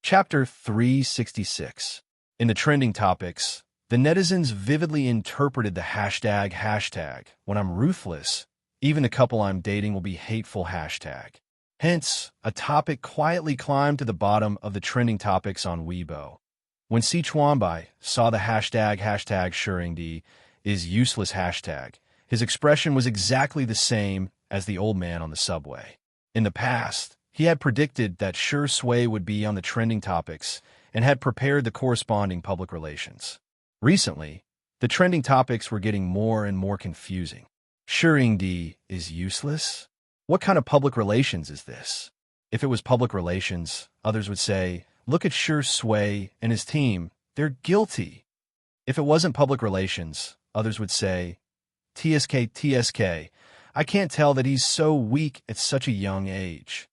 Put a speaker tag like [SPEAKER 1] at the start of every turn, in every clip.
[SPEAKER 1] Chapter 366. In the trending topics, the netizens vividly interpreted the hashtag when I'm ruthless, even the couple I'm dating will be hateful hashtag. Hence, a topic quietly climbed to the bottom of the trending topics on Weibo. When Si Chuanbai saw the hashtag Shuringdi is useless hashtag, his expression was exactly the same as the old man on the subway. In the past, he had predicted that Sure Sway would be on the trending topics and had prepared the corresponding public relations. Recently, the trending topics were getting more and more confusing. Shuringdi is useless? What kind of public relations is this? If it was public relations, others would say, look at Sure Sway and his team, they're guilty. If it wasn't public relations, others would say, TSK, I can't tell that he's so weak at such a young age.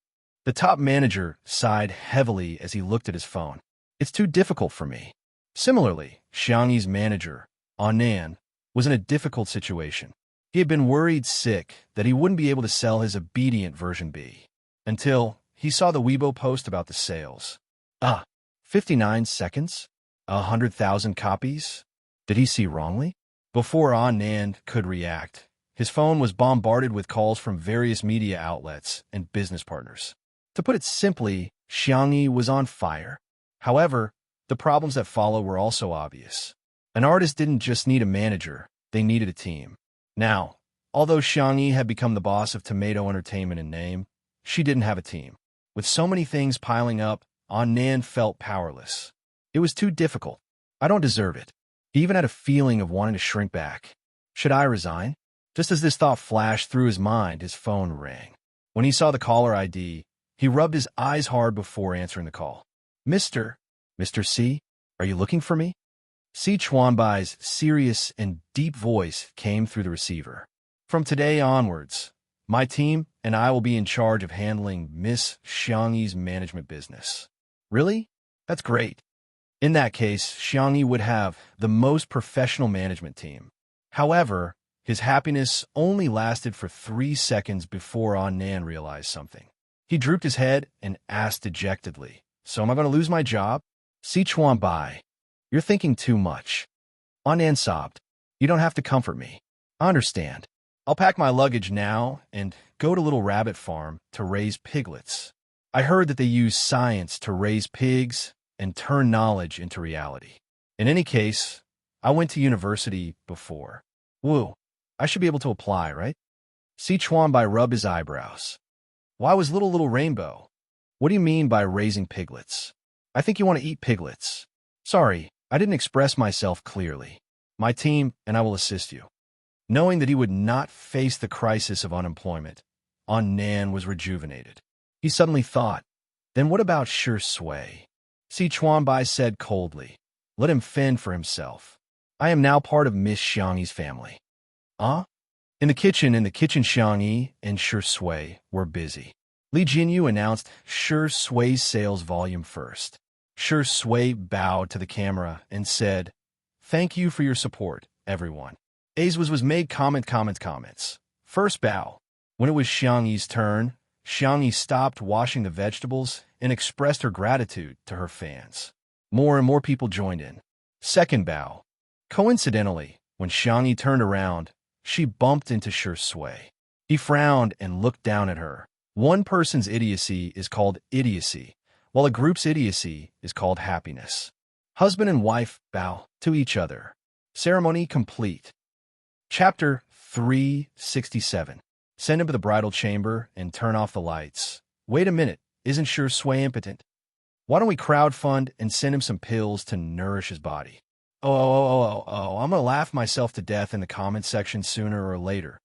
[SPEAKER 1] The top manager sighed heavily as he looked at his phone. It's too difficult for me. Similarly, Xiangyi's manager, Anan, was in a difficult situation. He had been worried sick that he wouldn't be able to sell his obedient version B. Until he saw the Weibo post about the sales. 59 seconds? 100,000 copies? Did he see wrongly? Before Anan could react, his phone was bombarded with calls from various media outlets and business partners. To put it simply, Xiangyi was on fire. However, the problems that followed were also obvious. An artist didn't just need a manager, they needed a team. Now, although Xiangyi had become the boss of Tomato Entertainment in name, she didn't have a team. With so many things piling up, Anan felt powerless. It was too difficult. I don't deserve it. He even had a feeling of wanting to shrink back. Should I resign? Just as this thought flashed through his mind, his phone rang. When he saw the caller ID, he rubbed his eyes hard before answering the call. Mr. C, are you looking for me? Si Chuanbai's serious and deep voice came through the receiver. From today onwards, my team and I will be in charge of handling Miss Xiangyi's management business. Really? That's great. In that case, Xiangyi would have the most professional management team. However, his happiness only lasted for 3 seconds before Anan realized something. He drooped his head and asked dejectedly, So am I going to lose my job? Si Chuanbai, you're thinking too much. Anan sobbed. You don't have to comfort me. I understand. I'll pack my luggage now and go to Little Rabbit Farm to raise piglets. I heard that they use science to raise pigs and turn knowledge into reality. In any case, I went to university before. Woo, I should be able to apply, right? Si Chuanbai rubbed his eyebrows. Why was Little Rainbow? What do you mean by raising piglets? I think you want to eat piglets. Sorry, I didn't express myself clearly. My team and I will assist you. Knowing that he would not face the crisis of unemployment, Anan was rejuvenated. He suddenly thought, then what about Sure Sway? Si Chuanbai said coldly, let him fend for himself. I am now part of Miss Xiangyi's family. In the kitchen, Xiangyi and Sure Sway were busy. Li Jinyu announced Sure Sway's sales volume first. Sure Sway bowed to the camera and said, Thank you for your support, everyone. A's was made comments. First bow. When it was Xiangyi's turn, Xiangyi stopped washing the vegetables and expressed her gratitude to her fans. More and more people joined in. Second bow. Coincidentally, when Xiangyi turned around, she bumped into Sure Sway. He frowned and looked down at her. One person's idiocy is called idiocy, while a group's idiocy is called happiness. Husband and wife bow to each other. Ceremony complete. Chapter 367. Send him to the bridal chamber and turn off the lights. Wait a minute, isn't Sure Sway impotent? Why don't we crowdfund and send him some pills to nourish his body? I'm gonna laugh myself to death in the comments section sooner or later.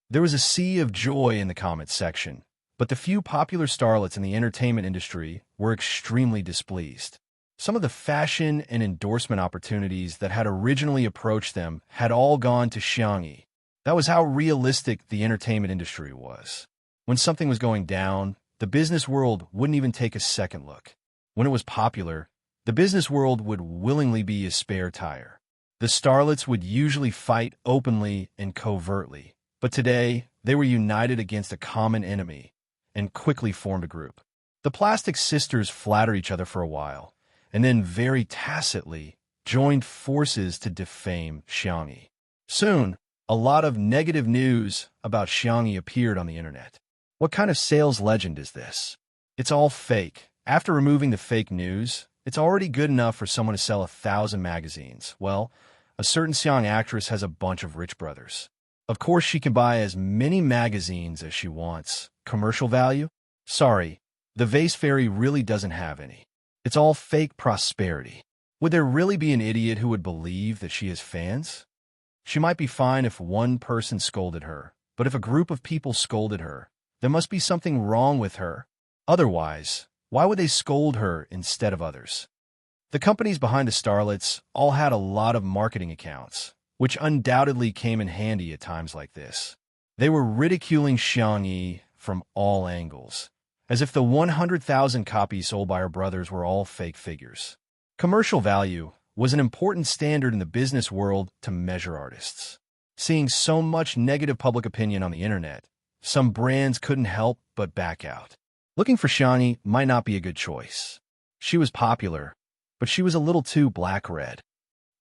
[SPEAKER 1] There was a sea of joy in the comments section, but the few popular starlets in the entertainment industry were extremely displeased. Some of the fashion and endorsement opportunities that had originally approached them had all gone to Xiangyi. That was how realistic the entertainment industry was. When something was going down, the business world wouldn't even take a second look. When it was popular, the business world would willingly be a spare tire. The starlets would usually fight openly and covertly, but today they were united against a common enemy and quickly formed a group. The plastic sisters flatter each other for a while, and then very tacitly joined forces to defame Xiangyi. Soon, a lot of negative news about Xiangyi appeared on the internet. What kind of sales legend is this? It's all fake. After removing the fake news, it's already good enough for someone to sell 1,000 magazines. Well, a certain Xiang actress has a bunch of rich brothers. Of course, she can buy as many magazines as she wants. Commercial value? Sorry, the vase fairy really doesn't have any. It's all fake prosperity. Would there really be an idiot who would believe that she has fans? She might be fine if one person scolded her, but if a group of people scolded her, there must be something wrong with her. Otherwise, why would they scold her instead of others? The companies behind the starlets all had a lot of marketing accounts, which undoubtedly came in handy at times like this. They were ridiculing Xiangyi from all angles, as if the 100,000 copies sold by her brothers were all fake figures. Commercial value was an important standard in the business world to measure artists. Seeing so much negative public opinion on the internet, some brands couldn't help but back out. Looking for Xiangyi might not be a good choice. She was popular, but she was a little too black-red.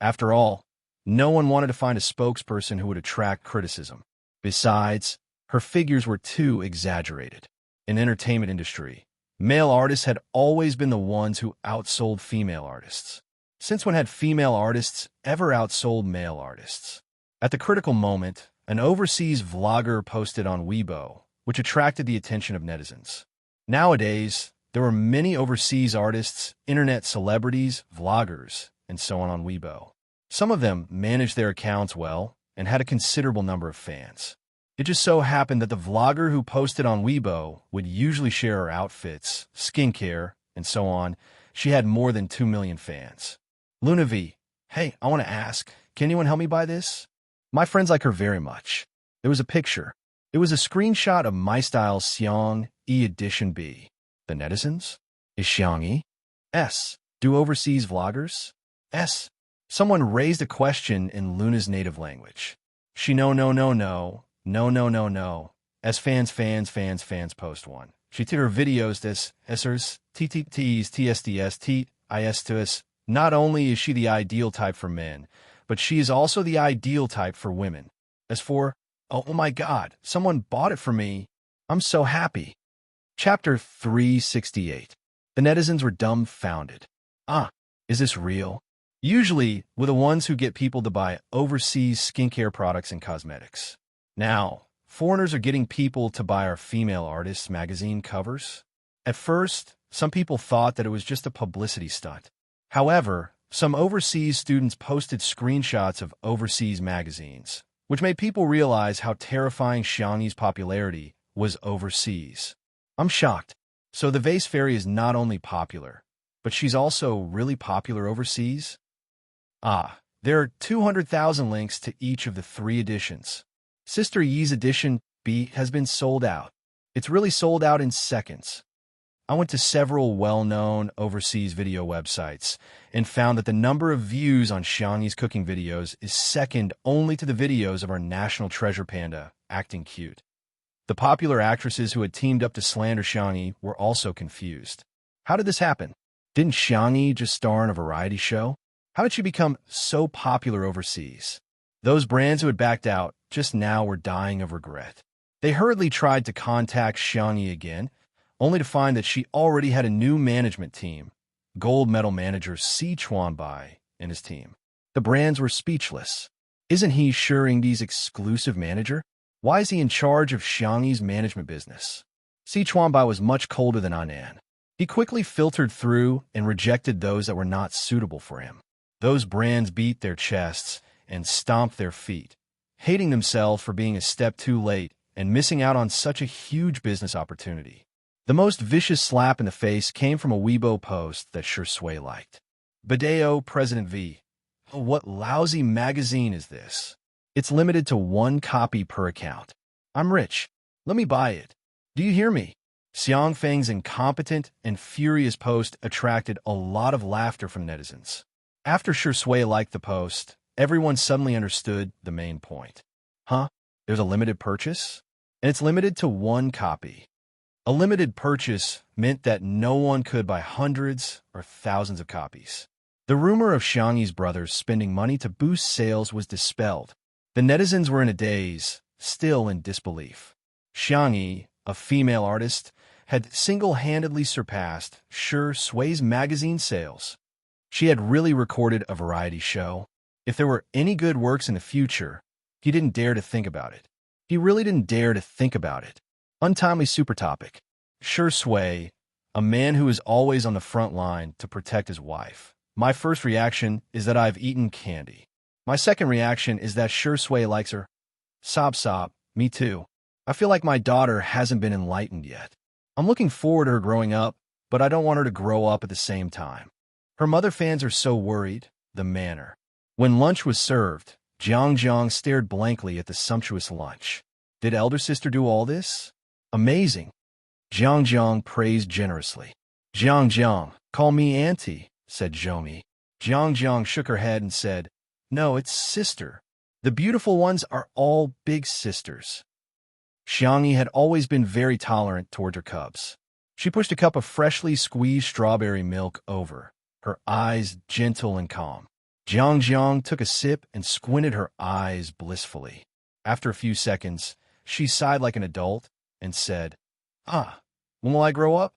[SPEAKER 1] After all, no one wanted to find a spokesperson who would attract criticism. Besides, her figures were too exaggerated. In the entertainment industry, male artists had always been the ones who outsold female artists. Since when had female artists ever outsold male artists? At the critical moment, an overseas vlogger posted on Weibo, which attracted the attention of netizens. Nowadays, there were many overseas artists, internet celebrities, vloggers, and so on Weibo. Some of them managed their accounts well and had a considerable number of fans. It just so happened that the vlogger who posted on Weibo would usually share her outfits, skincare, and so on. She had more than 2 million fans. Luna V. Hey, I want to ask, can anyone help me buy this? My friends like her very much. There was a picture. It was a screenshot of My Style's Xiang E Edition B. The netizens? Is Xiangyi? S. Do overseas vloggers? S. Someone raised a question in Luna's native language. She no. As fans post one. She took her videos this Sers, TTTs, TSDS, TIS. Not only is she the ideal type for men, but she is also the ideal type for women. As for, oh my God, someone bought it for me. I'm so happy. Chapter 368. The netizens were dumbfounded. Is this real? Usually, we're the ones who get people to buy overseas skincare products and cosmetics. Now, foreigners are getting people to buy our female artists' magazine covers. At first, some people thought that it was just a publicity stunt. However, some overseas students posted screenshots of overseas magazines, which made people realize how terrifying Xiangyi's popularity was overseas. I'm shocked. So the vase fairy is not only popular, but she's also really popular overseas? There are 200,000 links to each of the 3 editions. Sister Yi's edition B has been sold out. It's really sold out in seconds. I went to several well-known overseas video websites and found that the number of views on Xiangyi's cooking videos is second only to the videos of our national treasure panda acting cute. The popular actresses who had teamed up to slander Xiangyi were also confused. How did this happen? Didn't Xiangyi just star in a variety show? How did she become so popular overseas? Those brands who had backed out just now were dying of regret. They hurriedly tried to contact Xiangyi again, only to find that she already had a new management team, gold medal manager Si Chuanbai and his team. The brands were speechless. Isn't he Shuringdi's exclusive manager? Why is he in charge of Xiangyi's management business? Si Chuanbai was much colder than Anan. He quickly filtered through and rejected those that were not suitable for him. Those brands beat their chests and stomped their feet, hating themselves for being a step too late and missing out on such a huge business opportunity. The most vicious slap in the face came from a Weibo post that Shui liked. Bideo President V. What lousy magazine is this? It's limited to 1 copy per account. I'm rich. Let me buy it. Do you hear me? Xiang Feng's incompetent and furious post attracted a lot of laughter from netizens. After Shui liked the post, everyone suddenly understood the main point. There's a limited purchase? And it's limited to 1 copy. A limited purchase meant that no one could buy hundreds or thousands of copies. The rumor of Xiangyi's brothers spending money to boost sales was dispelled. The netizens were in a daze, still in disbelief. Xiangyi, a female artist, had single-handedly surpassed Shi Sui's magazine sales. She had really recorded a variety show. If there were any good works in the future, he didn't dare to think about it. He really didn't dare to think about it. Untimely super topic. Shi Sui, a man who is always on the front line to protect his wife. My first reaction is that I've eaten candy. My second reaction is that Shi Sui likes her. Sob sob, me too. I feel like my daughter hasn't been enlightened yet. I'm looking forward to her growing up, but I don't want her to grow up at the same time. Her mother fans are so worried. The manner. When lunch was served, Jiang stared blankly at the sumptuous lunch. Did elder sister do all this? Amazing. Jiang praised generously. Jiang, call me auntie, said Zhoumi. Jiang shook her head and said, no, it's sister. The beautiful ones are all big sisters. Xiangyi had always been very tolerant toward her cubs. She pushed a cup of freshly squeezed strawberry milk over, her eyes gentle and calm. Jiang took a sip and squinted her eyes blissfully. After a few seconds, she sighed like an adult and said, when will I grow up?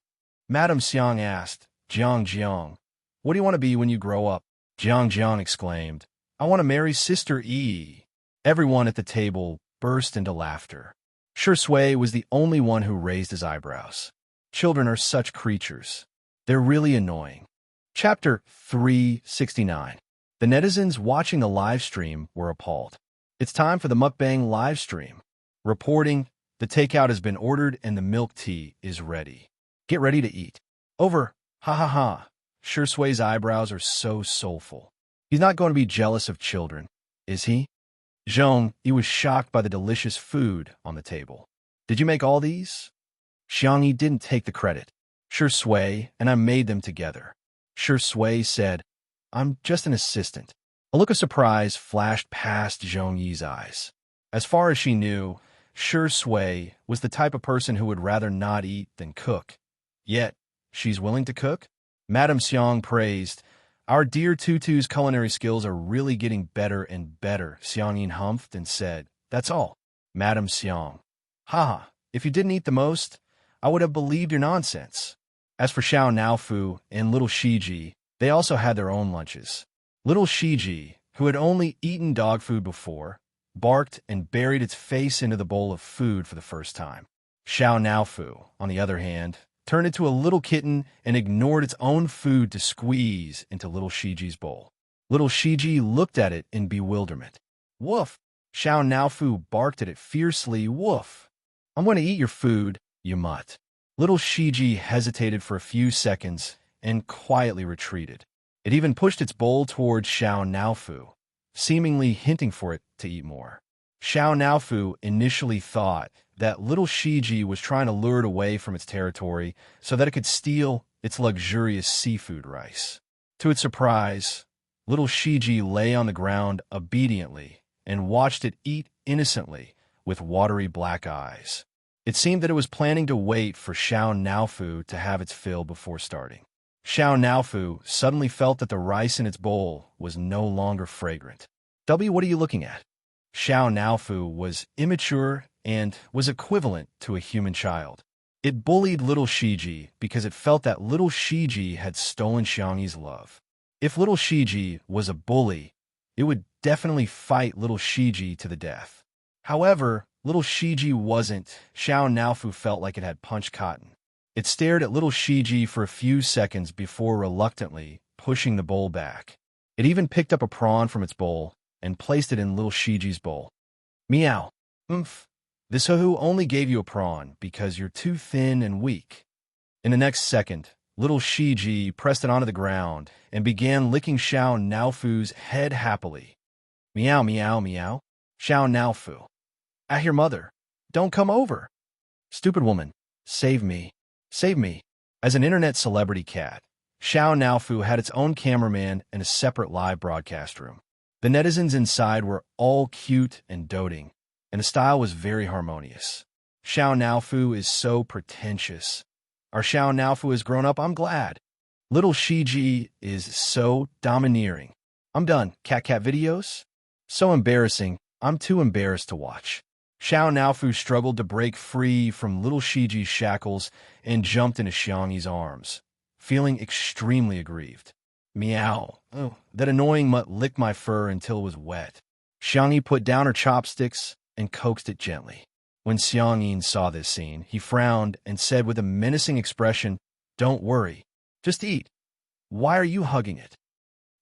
[SPEAKER 1] Madame Xiang asked. Jiang, what do you want to be when you grow up? Jiang exclaimed, I want to marry Sister Yi. Everyone at the table burst into laughter. Shi Sui was the only one who raised his eyebrows. Children are such creatures. They're really annoying. Chapter 369. The netizens watching the live stream were appalled. It's time for the mukbang live stream. Reporting, the takeout has been ordered and the milk tea is ready. Get ready to eat. Over. Ha ha ha. Shi Sui's eyebrows are so soulful. He's not going to be jealous of children, is he? Zhong, he was shocked by the delicious food on the table. Did you make all these? Xiangyi didn't take the credit. Shi Sui and I made them together. Shi Sui said, I'm just an assistant. A look of surprise flashed past Zhongyi's eyes. As far as she knew, Shi Sui was the type of person who would rather not eat than cook. Yet, she's willing to cook? Madame Xiang praised, our dear Tutu's culinary skills are really getting better and better. Xiangyin humphed and said, that's all. Madame Xiang, haha, if you didn't eat the most, I would have believed your nonsense. As for Xiao Naofu and little Shiji, they also had their own lunches. Little Shiji, who had only eaten dog food before, barked and buried its face into the bowl of food for the first time. Xiao Naofu, on the other hand, turned into a little kitten and ignored its own food to squeeze into little Shiji's bowl. Little Shiji looked at it in bewilderment. Woof! Xiao Naofu barked at it fiercely. Woof! I'm going to eat your food, you mutt. Little Shiji hesitated for a few seconds and quietly retreated. It even pushed its bowl towards Xiao Naofu, seemingly hinting for it to eat more. Xiao Naofu initially thought that little Shiji was trying to lure it away from its territory so that it could steal its luxurious seafood rice. To its surprise, little Shiji lay on the ground obediently and watched it eat innocently with watery black eyes. It seemed that it was planning to wait for Xiao Naofu to have its fill before starting. Xiao Naofu suddenly felt that the rice in its bowl was no longer fragrant. What are you looking at? Xiao Naofu was immature and was equivalent to a human child. It bullied little Shiji because it felt that little Shiji had stolen Xiangyi's love. If little Shiji was a bully, it would definitely fight little Shiji to the death. However, little Shiji wasn't. Xiao Naofu felt like it had punched cotton. It stared at little Shiji for a few seconds before reluctantly pushing the bowl back. It even picked up a prawn from its bowl and placed it in little Shiji's bowl. Meow. Oomph. This hoo only gave you a prawn because you're too thin and weak. In the next second, little Shiji pressed it onto the ground and began licking Xiao Naofu's head happily. Meow, meow, meow. Xiao Naofu. I hear mother. Don't come over. Stupid woman. Save me. Save me. As an internet celebrity cat, Xiao Naofu had its own cameraman and a separate live broadcast room. The netizens inside were all cute and doting, and the style was very harmonious. Xiao Naofu is so pretentious. Our Xiao Naofu has grown up, I'm glad. Little Shiji is so domineering. I'm done. Cat videos? So embarrassing, I'm too embarrassed to watch. Xiao Naofu struggled to break free from little Shiji's shackles and jumped into Xiangyi's arms, feeling extremely aggrieved. Meow. Oh, that annoying mutt licked my fur until it was wet. Xiangyi put down her chopsticks and coaxed it gently. When Xiangyin saw this scene, he frowned and said with a menacing expression, "Don't worry, just eat. Why are you hugging it?"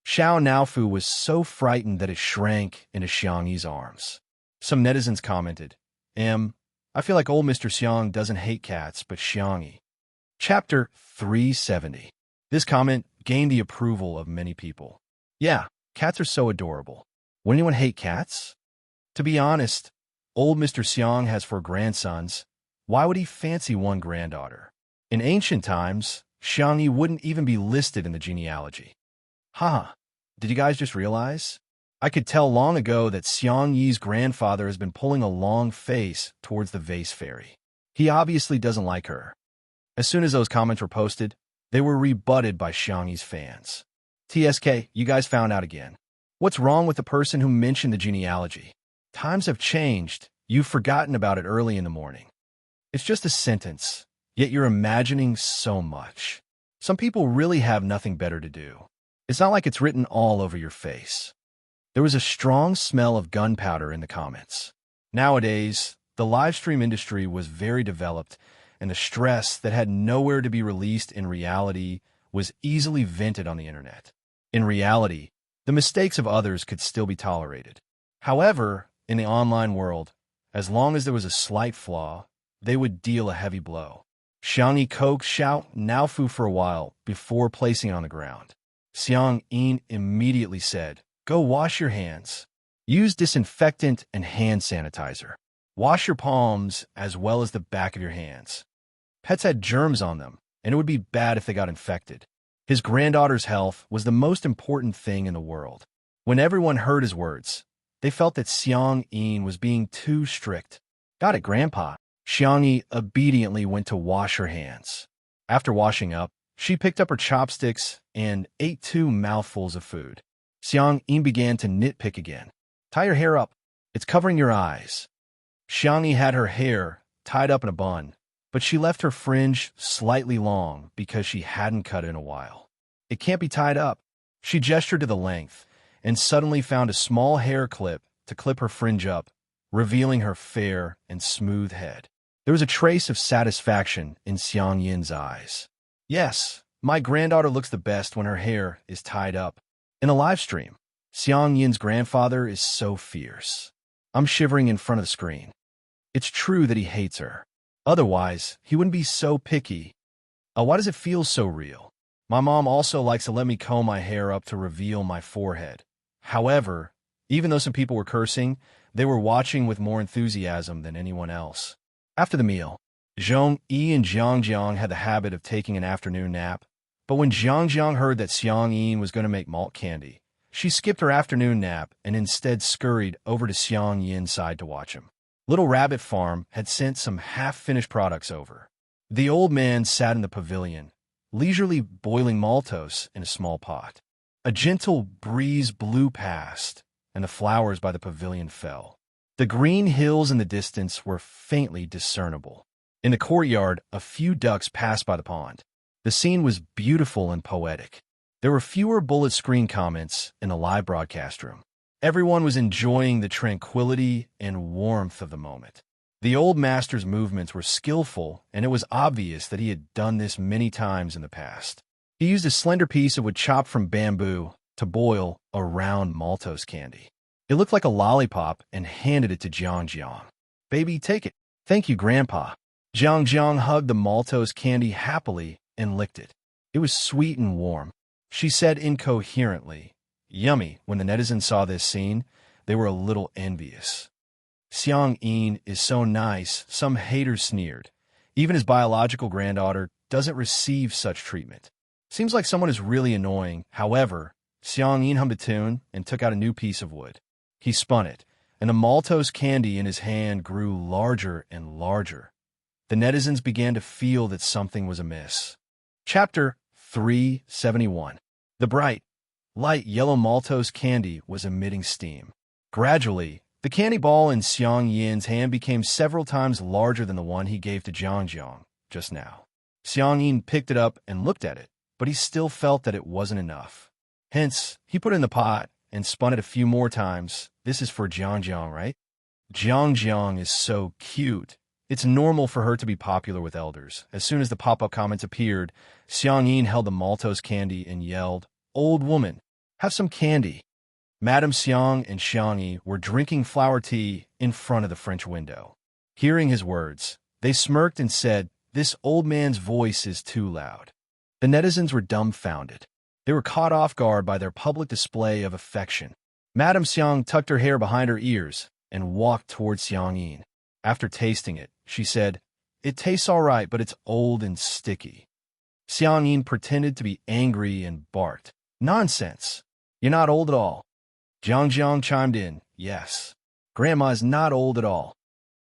[SPEAKER 1] Xiao Naofu was so frightened that it shrank into Xiangyi's arms. Some netizens commented, I feel like old Mr. Xiang doesn't hate cats, but Xiangyi. Chapter 370. This comment gained the approval of many people. Yeah, cats are so adorable. Would anyone hate cats? To be honest, old Mr. Xiang has 4 grandsons. Why would he fancy one granddaughter? In ancient times, Xiangyi wouldn't even be listed in the genealogy. Haha, did you guys just realize? I could tell long ago that Xiangyi's grandfather has been pulling a long face towards the vase fairy. He obviously doesn't like her. As soon as those comments were posted, they were rebutted by Xiangyi's fans. TSK, you guys found out again. What's wrong with the person who mentioned the genealogy? Times have changed. You've forgotten about it early in the morning. It's just a sentence, yet you're imagining so much. Some people really have nothing better to do. It's not like it's written all over your face. There was a strong smell of gunpowder in the comments. Nowadays, the livestream industry was very developed, and the stress that had nowhere to be released in reality was easily vented on the internet. In reality, the mistakes of others could still be tolerated. However, in the online world, as long as there was a slight flaw, they would deal a heavy blow. Xiangyi coaxed Xiao Naofu for a while before placing it on the ground. Xiangyin immediately said, "Go wash your hands. Use disinfectant and hand sanitizer. Wash your palms as well as the back of your hands. Pets had germs on them, and it would be bad if they got infected." His granddaughter's health was the most important thing in the world. When everyone heard his words, they felt that Xiangyin was being too strict. "Got it, Grandpa." Xiangyi obediently went to wash her hands. After washing up, she picked up her chopsticks and ate 2 mouthfuls of food. Xiangyin began to nitpick again. "Tie your hair up. It's covering your eyes." Xiangyi had her hair tied up in a bun, but she left her fringe slightly long because she hadn't cut it in a while. "It can't be tied up." She gestured to the length and suddenly found a small hair clip to clip her fringe up, revealing her fair and smooth head. There was a trace of satisfaction in Xiangyin's eyes. "Yes, my granddaughter looks the best when her hair is tied up." In a live stream, Xiangyin's grandfather is so fierce. I'm shivering in front of the screen. It's true that he hates her. Otherwise, he wouldn't be so picky. Why does it feel so real? My mom also likes to let me comb my hair up to reveal my forehead. However, even though some people were cursing, they were watching with more enthusiasm than anyone else. After the meal, Zhong Yi and Jiang Jiang had the habit of taking an afternoon nap. But when Jiang Jiang heard that Xiangyin was going to make malt candy, she skipped her afternoon nap and instead scurried over to Xiangyin's side to watch him. Little Rabbit Farm had sent some half-finished products over. The old man sat in the pavilion, leisurely boiling maltose in a small pot. A gentle breeze blew past, and the flowers by the pavilion fell. The green hills in the distance were faintly discernible. In the courtyard, a few ducks passed by the pond. The scene was beautiful and poetic. There were fewer bullet screen comments in the live broadcast room. Everyone was enjoying the tranquility and warmth of the moment. The old master's movements were skillful, and it was obvious that he had done this many times in the past. He used a slender piece of wood chopped from bamboo to boil a round maltose candy. It looked like a lollipop and handed it to Jiang Jiang. "Baby, take it." "Thank you, Grandpa." Jiang Jiang hugged the maltose candy happily and licked it. It was sweet and warm. She said incoherently, "Yummy." When the netizens saw this scene, they were a little envious. "Xiangyin is so nice," some haters sneered. "Even his biological granddaughter doesn't receive such treatment. Seems like someone is really annoying." However, Xiangyin hummed a tune and took out a new piece of wood. He spun it, and the maltose candy in his hand grew larger and larger. the netizens began to feel that something was amiss. Chapter 371. The bright, light yellow maltose candy was emitting steam. Gradually, the candy ball in Xiang Yin's hand became several times larger than the one he gave to Jiang just now. Xiang Yin picked it up and looked at it, but he still felt that it wasn't enough. Hence, he put it in the pot and spun it a few more times. This is for Jiang, right? Jiang is so cute. It's normal for her to be popular with elders. As soon as the pop-up comments appeared, Xiang Yin held the maltose candy and yelled, "Old woman, have some candy." Madame Xiang and Xiang Yi were drinking flower tea in front of the French window. Hearing his words, they smirked and said, "This old man's voice is too loud." The netizens were dumbfounded. They were caught off guard by their public display of affection. Madame Xiang tucked her hair behind her ears and walked towards Xiang Yin. After tasting it, she said, "It tastes all right, but it's old and sticky." Xiang Yin pretended to be angry and barked, "Nonsense! You're not old at all." Jiang chimed in, "Yes, Grandma's not old at all."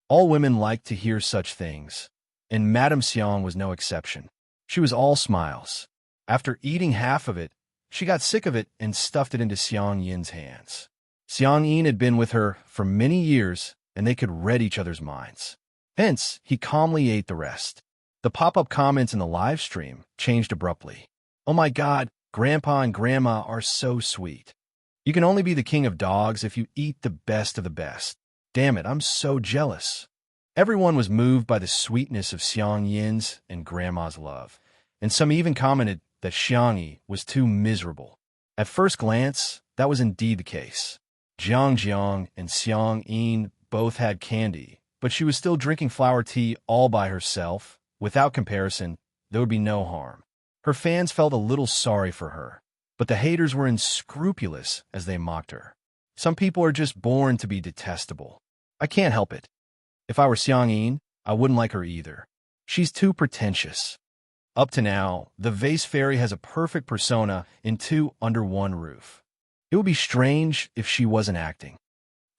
[SPEAKER 1] All women like to hear such things, and Madame Xiang was no exception. She was all smiles. After eating half of it, she got sick of it and stuffed it into Xiang Yin's hands. Xiang Yin had been with her for many years, and they could read each other's minds. Hence, he calmly ate the rest. The pop-up comments in the live stream changed abruptly. "Oh my God, Grandpa and Grandma are so sweet. You can only be the king of dogs if you eat the best of the best. Damn it, I'm so jealous." Everyone was moved by the sweetness of Xiang Yin's and Grandma's love, and some even commented that Xiang Yi was too miserable. At first glance, that was indeed the case. Jiang and Xiang Yin both had candy, but she was still drinking flower tea all by herself. Without comparison, there would be no harm. Her fans felt a little sorry for her, but the haters were unscrupulous as they mocked her. Some people are just born to be detestable. I can't help it. If I were Xiang Yin, I wouldn't like her either. She's too pretentious. Up to now, the vase fairy has a perfect persona in two under one roof. It would be strange if she wasn't acting.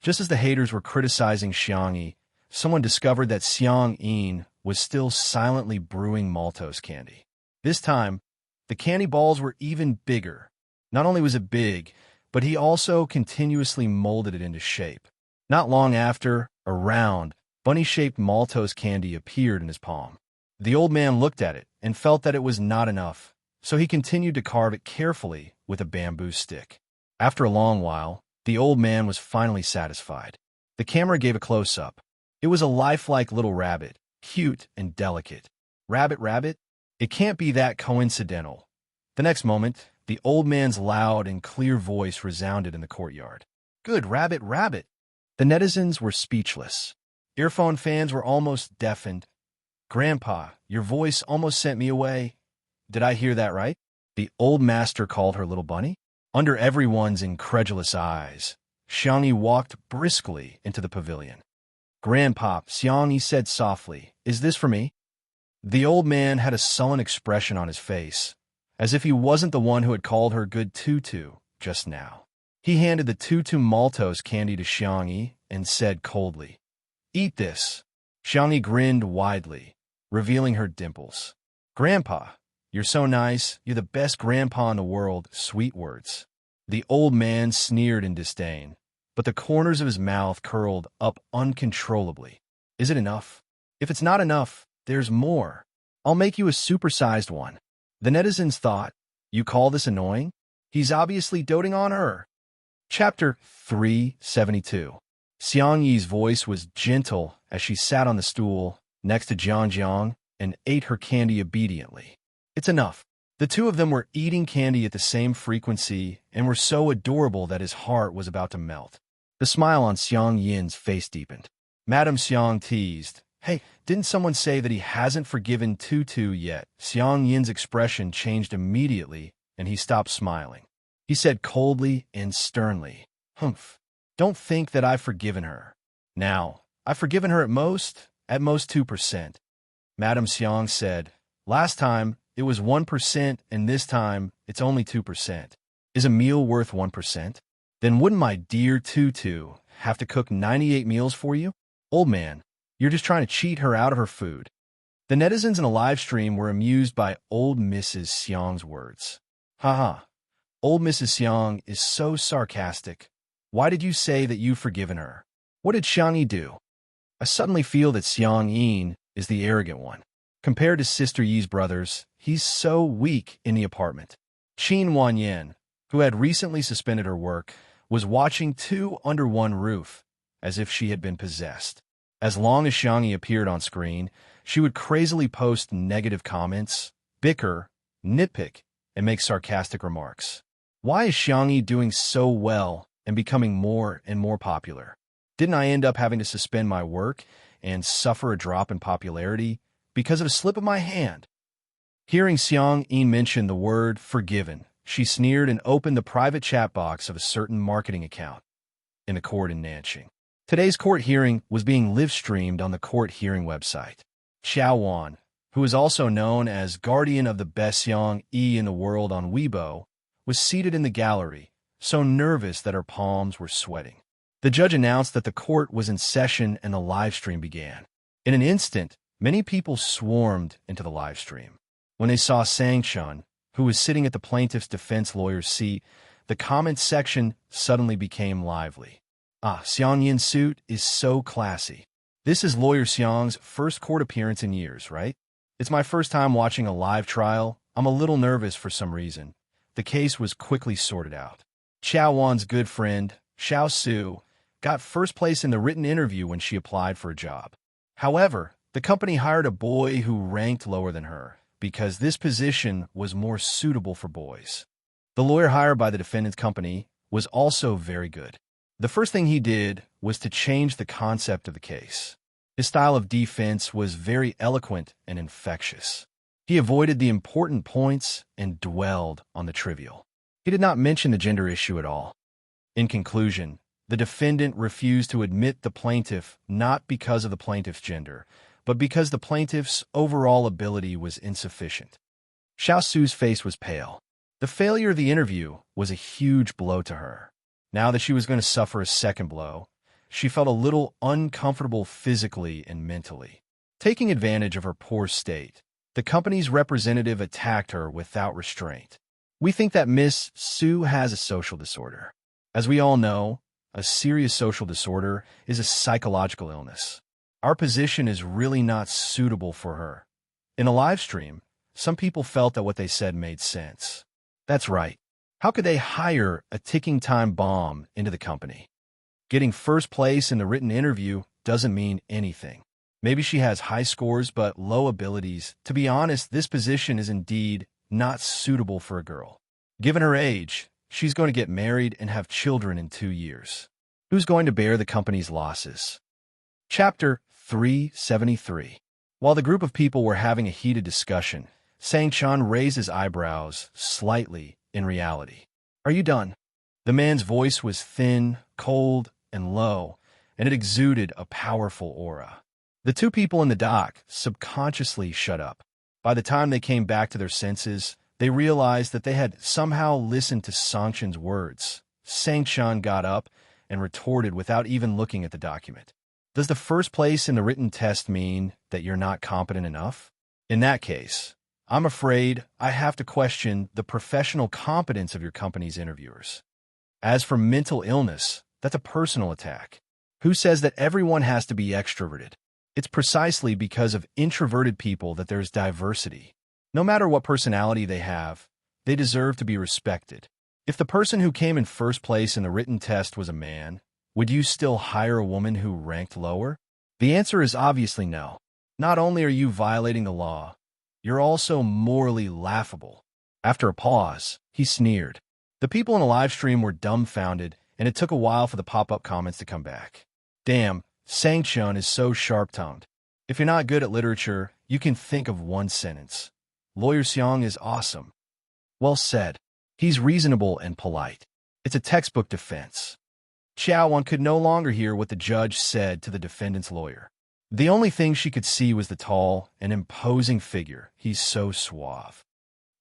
[SPEAKER 1] Just as the haters were criticizing Xiang Yi, someone discovered that Xiang Yin was still silently brewing maltose candy. This time, the candy balls were even bigger. Not only was it big, but he also continuously molded it into shape. Not long after, a round, bunny-shaped maltose candy appeared in his palm. The old man looked at it and felt that it was not enough, so he continued to carve it carefully with a bamboo stick. After a long while, the old man was finally satisfied. The camera gave a close-up. It was a lifelike little rabbit, cute and delicate. Rabbit? It can't be that coincidental. The next moment, the old man's loud and clear voice resounded in the courtyard. "Good rabbit! The netizens were speechless. Earphone fans were almost deafened. "Grandpa, your voice almost sent me away. Did I hear that right?" The old master called her little bunny. Under everyone's incredulous eyes, Xiang Yi walked briskly into the pavilion. "Grandpa," Xiang Yi said softly, "is this for me?" The old man had a sullen expression on his face, as if he wasn't the one who had called her good tutu just now. He handed the tutu maltose candy to Xiang Yi and said coldly, "Eat this." Xiang Yi grinned widely, revealing her dimples. "Grandpa, you're so nice. You're the best grandpa in the world." Sweet words. The old man sneered in disdain, but the corners of his mouth curled up uncontrollably. "Is it enough? If it's not enough, there's more. I'll make you a supersized one." The netizens thought, "You call this annoying? He's obviously doting on her." Chapter 372. Xiang Yi's voice was gentle as she sat on the stool next to Jiang and ate her candy obediently. "It's enough." The two of them were eating candy at the same frequency and were so adorable that his heart was about to melt. The smile on Xiang Yin's face deepened. Madame Xiang teased, "Hey, didn't someone say that he hasn't forgiven Tutu yet?" Xiang Yin's expression changed immediately, and he stopped smiling. He said coldly and sternly, "Humph. Don't think that I've forgiven her. Now, I've forgiven her at most 2%. Madame Xiang said, "Last time, it was 1%, and this time, it's only 2%. Is a meal worth 1%? Then wouldn't my dear Tutu have to cook 98 meals for you? Old man, you're just trying to cheat her out of her food." The netizens in a live stream were amused by old Mrs. Xiang's words. Haha, old Mrs. Xiang is so sarcastic. Why did you say that you've forgiven her? What did Xiang Yi do? I suddenly feel that Xiang Yin is the arrogant one. Compared to Sister Yi's brothers, he's so weak in the apartment. Qin Wanyan, who had recently suspended her work, was watching two under one roof, as if she had been possessed. As long as Xiang Yi appeared on screen, she would crazily post negative comments, bicker, nitpick, and make sarcastic remarks. Why is Xiang Yi doing so well and becoming more and more popular? Didn't I end up having to suspend my work and suffer a drop in popularity because of a slip of my hand? Hearing Xiang Yi mention the word forgiven, she sneered and opened the private chat box of a certain marketing account in the court in Nanjing. Today's court hearing was being live-streamed on the court hearing website. Xiao Wan, who is also known as guardian of the best Xiang Yi in the world on Weibo, was seated in the gallery, so nervous that her palms were sweating. The judge announced that the court was in session and the live stream began. In an instant, many people swarmed into the live stream. When they saw Sang Chun, who was sitting at the plaintiff's defense lawyer's seat, the comment section suddenly became lively. Ah, Xiang Yin's suit is so classy. This is lawyer Xiang's first court appearance in years, right? It's my first time watching a live trial. I'm a little nervous for some reason. The case was quickly sorted out. Xiao Wan's good friend, Xiao Su, got first place in the written interview when she applied for a job. However, the company hired a boy who ranked lower than her because this position was more suitable for boys. The lawyer hired by the defendant's company was also very good. The first thing he did was to change the concept of the case. His style of defense was very eloquent and infectious. He avoided the important points and dwelled on the trivial. He did not mention the gender issue at all. In conclusion, the defendant refused to admit the plaintiff not because of the plaintiff's gender, but because the plaintiff's overall ability was insufficient. Xiao Su's face was pale. The failure of the interview was a huge blow to her. Now that she was going to suffer a second blow, she felt a little uncomfortable physically and mentally. Taking advantage of her poor state, the company's representative attacked her without restraint. We think that Miss Su has a social disorder. As we all know, a serious social disorder is a psychological illness. Our position is really not suitable for her. In a live stream, some people felt that what they said made sense. That's right. How could they hire a ticking time bomb into the company? Getting first place in the written interview doesn't mean anything. Maybe she has high scores but low abilities. To be honest, this position is indeed not suitable for a girl. Given her age, she's going to get married and have children in 2 years. Who's going to bear the company's losses? Chapter 373. While the group of people were having a heated discussion, Sang Chun raised his eyebrows slightly in reality. Are you done? The man's voice was thin, cold, and low, and it exuded a powerful aura. The two people in the dock subconsciously shut up. By the time they came back to their senses, they realized that they had somehow listened to Sang Chun's words. Sang Chun got up and retorted without even looking at the document. Does the first place in the written test mean that you're not competent enough? In that case, I'm afraid I have to question the professional competence of your company's interviewers. As for mental illness, that's a personal attack. Who says that everyone has to be extroverted? It's precisely because of introverted people that there's diversity. No matter what personality they have, they deserve to be respected. If the person who came in first place in the written test was a man, would you still hire a woman who ranked lower? The answer is obviously no. Not only are you violating the law, you're also morally laughable. After a pause, he sneered. The people in the live stream were dumbfounded, and it took a while for the pop-up comments to come back. Damn, Sang Chun is so sharp-tongued. If you're not good at literature, you can think of one sentence. Lawyer Xiang is awesome. Well said. He's reasonable and polite. It's a textbook defense. Xiao Wan could no longer hear what the judge said to the defendant's lawyer. The only thing she could see was the tall and imposing figure. He's so suave.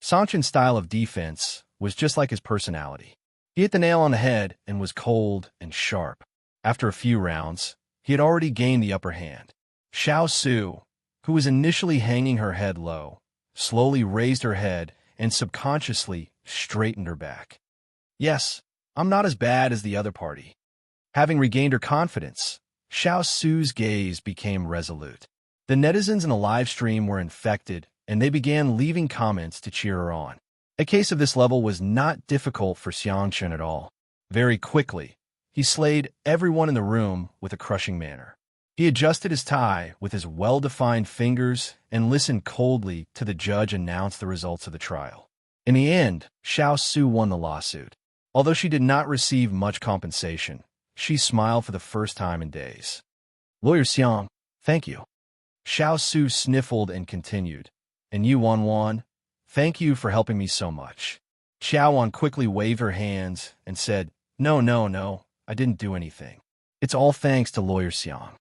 [SPEAKER 1] Sang Chun's style of defense was just like his personality. He hit the nail on the head and was cold and sharp. After a few rounds, he had already gained the upper hand. Xiao Su, who was initially hanging her head low, slowly raised her head and subconsciously straightened her back. Yes, I'm not as bad as the other party. Having regained her confidence, Xiao Su's gaze became resolute. The netizens in the live stream were infected, and they began leaving comments to cheer her on. A case of this level was not difficult for Xiangchen at all. Very quickly, he slayed everyone in the room with a crushing manner. He adjusted his tie with his well-defined fingers and listened coldly to the judge announce the results of the trial. In the end, Xiao Su won the lawsuit. Although she did not receive much compensation, she smiled for the first time in days. Lawyer Xiang, thank you. Xiao Su sniffled and continued. And you, Wan, thank you for helping me so much. Xiao Wan quickly waved her hands and said, No, I didn't do anything. It's all thanks to Lawyer Xiang.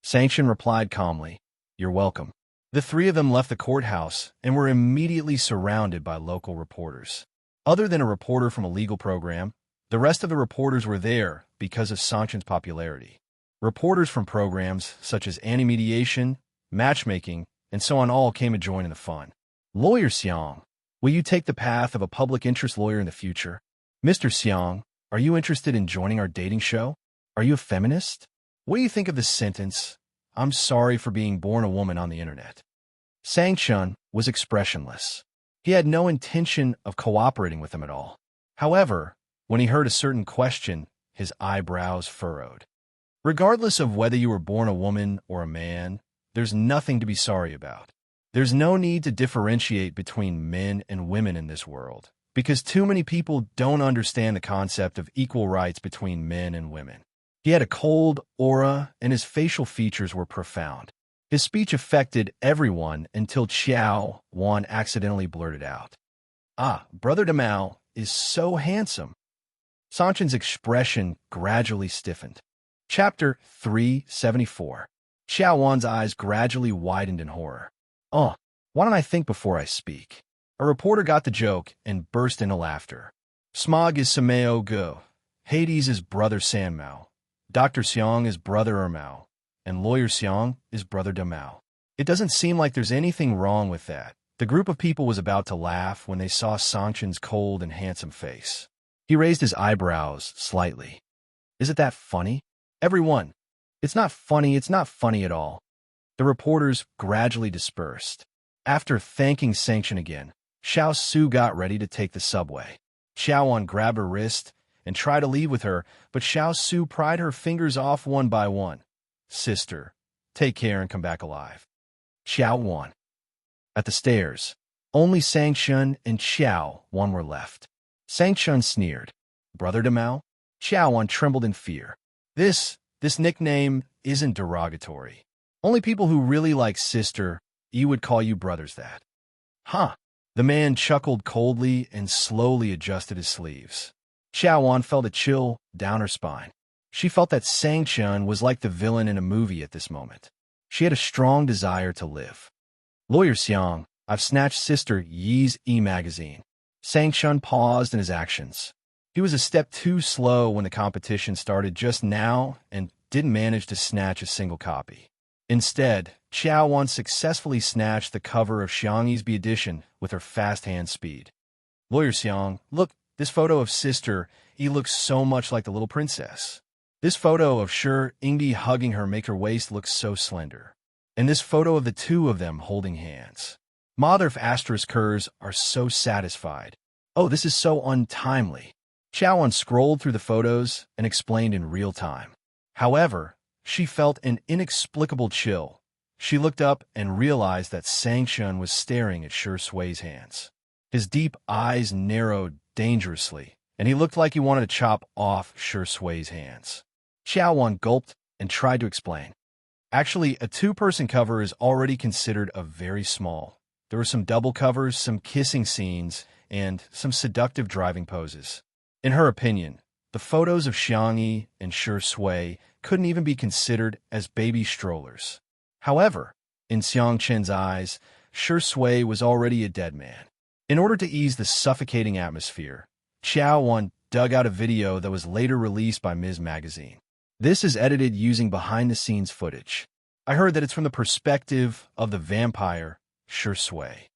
[SPEAKER 1] Sanction replied calmly, You're welcome. The three of them left the courthouse and were immediately surrounded by local reporters. Other than a reporter from a legal program, the rest of the reporters were there because of Sanction's popularity. Reporters from programs such as anti-mediation, matchmaking, and so on all came to join in the fun. Lawyer Xiang, will you take the path of a public interest lawyer in the future? Mr. Xiang, are you interested in joining our dating show? Are you a feminist? What do you think of this sentence? I'm sorry for being born a woman on the internet. Sanction was expressionless. He had no intention of cooperating with him at all. However, when he heard a certain question, his eyebrows furrowed. Regardless of whether you were born a woman or a man, there's nothing to be sorry about. There's no need to differentiate between men and women in this world, because too many people don't understand the concept of equal rights between men and women. He had a cold aura, and his facial features were profound. His speech affected everyone until Xiao Wan accidentally blurted out, Brother Demao is so handsome. Sanction's expression gradually stiffened. Chapter 374. Xiao Wan's eyes gradually widened in horror. Why don't I think before I speak? A reporter got the joke and burst into laughter. Smog is Sameo Go. Hades is Brother Sanmao. Dr. Xiang is Brother Ermao. And Lawyer Xiang is Brother Demao. It doesn't seem like there's anything wrong with that. The group of people was about to laugh when they saw Sanction's cold and handsome face. He raised his eyebrows slightly. Isn't that funny? Everyone, it's not funny at all. The reporters gradually dispersed. After thanking Sanction again, Xiao Su got ready to take the subway. Xiao Wan grabbed her wrist and tried to leave with her, but Xiao Su pried her fingers off one by one. Sister, take care and come back alive. Xiao Wan. At the stairs, only Sanction and Xiao Wan were left. Sanction sneered. Brother Demao? Xiao Wan trembled in fear. This nickname isn't derogatory. Only people who really like sister, you would call you brothers that. Huh. The man chuckled coldly and slowly adjusted his sleeves. Xiao Wan felt a chill down her spine. She felt that Sanction was like the villain in a movie at this moment. She had a strong desire to live. Lawyer Xiang, I've snatched Sister Yi's e-magazine. Sanction paused in his actions. He was a step too slow when the competition started just now and didn't manage to snatch a single copy. Instead, Xiao Wan successfully snatched the cover of Xiang Yi's B edition with her fast hand speed. Lawyer Xiang, look, this photo of Sister Yi looks so much like the little princess. This photo of Shi Yingbi hugging her makes her waist look so slender. And this photo of the two of them holding hands. Mother of Asteriskers are so satisfied. Oh, this is so untimely. Xiao Wan scrolled through the photos and explained in real time. However, she felt an inexplicable chill. She looked up and realized that Sanction was staring at Shi Sui's hands. His deep eyes narrowed dangerously, and he looked like he wanted to chop off Shi Sui's hands. Xiao Wan gulped and tried to explain. Actually, a two-person cover is already considered a very small. There were some double covers, some kissing scenes, and some seductive driving poses. In her opinion, the photos of Xiang Yi and Shi Sui couldn't even be considered as baby strollers. However, in Xiang Chen's eyes, Shi Sui was already a dead man. In order to ease the suffocating atmosphere, Xiao Wan dug out a video that was later released by Ms. Magazine. This is edited using behind-the-scenes footage. I heard that it's from the perspective of the vampire, Shui.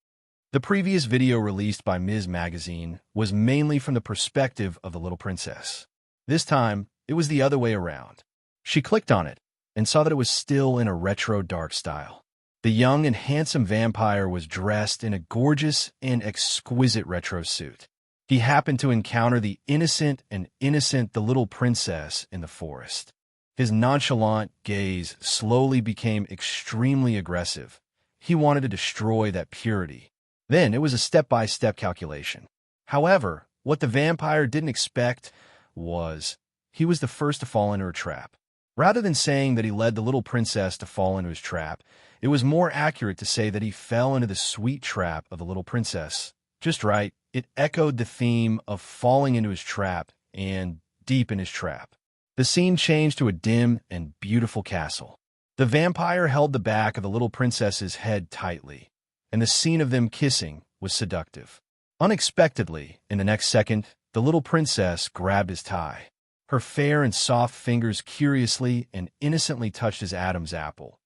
[SPEAKER 1] The previous video released by Ms. Magazine was mainly from the perspective of the little princess. This time, it was the other way around. She clicked on it and saw that it was still in a retro dark style. The young and handsome vampire was dressed in a gorgeous and exquisite retro suit. He happened to encounter the innocent the little princess in the forest. His nonchalant gaze slowly became extremely aggressive. He wanted to destroy that purity. Then it was a step-by-step calculation. However, what the vampire didn't expect was he was the first to fall into her trap. Rather than saying that he led the little princess to fall into his trap, it was more accurate to say that he fell into the sweet trap of the little princess. Just right, it echoed the theme of falling into his trap and deep in his trap. The scene changed to a dim and beautiful castle. The vampire held the back of the little princess's head tightly, and the scene of them kissing was seductive. Unexpectedly, in the next second, the little princess grabbed his tie. Her fair and soft fingers curiously and innocently touched his Adam's apple.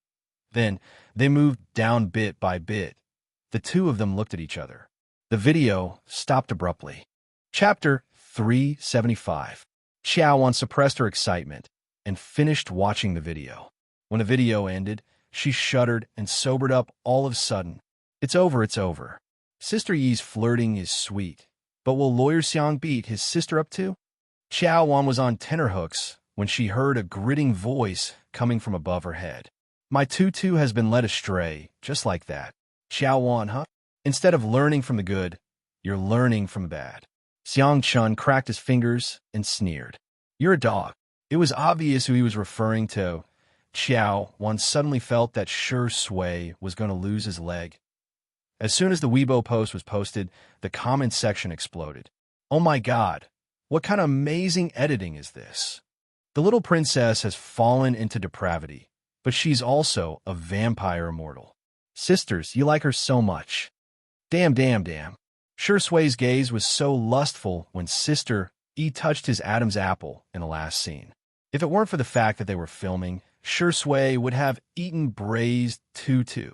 [SPEAKER 1] Then, they moved down bit by bit. The two of them looked at each other. The video stopped abruptly. Chapter 375. Xiaowan suppressed her excitement and finished watching the video. When the video ended, she shuddered and sobered up all of a sudden. It's over, it's over. Sister Yi's flirting is sweet, but will Lawyer Xiang beat his sister up too? Xiaowan was on tenterhooks when she heard a gritting voice coming from above her head. My tutu has been led astray, just like that. Xiaowan, huh? Instead of learning from the good, you're learning from the bad. Xiang Chun cracked his fingers and sneered. You're a dog. It was obvious who he was referring to. Xiaowan suddenly felt that Shui was going to lose his leg. As soon as the Weibo post was posted, the comment section exploded. Oh my god, what kind of amazing editing is this? The little princess has fallen into depravity, but she's also a vampire immortal. Sisters, you like her so much. Damn. Shui's gaze was so lustful when Sister E touched his Adam's apple in the last scene. If it weren't for the fact that they were filming, Shui would have eaten braised tutu.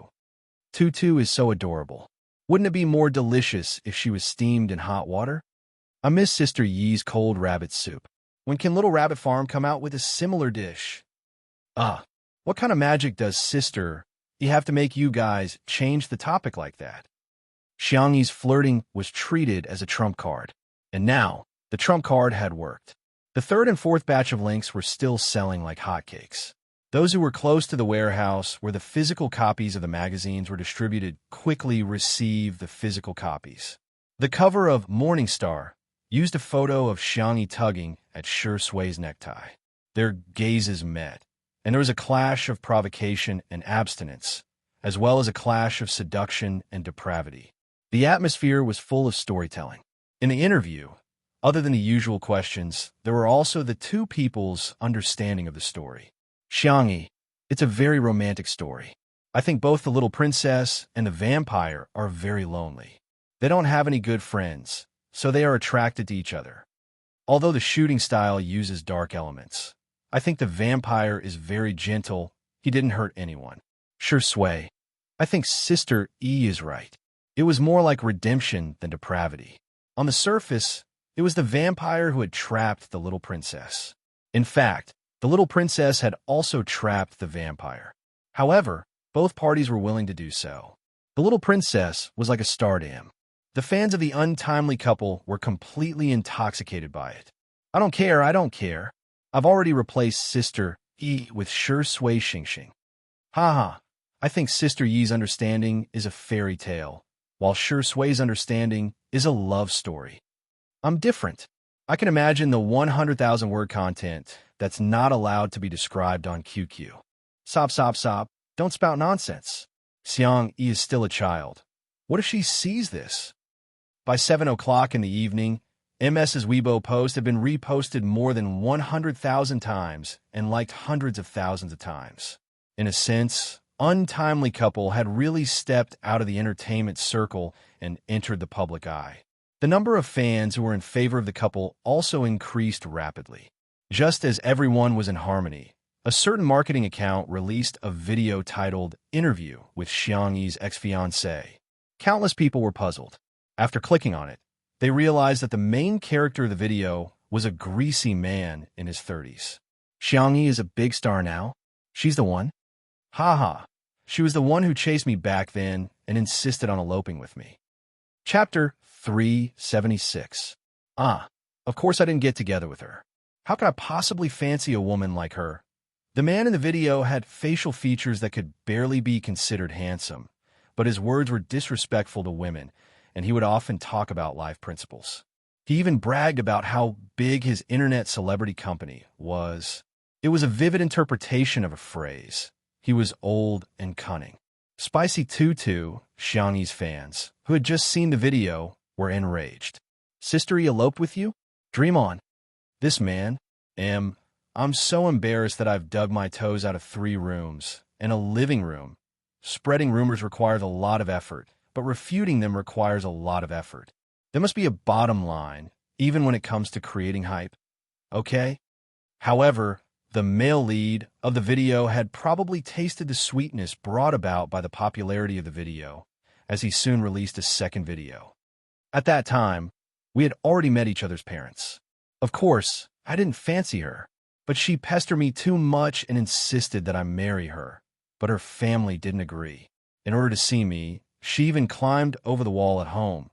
[SPEAKER 1] Tutu is so adorable. Wouldn't it be more delicious if she was steamed in hot water? I miss Sister Yi's cold rabbit soup. When can Little Rabbit Farm come out with a similar dish? What kind of magic does Sister E have to make you guys change the topic like that? Xiang Yi's flirting was treated as a trump card, and now the trump card had worked. The third and fourth batch of links were still selling like hotcakes. Those who were close to the warehouse where the physical copies of the magazines were distributed quickly received the physical copies. The cover of Morning Star used a photo of Xiang Yi tugging at Shui's necktie. Their gazes met, and there was a clash of provocation and abstinence, as well as a clash of seduction and depravity. The atmosphere was full of storytelling. In the interview, other than the usual questions, there were also the two people's understanding of the story. Xiang Yi, it's a very romantic story. I think both the little princess and the vampire are very lonely. They don't have any good friends, so they are attracted to each other. Although the shooting style uses dark elements, I think the vampire is very gentle. He didn't hurt anyone. Shui, I think Sister E is right. It was more like redemption than depravity. On the surface, it was the vampire who had trapped the little princess. In fact, the little princess had also trapped the vampire. However, both parties were willing to do so. The little princess was like a star dam. The fans of the untimely couple were completely intoxicated by it. I don't care. I've already replaced Sister E with Shui Xingxing. Haha, I think Sister Yi's understanding is a fairy tale, while Shui's understanding is a love story. I'm different. I can imagine the 100,000 word content that's not allowed to be described on QQ. Sop, don't spout nonsense. Xiang Yi is still a child. What if she sees this? By 7 o'clock in the evening, MS's Weibo post had been reposted more than 100,000 times and liked hundreds of thousands of times. In a sense, untimely couple had really stepped out of the entertainment circle and entered the public eye. The number of fans who were in favor of the couple also increased rapidly. Just as everyone was in harmony, A certain marketing account released a video titled Interview with Xiangyi's ex-fiancé. Countless people were puzzled. After clicking on it, they realized that the main character of the video was a greasy man in his 30s. Xiangyi is a big star now. She's the one. Haha. She was the one who chased me back then and insisted on eloping with me. Chapter 376. Of course I didn't get together with her. How could I possibly fancy a woman like her? The man in the video had facial features that could barely be considered handsome, but his words were disrespectful to women, and he would often talk about life principles. He even bragged about how big his internet celebrity company was. It was a vivid interpretation of a phrase. He was old and cunning. Spicy Tutu, Xiangyi's fans, who had just seen the video, were enraged. Sister, he eloped with you? Dream on. This man, I'm so embarrassed that I've dug my toes out of 3 rooms and a living room. Spreading rumors requires a lot of effort, but refuting them requires a lot of effort. There must be a bottom line, even when it comes to creating hype. Okay? However, the male lead of the video had probably tasted the sweetness brought about by the popularity of the video, as he soon released a second video. At that time, we had already met each other's parents. Of course, I didn't fancy her, but she pestered me too much and insisted that I marry her. But her family didn't agree. In order to see me, she even climbed over the wall at home.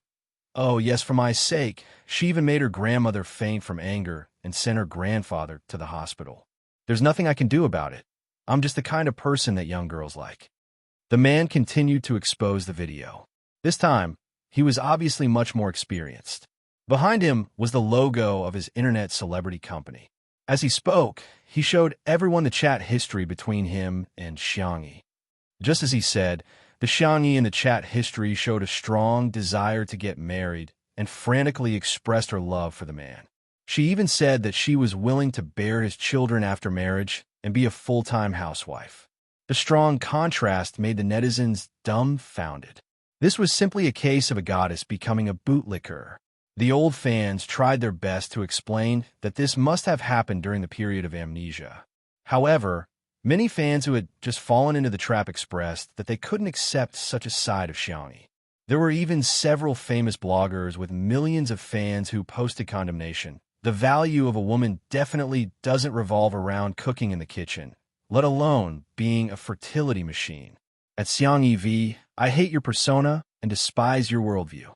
[SPEAKER 1] Oh, yes, for my sake, she even made her grandmother faint from anger and sent her grandfather to the hospital. There's nothing I can do about it. I'm just the kind of person that young girls like. The man continued to expose the video. This time, he was obviously much more experienced. Behind him was the logo of his internet celebrity company. As he spoke, he showed everyone the chat history between him and Xiangyi. Just as he said, the Xiangyi in the chat history showed a strong desire to get married and frantically expressed her love for the man. She even said that she was willing to bear his children after marriage and be a full-time housewife. The strong contrast made the netizens dumbfounded. This was simply a case of a goddess becoming a bootlicker. The old fans tried their best to explain that this must have happened during the period of amnesia. However, many fans who had just fallen into the trap expressed that they couldn't accept such a side of Xiangyi. There were even several famous bloggers with millions of fans who posted condemnation. The value of a woman definitely doesn't revolve around cooking in the kitchen, let alone being a fertility machine. At Xiangyi V, I hate your persona and despise your worldview.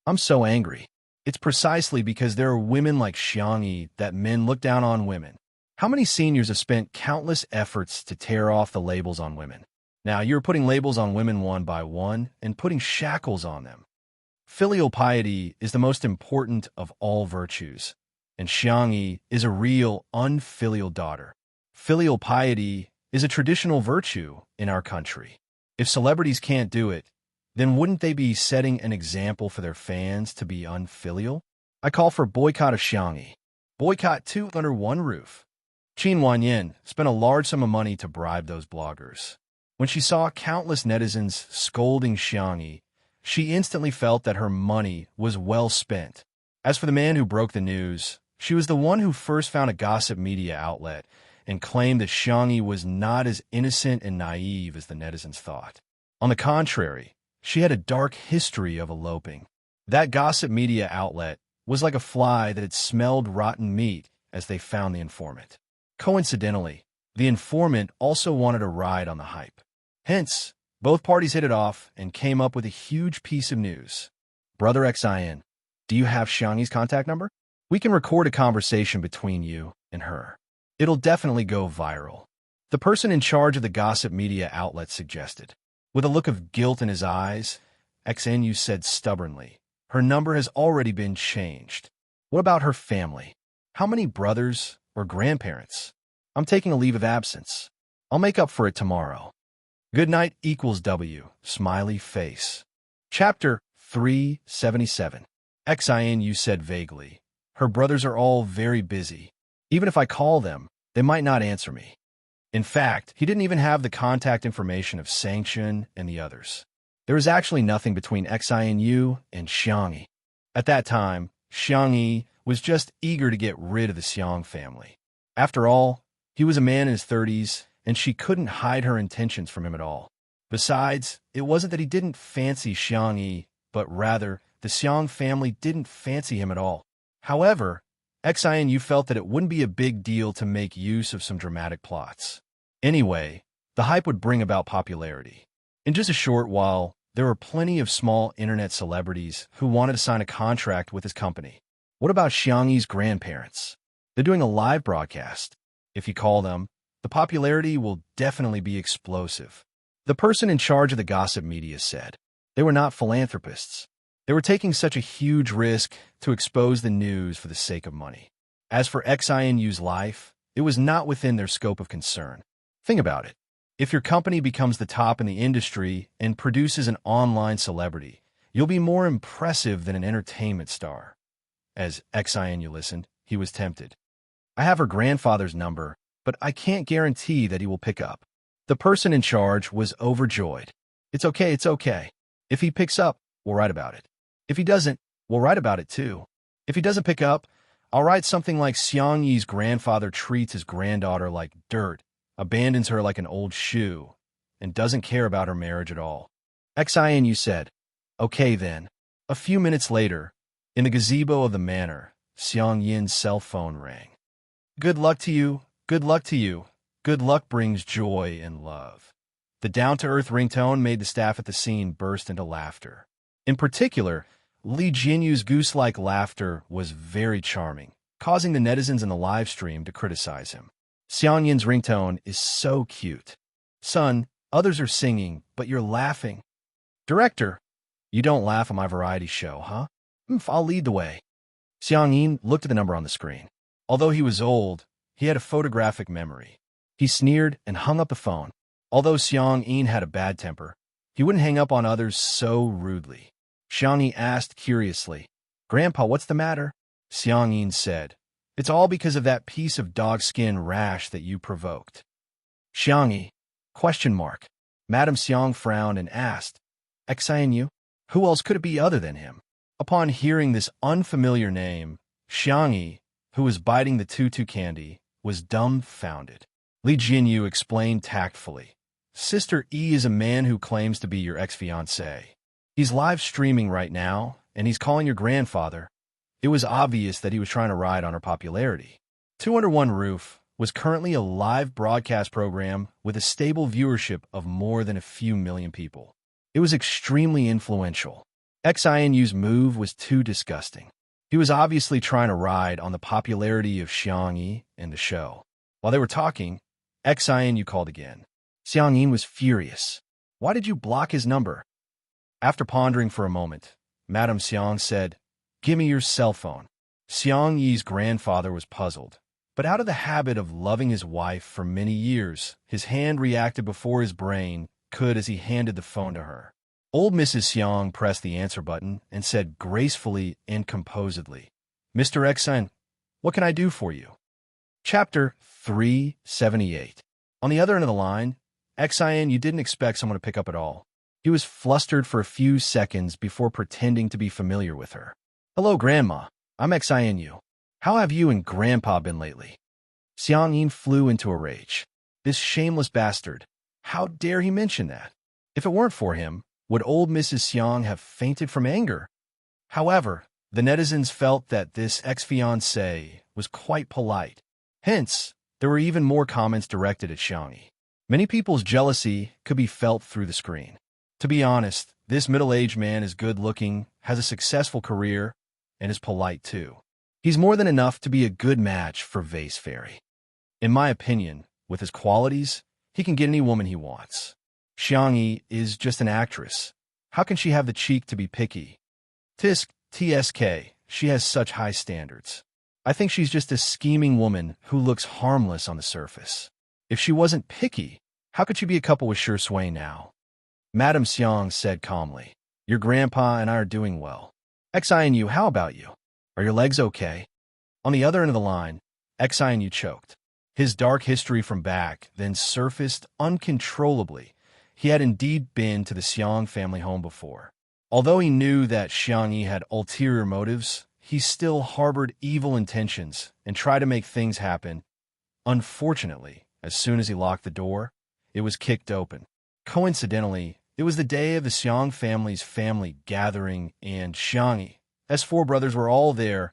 [SPEAKER 1] I'm so angry. It's precisely because there are women like Xiangyi that men look down on women. How many seniors have spent countless efforts to tear off the labels on women? Now you're putting labels on women one by one and putting shackles on them. Filial piety is the most important of all virtues, and Xiangyi is a real unfilial daughter. Filial piety is a traditional virtue in our country. If celebrities can't do it, then wouldn't they be setting an example for their fans to be unfilial? I call for boycott of Xiangyi. Boycott 2 under one roof. Qin Wanyan spent a large sum of money to bribe those bloggers. When she saw countless netizens scolding Xiangyi, she instantly felt that her money was well spent. As for the man who broke the news, she was the one who first found a gossip media outlet and claimed that Xiangyi was not as innocent and naive as the netizens thought. On the contrary, she had a dark history of eloping. That gossip media outlet was like a fly that had smelled rotten meat as they found the informant. Coincidentally, the informant also wanted a ride on the hype. Hence, both parties hit it off and came up with a huge piece of news. Brother XIN, do you have Xiangyi's contact number? We can record a conversation between you and her. It'll definitely go viral. The person in charge of the gossip media outlet suggested. With a look of guilt in his eyes, XNU said stubbornly, her number has already been changed. What about her family? How many brothers or grandparents? I'm taking a leave of absence. I'll make up for it tomorrow. Good night equals W, smiley face. Chapter 377. XINU said vaguely, her brothers are all very busy. Even if I call them, they might not answer me. In fact, he didn't even have the contact information of Sanction and the others. There was actually nothing between XINU and Xiangyi. At that time, Xiangyi was just eager to get rid of the Xiang family. After all, He was a man in his 30s, and she couldn't hide her intentions from him at all. Besides, it wasn't that he didn't fancy Xiang Yi, but rather, the Xiang family didn't fancy him at all. However, Xianyu felt that it wouldn't be a big deal to make use of some dramatic plots. Anyway, the hype would bring about popularity. In just a short while, there were plenty of small internet celebrities who wanted to sign a contract with his company. What about Xiang Yi's grandparents? They're doing a live broadcast. If you call them, the popularity will definitely be explosive. The person in charge of the gossip media said. They were not philanthropists. They were taking such a huge risk to expose the news for the sake of money. As for Xianyu's life, it was not within their scope of concern. Think about it. If your company becomes the top in the industry and produces an online celebrity, you'll be more impressive than an entertainment star. As Xianyu listened, he was tempted. I have her grandfather's number, but I can't guarantee that he will pick up. The person in charge was overjoyed. It's okay. If he picks up, we'll write about it. If he doesn't, we'll write about it too. If he doesn't pick up, I'll write something like Xiang Yi's grandfather treats his granddaughter like dirt, abandons her like an old shoe, and doesn't care about her marriage at all. Xianyu said, Okay then. A few minutes later, in the gazebo of the manor, Xiang Yin's cell phone rang. Good luck to you, good luck to you. Good luck brings joy and love. The down-to-earth ringtone made the staff at the scene burst into laughter. In particular, Li Jianyu's goose-like laughter was very charming, causing the netizens in the live stream to criticize him. Xiang Yin's ringtone is so cute. Son, others are singing, but you're laughing. Director, you don't laugh on my variety show, huh? I'll lead the way. Xiang Yin looked at the number on the screen. Although he was old, he had a photographic memory. He sneered and hung up the phone. Although Xiang Yin had a bad temper, he wouldn't hang up on others so rudely. Xiang Yi asked curiously, Grandpa, what's the matter? Xiang Yin said, It's all because of that piece of dog skin rash that you provoked. Xiang Yi? Question mark. Madame Xiang frowned and asked, Xianyu? Who else could it be other than him? Upon hearing this unfamiliar name, Xiang Yi, who was biting the tutu candy, was dumbfounded. Li Jianyu explained tactfully, Sister E is a man who claims to be your ex-fiancé. He's live streaming right now, and he's calling your grandfather. It was obvious that he was trying to ride on her popularity. 2 Under One Roof was currently a live broadcast program with a stable viewership of more than a few million people. It was extremely influential. Xianyu's move was too disgusting. He was obviously trying to ride on the popularity of Xiang Yi and the show. While they were talking, Xianyu called again. Xiang Yin was furious. Why did you block his number? After pondering for a moment, Madame Xiang said, Give me your cell phone. Xiang Yi's grandfather was puzzled, but out of the habit of loving his wife for many years, his hand reacted before his brain could as he handed the phone to her. Old Mrs. Xiang pressed the answer button and said gracefully and composedly, Mr. Xian, what can I do for you? Chapter 378. On the other end of the line, Xianyu didn't expect someone to pick up at all. He was flustered for a few seconds before pretending to be familiar with her. Hello, Grandma. I'm Xianyu. How have you and Grandpa been lately? Xiang Yin flew into a rage. This shameless bastard. How dare he mention that? If it weren't for him, would old Mrs. Xiang have fainted from anger? However, the netizens felt that this ex-fiancé was quite polite. Hence, there were even more comments directed at Xiang Yi. Many people's jealousy could be felt through the screen. To be honest, this middle-aged man is good-looking, has a successful career, and is polite too. He's more than enough to be a good match for Vase Fairy. In my opinion, with his qualities, he can get any woman he wants. Xiang Yi is just an actress. How can she have the cheek to be picky? TSK, she has such high standards. I think she's just a scheming woman who looks harmless on the surface. If she wasn't picky, how could she be a couple with Sure Sway now? Madame Xiang said calmly, Your grandpa and I are doing well. Xianyu, how about you? Are your legs okay? On the other end of the line, Xianyu choked. His dark history from back then surfaced uncontrollably. He had indeed been to the Xiang family home before. Although he knew that Xiang Yi had ulterior motives, he still harbored evil intentions and tried to make things happen, Unfortunately, as soon as he locked the door, it was kicked open. Coincidentally, it was the day of the Xiang family's family gathering, and Xiang's four brothers were all there.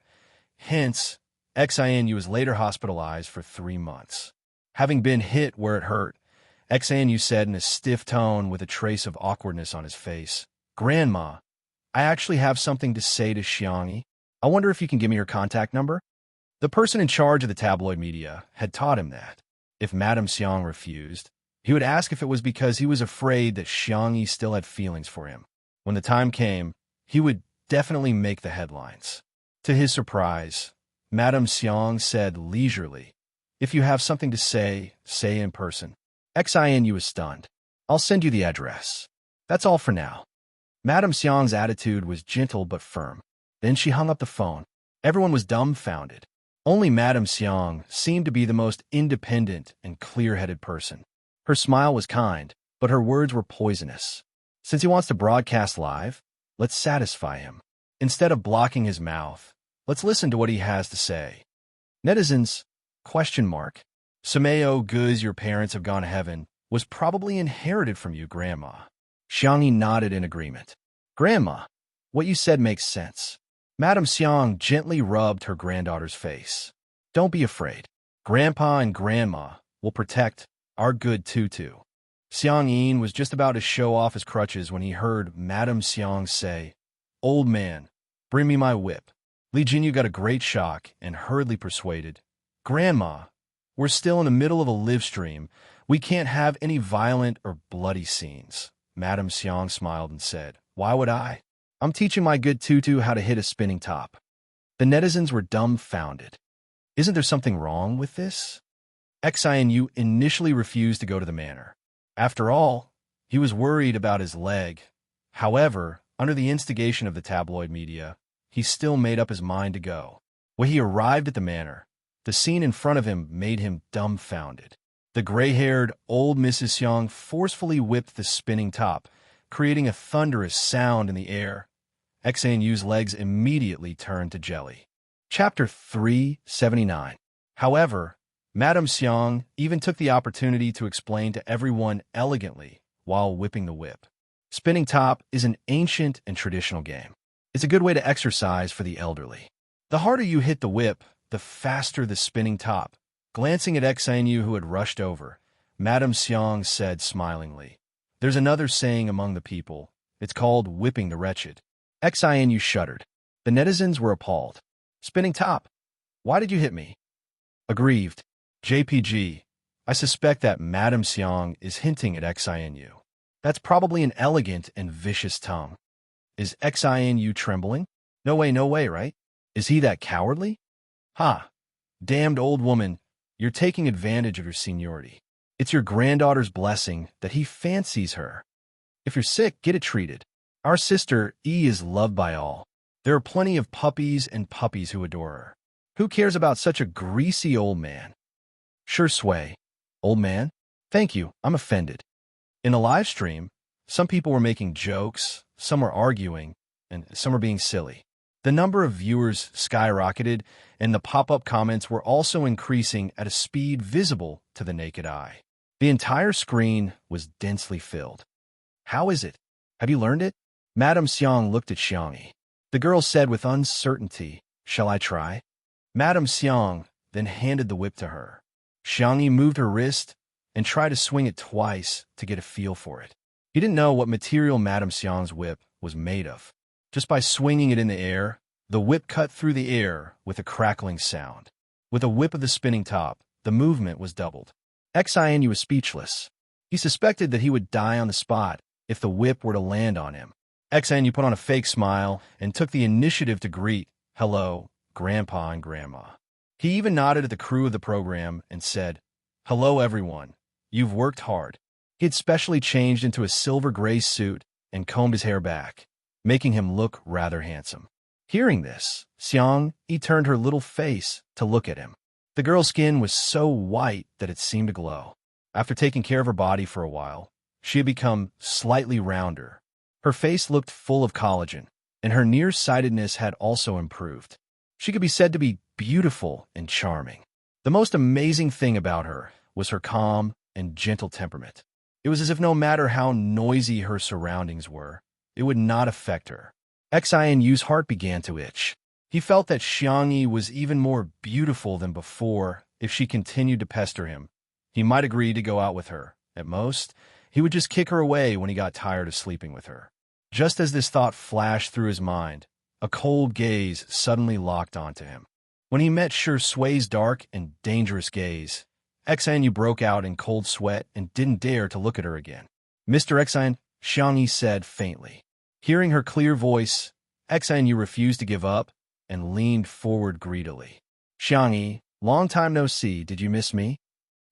[SPEAKER 1] Hence, Xianu was later hospitalized for 3 months. Having been hit where it hurt, Xianu said in a stiff tone with a trace of awkwardness on his face, "Grandma, I actually have something to say to Xiang'i. I wonder if you can give me her contact number?" The person in charge of the tabloid media had taught him that if Madame Xiang refused, he would ask if it was because he was afraid that Xiang'i still had feelings for him. When the time came, he would definitely make the headlines. To his surprise, Madame Xiang said leisurely, "If you have something to say, say in person." Xianu was stunned. "I'll send you the address. That's all for now." Madame Xiang's attitude was gentle but firm. Then she hung up the phone. Everyone was dumbfounded. Only Madame Xiang seemed to be the most independent and clear-headed person. Her smile was kind, but her words were poisonous. Since he wants to broadcast live, let's satisfy him. Instead of blocking his mouth, let's listen to what he has to say. Netizens, ? Sameo goods your parents have gone to heaven was probably inherited from you, Grandma. Xiang'i nodded in agreement. Grandma, what you said makes sense. Madame Xiang gently rubbed her granddaughter's face. Don't be afraid. Grandpa and Grandma will protect our good Tutu. Xiang Yin was just about to show off his crutches when he heard Madame Xiang say, Old man, bring me my whip. Li Jinyu got a great shock and hurriedly persuaded, Grandma, we're still in the middle of a live stream. We can't have any violent or bloody scenes. Madame Xiang smiled and said, Why would I? I'm teaching my good Tutu how to hit a spinning top. The netizens were dumbfounded. Isn't there something wrong with this? Xianu initially refused to go to the manor. After all, he was worried about his leg. However, under the instigation of the tabloid media, he still made up his mind to go. When he arrived at the manor, the scene in front of him made him dumbfounded. The gray-haired old Mrs. Xiang forcefully whipped the spinning top, creating a thunderous sound in the air. Xianu's legs immediately turned to jelly. Chapter 379. However, Madame Xiang even took the opportunity to explain to everyone elegantly while whipping the whip. Spinning top is an ancient and traditional game. It's a good way to exercise for the elderly. The harder you hit the whip, the faster the spinning top. Glancing at Xianu, who had rushed over, Madame Xiang said smilingly, There's another saying among the people. It's called whipping the wretched. Xianu shuddered. The netizens were appalled. Spinning top. Why did you hit me? Aggrieved. JPG. I suspect that Madame Xiang is hinting at Xianu. That's probably an elegant and vicious tongue. Is Xianu trembling? No way, right? Is he that cowardly? Ha! Damned old woman, you're taking advantage of your seniority. It's your granddaughter's blessing that he fancies her. If you're sick, get it treated. Our sister E is loved by all. There are plenty of puppies and puppies who adore her. Who cares about such a greasy old man? Sure sway. Old man? Thank you, I'm offended. In the live stream, some people were making jokes, some were arguing, and some were being silly. The number of viewers skyrocketed, and the pop-up comments were also increasing at a speed visible to the naked eye. The entire screen was densely filled. How is it? Have you learned it? Madame Xiang looked at Xiang'i. The girl said with uncertainty, Shall I try? Madame Xiang then handed the whip to her. Xiang'i moved her wrist and tried to swing it twice to get a feel for it. He didn't know what material Madame Xiang's whip was made of. Just by swinging it in the air, the whip cut through the air with a crackling sound. With a whip of the spinning top, the movement was doubled. Xianu was speechless. He suspected that he would die on the spot if the whip were to land on him. Xianu put on a fake smile and took the initiative to greet, Hello, Grandpa and Grandma. He even nodded at the crew of the program and said, Hello, everyone. You've worked hard. He had specially changed into a silver gray suit and combed his hair back, making him look rather handsome. Hearing this, Xiang turned her little face to look at him. The girl's skin was so white that it seemed to glow. After taking care of her body for a while, she had become slightly rounder. Her face looked full of collagen, and her nearsightedness had also improved. She could be said to be beautiful and charming. The most amazing thing about her was her calm and gentle temperament. It was as if no matter how noisy her surroundings were, it would not affect her. Xianyu's heart began to itch. He felt that Xiangyi was even more beautiful than before. If she continued to pester him, he might agree to go out with her. At most, he would just kick her away when he got tired of sleeping with her. Just as this thought flashed through his mind, a cold gaze suddenly locked onto him. When he met Sui's dark and dangerous gaze, Xianyu broke out in cold sweat and didn't dare to look at her again. "Mr. Xian," Xiangyi said faintly. Hearing her clear voice, Xianyu refused to give up and leaned forward greedily. "Xiangyi, long time no see, did you miss me?"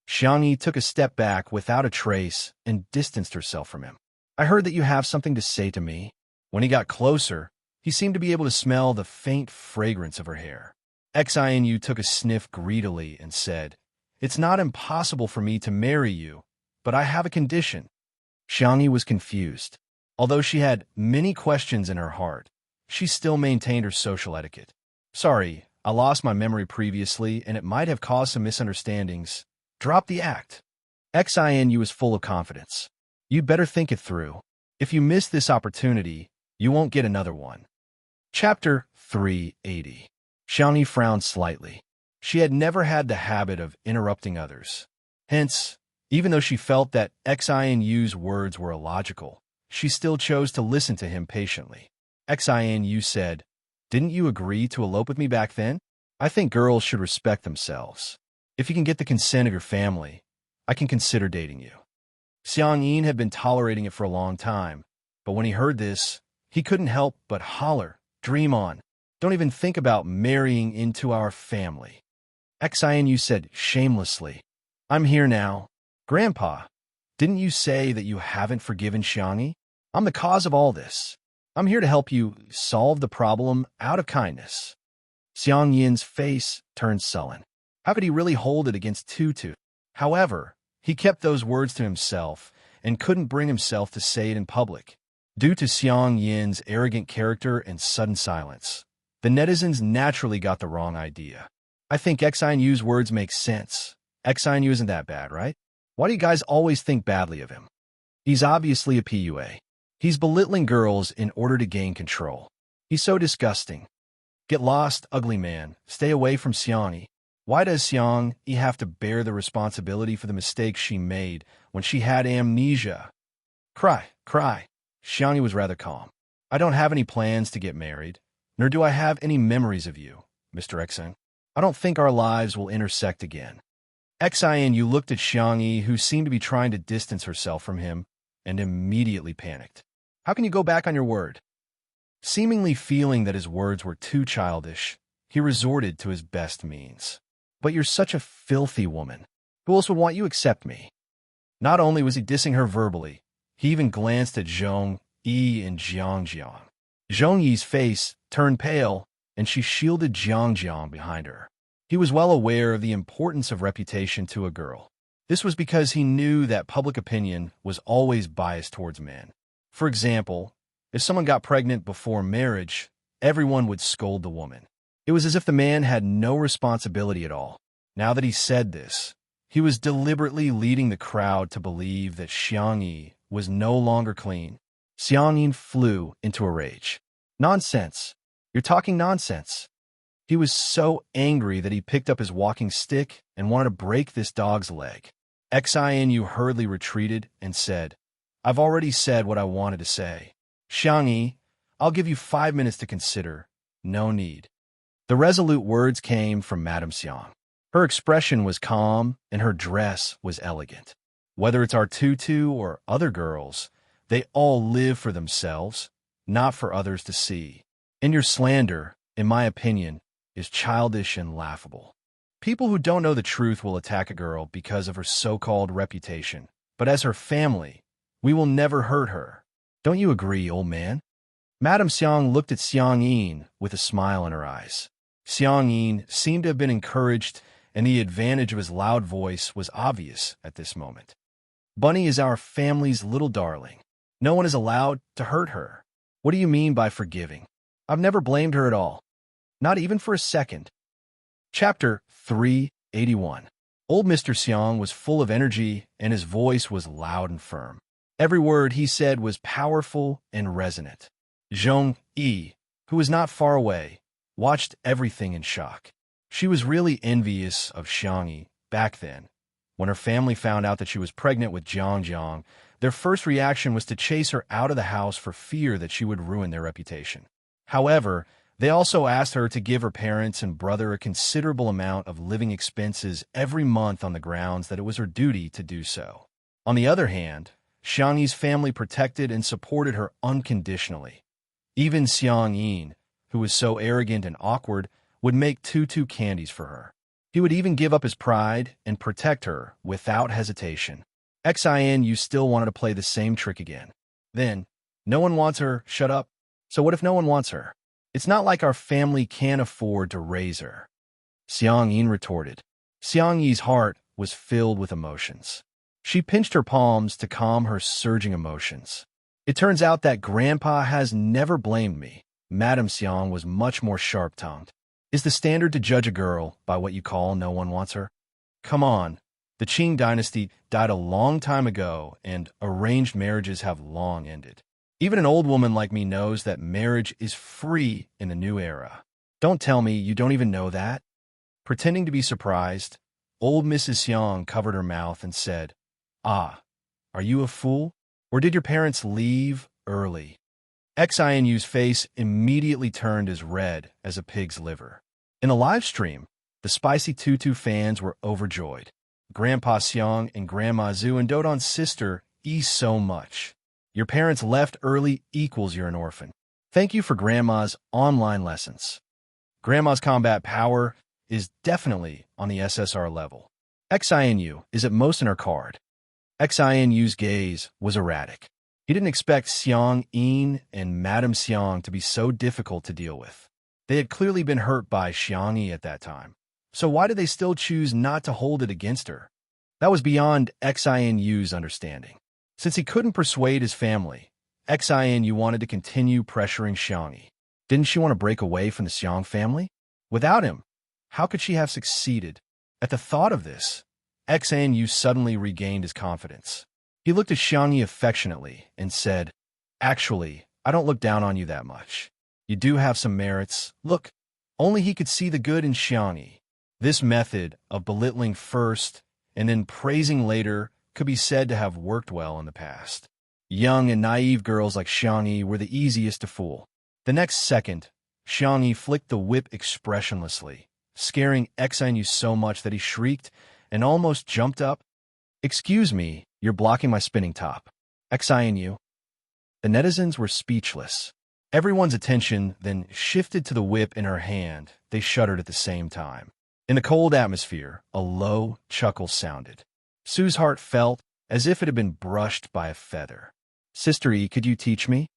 [SPEAKER 1] Xiangyi took a step back without a trace and distanced herself from him. "I heard that you have something to say to me." When he got closer, he seemed to be able to smell the faint fragrance of her hair. Xianyu took a sniff greedily and said, "It's not impossible for me to marry you, but I have a condition." Xiangyi was confused. Although she had many questions in her heart, she still maintained her social etiquette. "Sorry, I lost my memory previously, and it might have caused some misunderstandings. Drop the act." Xianyu was full of confidence. "You'd better think it through. If you miss this opportunity, you won't get another one." Chapter 380. Xiangyi frowned slightly. She had never had the habit of interrupting others. Hence, even though she felt that Xianyu's words were illogical, she still chose to listen to him patiently. Xianyu said, "Didn't you agree to elope with me back then? I think girls should respect themselves. If you can get the consent of your family, I can consider dating you." Xiangyin had been tolerating it for a long time, but when he heard this, he couldn't help but holler, "Dream on. Don't even think about marrying into our family." Xianyu said shamelessly, "I'm here now. Grandpa, didn't you say that you haven't forgiven Xiangyi? I'm the cause of all this. I'm here to help you solve the problem out of kindness." Xiangyin's face turned sullen. How could he really hold it against Tutu? However, he kept those words to himself and couldn't bring himself to say it in public. Due to Xiangyin's arrogant character and sudden silence, the netizens naturally got the wrong idea. "I think Xianyu's words make sense. Xianyu isn't that bad, right? Why do you guys always think badly of him? He's obviously a PUA. He's belittling girls in order to gain control. He's so disgusting. Get lost, ugly man. Stay away from Xiangyi. Why does Xiangyi have to bear the responsibility for the mistakes she made when she had amnesia?" Cry. Xiangyi was rather calm. "I don't have any plans to get married, nor do I have any memories of you, Mr. Xian. I don't think our lives will intersect again." Xianyu looked at Xiangyi, who seemed to be trying to distance herself from him, and immediately panicked. "How can you go back on your word?" Seemingly feeling that his words were too childish, he resorted to his best means. "But you're such a filthy woman. Who else would want you except me?" Not only was he dissing her verbally, he even glanced at Zhong Yi and Jiangjiang. Zhong Yi's face turned pale, and she shielded Jiangjiang behind her. He was well aware of the importance of reputation to a girl. This was because he knew that public opinion was always biased towards men. For example, if someone got pregnant before marriage, everyone would scold the woman. It was as if the man had no responsibility at all. Now that he said this, he was deliberately leading the crowd to believe that Xiangyi was no longer clean. Xiangyin flew into a rage. "Nonsense! You're talking nonsense!" He was so angry that he picked up his walking stick and wanted to break this dog's leg. Xianyu hurriedly retreated and said, "I've already said what I wanted to say. Xiangyi, I'll give you 5 minutes to consider. No need." The resolute words came from Madame Xiang. Her expression was calm and her dress was elegant. Whether it's our tutu or other girls, they all live for themselves, not for others to see. And your slander, in my opinion, is childish and laughable. People who don't know the truth will attack a girl because of her so-called reputation, but as her family, we will never hurt her. Don't you agree, old man? Madame Xiang looked at Xiangyin with a smile in her eyes. Xiangyin seemed to have been encouraged, and the advantage of his loud voice was obvious at this moment. "Bunny is our family's little darling. No one is allowed to hurt her. What do you mean by forgiving? I've never blamed her at all. Not even for a second." Chapter 3 81. Old Mr. Xiang was full of energy, and his voice was loud and firm. Every word he said was powerful and resonant. Zhong Yi, who was not far away, watched everything in shock. She was really envious of Xiangyi back then. When her family found out that she was pregnant with Jiang, their first reaction was to chase her out of the house for fear that she would ruin their reputation. However, they also asked her to give her parents and brother a considerable amount of living expenses every month on the grounds that it was her duty to do so. On the other hand, Xiangyi's family protected and supported her unconditionally. Even Xiang Yin, who was so arrogant and awkward, would make tutu candies for her. He would even give up his pride and protect her without hesitation. Xin, you still wanted to play the same trick again. Then, no one wants her, shut up. So what if no one wants her? It's not like our family can't afford to raise her. Xiang Yin retorted. Xiang Yi's heart was filled with emotions. She pinched her palms to calm her surging emotions. It turns out that Grandpa has never blamed me. Madame Xiang was much more sharp-tongued. Is the standard to judge a girl by what you call no one wants her? Come on. The Qing dynasty died a long time ago, and arranged marriages have long ended. Even an old woman like me knows that marriage is free in the new era. Don't tell me you don't even know that. Pretending to be surprised, old Mrs. Xiang covered her mouth and said, Ah, are you a fool? Or did your parents leave early? Xinu's face immediately turned as red as a pig's liver. In the live stream, the spicy tutu fans were overjoyed. Grandpa Xiang and Grandma Zhu and Dodon's sister eat so much. Your parents left early equals you're an orphan. Thank you for Grandma's online lessons. Grandma's combat power is definitely on the SSR level. Xinu is at most in her card. Xinu's gaze was erratic. He didn't expect Xiang Yin and Madame Xiang to be so difficult to deal with. They had clearly been hurt by Xiangyi at that time. So why did they still choose not to hold it against her? That was beyond Xinu's understanding. Since he couldn't persuade his family, Xinu wanted to continue pressuring Xiangyi. Didn't she want to break away from the Xiang family? Without him, how could she have succeeded? At the thought of this, Xinu suddenly regained his confidence. He looked at Xiangyi affectionately and said, Actually, I don't look down on you that much. You do have some merits. Look, only he could see the good in Xiangyi. This method of belittling first and then praising later could be said to have worked well in the past. Young and naive girls like Xiangyi were the easiest to fool. The next second, Xiangyi flicked the whip expressionlessly, scaring Xinu so much that he shrieked and almost jumped up. Excuse me, you're blocking my spinning top. Xinu. The netizens were speechless. Everyone's attention then shifted to the whip in her hand. They shuddered at the same time. In the cold atmosphere, a low chuckle sounded. Sue's heart felt as if it had been brushed by a feather. Sister E, could you teach me?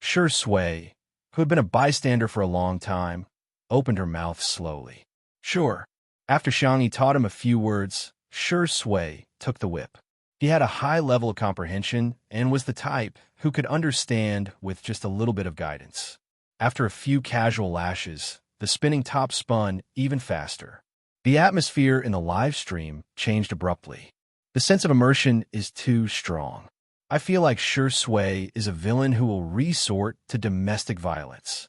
[SPEAKER 1] Sure Sui, who had been a bystander for a long time, opened her mouth slowly. Sure. After Xiangyi taught him a few words, Sure Sui took the whip. He had a high level of comprehension and was the type who could understand with just a little bit of guidance. After a few casual lashes, the spinning top spun even faster. The atmosphere in the live stream changed abruptly. The sense of immersion is too strong. I feel like Sure Sui is a villain who will resort to domestic violence.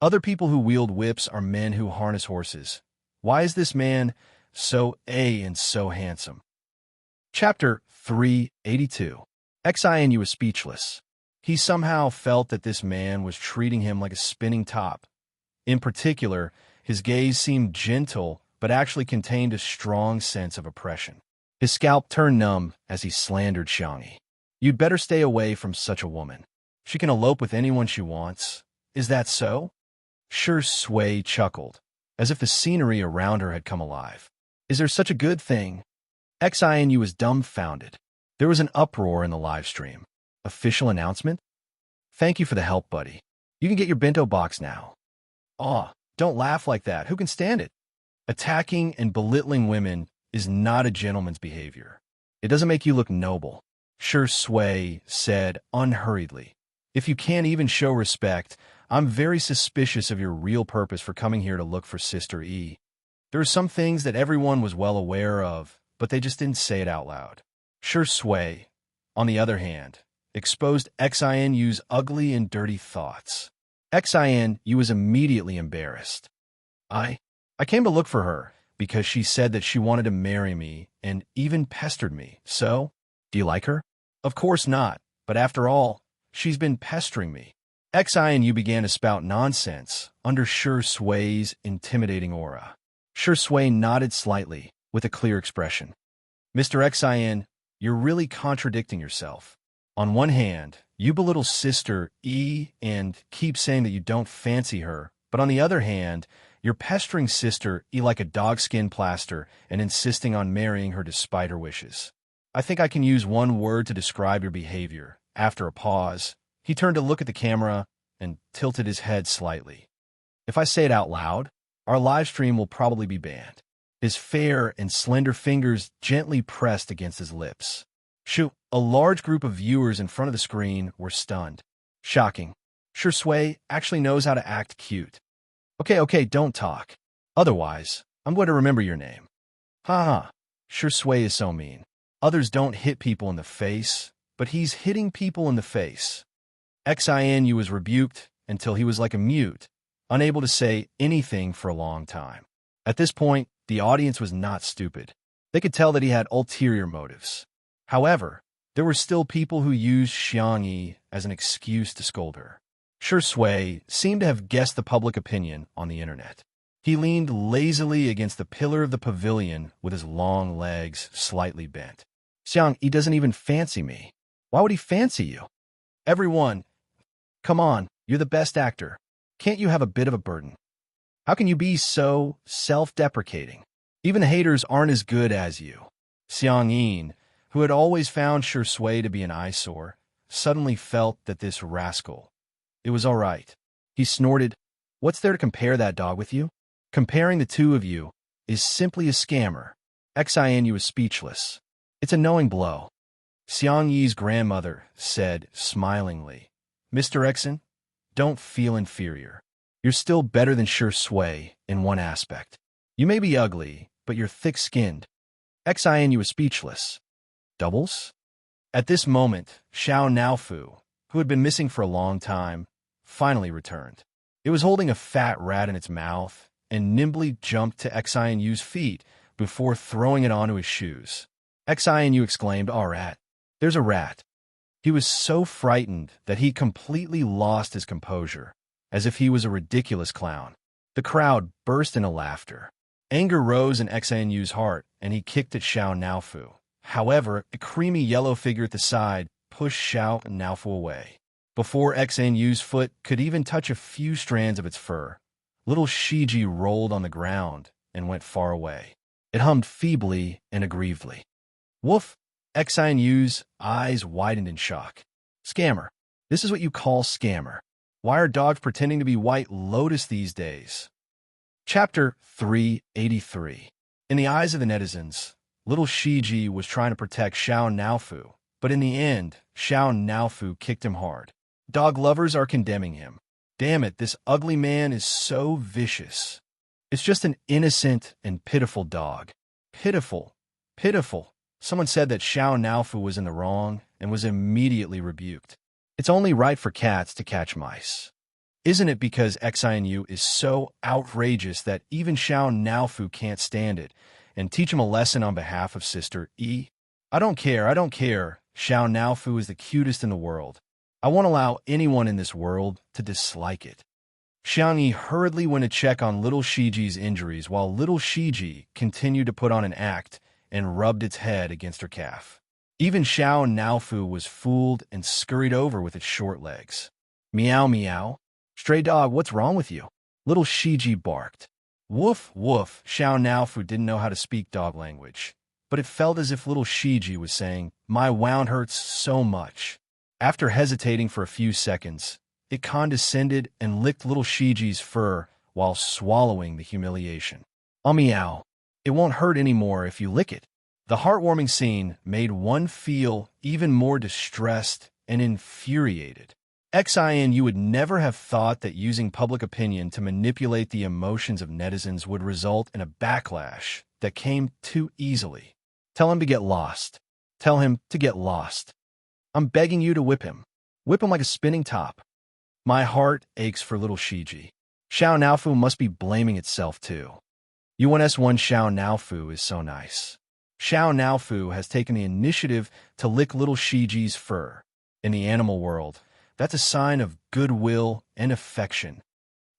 [SPEAKER 1] Other people who wield whips are men who harness horses. Why is this man so and so handsome? Chapter 382. Xinu was speechless. He somehow felt that this man was treating him like a spinning top. In particular, his gaze seemed gentle, but actually contained a strong sense of oppression. His scalp turned numb as he slandered Xiangyi. You'd better stay away from such a woman. She can elope with anyone she wants. Is that so? Sure Sui chuckled, as if the scenery around her had come alive. Is there such a good thing? Xinu was dumbfounded. There was an uproar in the live stream. Official announcement? Thank you for the help, buddy. You can get your bento box now. Aw, don't laugh like that. Who can stand it? Attacking and belittling women is not a gentleman's behavior. It doesn't make you look noble. Sure Sui said unhurriedly. If you can't even show respect, I'm very suspicious of your real purpose for coming here to look for Sister E. There are some things that everyone was well aware of, but they just didn't say it out loud. Shui, on the other hand, exposed Xinu's ugly and dirty thoughts. Xinu was immediately embarrassed. I came to look for her because she said that she wanted to marry me and even pestered me. So, do you like her? Of course not, but after all, she's been pestering me. Xinu began to spout nonsense under Shui's intimidating aura. Shui nodded slightly with a clear expression. Mr. Xinu, you're really contradicting yourself. On one hand, you belittle Sister E and keep saying that you don't fancy her, but on the other hand, you're pestering Sister E like a dogskin plaster and insisting on marrying her despite her wishes. I think I can use one word to describe your behavior. After a pause, he turned to look at the camera and tilted his head slightly. If I say it out loud, our live stream will probably be banned. His fair and slender fingers gently pressed against his lips. Shoo! A large group of viewers in front of the screen were stunned. Shocking. Shui actually knows how to act cute. Okay, don't talk. Otherwise, I'm going to remember your name. Ha. Shui is so mean. Others don't hit people in the face, but he's hitting people in the face. Xinu was rebuked until he was like a mute, unable to say anything for a long time. At this point, the audience was not stupid. They could tell that he had ulterior motives. However, there were still people who used Xiangyi as an excuse to scold her. Shui seemed to have guessed the public opinion on the internet. He leaned lazily against the pillar of the pavilion with his long legs slightly bent. Xiangyi doesn't even fancy me. Why would he fancy you? Everyone, come on, you're the best actor. Can't you have a bit of a burden? How can you be so self-deprecating? Even the haters aren't as good as you. Xiangyin, who had always found Shui to be an eyesore, suddenly felt that this rascal. It was all right. He snorted, "What's there to compare that dog with you? Comparing the two of you is simply a scammer." Xinu was speechless. It's a knowing blow. Xiangyi's grandmother said smilingly, "Mr. Xen, don't feel inferior. You're still better than Shui in one aspect. You may be ugly, but you're thick-skinned." Xinu was speechless. Doubles? At this moment, Xiao Naofu, who had been missing for a long time, finally returned. It was holding a fat rat in its mouth and nimbly jumped to Xinu's feet before throwing it onto his shoes. Xinu exclaimed, "Oh, rat! There's a rat!" He was so frightened that he completely lost his composure, as if he was a ridiculous clown. The crowd burst into laughter. Anger rose in Xinu's heart, and he kicked at Xiao Naofu. However, a creamy yellow figure at the side pushed Xiao Naofu away. Before Xinu's foot could even touch a few strands of its fur, little Shiji rolled on the ground and went far away. It hummed feebly and aggrievedly. Woof! Xinu's eyes widened in shock. Scammer. This is what you call scammer. Why are dogs pretending to be White Lotus these days? Chapter 383. In the eyes of the netizens, little Shiji was trying to protect Xiao Naofu, but in the end, Xiao Naofu kicked him hard. Dog lovers are condemning him. Damn it, this ugly man is so vicious. It's just an innocent and pitiful dog. Pitiful. Pitiful. Someone said that Xiao Naofu was in the wrong and was immediately rebuked. It's only right for cats to catch mice. Isn't it because Xinu is so outrageous that even Xiao Naofu can't stand it and teach him a lesson on behalf of Sister E? I don't care. Xiao Naofu is the cutest in the world. I won't allow anyone in this world to dislike it. Xiangyi hurriedly went to check on little Shiji's injuries while little Shiji continued to put on an act and rubbed its head against her calf. Even Xiao Naofu was fooled and scurried over with its short legs. Meow meow. Stray dog, what's wrong with you? Little Shiji barked. Woof woof. Xiao Naofu didn't know how to speak dog language, but it felt as if little Shiji was saying, "My wound hurts so much." After hesitating for a few seconds, it condescended and licked little Shiji's fur while swallowing the humiliation. Meow. It won't hurt anymore if you lick it. The heartwarming scene made one feel even more distressed and infuriated. XIN, you would never have thought that using public opinion to manipulate the emotions of netizens would result in a backlash that came too easily. Tell him to get lost. Tell him to get lost. I'm begging you to whip him. Whip him like a spinning top. My heart aches for little Shiji. Xiao Naofu must be blaming itself too. UNS1 Xiao Naofu is so nice. Xiao Naofu has taken the initiative to lick little Shiji's fur. In the animal world, that's a sign of goodwill and affection.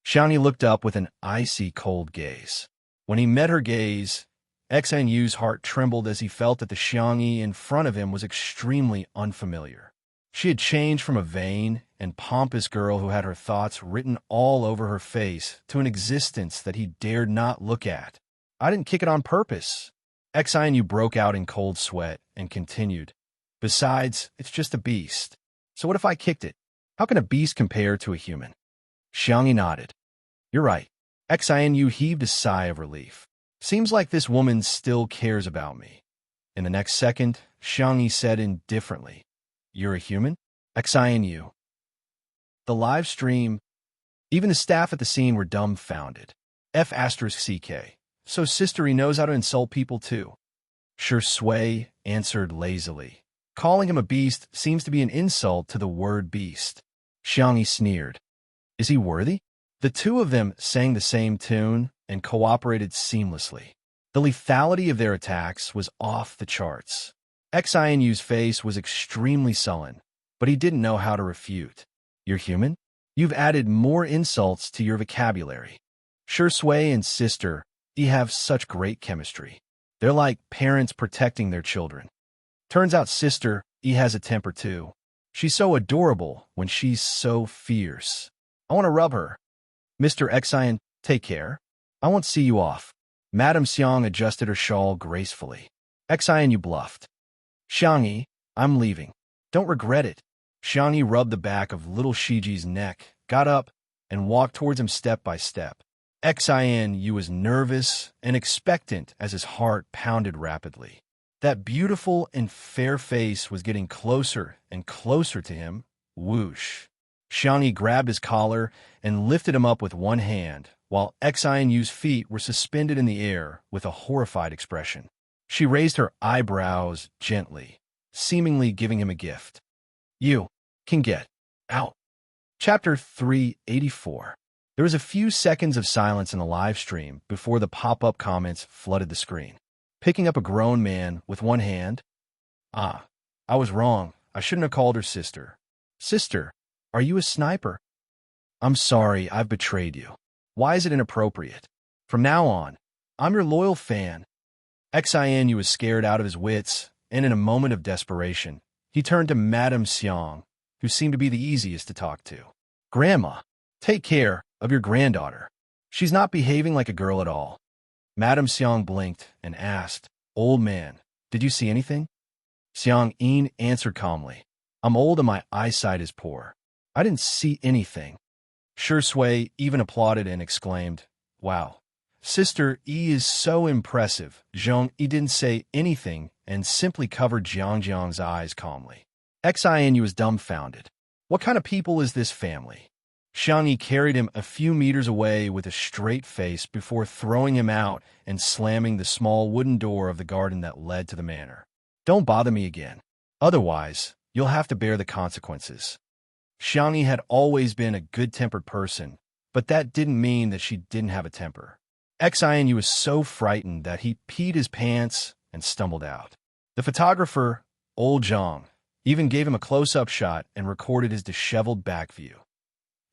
[SPEAKER 1] Xiaoni looked up with an icy cold gaze. When he met her gaze, XNU's heart trembled as he felt that the Xiangyi in front of him was extremely unfamiliar. She had changed from a vain and pompous girl who had her thoughts written all over her face to an existence that he dared not look at. I didn't kick it on purpose. XINU broke out in cold sweat and continued. Besides, it's just a beast. So what if I kicked it? How can a beast compare to a human? Xiangyi nodded. You're right. XINU heaved a sigh of relief. Seems like this woman still cares about me. In the next second, Xiangyi said indifferently, You're a human? XINU. The live stream, even the staff at the scene were dumbfounded. F*CK. So Sistery knows how to insult people too. Sure Sui answered lazily. Calling him a beast seems to be an insult to the word beast. Xiangyi sneered. Is he worthy? The two of them sang the same tune and cooperated seamlessly. The lethality of their attacks was off the charts. XINU's face was extremely sullen, but he didn't know how to refute. You're human? You've added more insults to your vocabulary. Sure Sui and Sister, you have such great chemistry. They're like parents protecting their children. Turns out Sister, has a temper too. She's so adorable when she's so fierce. I want to rub her. Mr. Xian, take care. I won't see you off. Madame Xiang adjusted her shawl gracefully. Xian, you bluffed. Xiangyi, I'm leaving. Don't regret it. Xiangyi rubbed the back of little Shiji's neck, got up, and walked towards him step by step. Xian was nervous and expectant as his heart pounded rapidly. That beautiful and fair face was getting closer and closer to him. Whoosh. Xiangyi grabbed his collar and lifted him up with one hand, while Xinu's feet were suspended in the air with a horrified expression. She raised her eyebrows gently, seemingly giving him a gift. You can get out. Chapter 384. There was a few seconds of silence in the live stream before the pop-up comments flooded the screen. Picking up a grown man with one hand. I was wrong. I shouldn't have called her sister. Sister, are you a sniper? I'm sorry, I've betrayed you. Why is it inappropriate? From now on, I'm your loyal fan. XINU was scared out of his wits, and in a moment of desperation, he turned to Madame Xiang, who seemed to be the easiest to talk to. Grandma, take care of your granddaughter. She's not behaving like a girl at all. Madame Xiang blinked and asked, Old man, did you see anything? Xiang answered calmly, I'm old and my eyesight is poor. I didn't see anything. Sure Sui even applauded and exclaimed, Wow, Sister is so impressive. Zhong didn't say anything and simply covered Jiang's eyes calmly. XINU was dumbfounded. What kind of people is this family? Xiangyi carried him a few meters away with a straight face before throwing him out and slamming the small wooden door of the garden that led to the manor. Don't bother me again. Otherwise, you'll have to bear the consequences. Xiangyi had always been a good-tempered person, but that didn't mean that she didn't have a temper. XINU was so frightened that he peed his pants and stumbled out. The photographer, Old Zhang, even gave him a close-up shot and recorded his disheveled back view.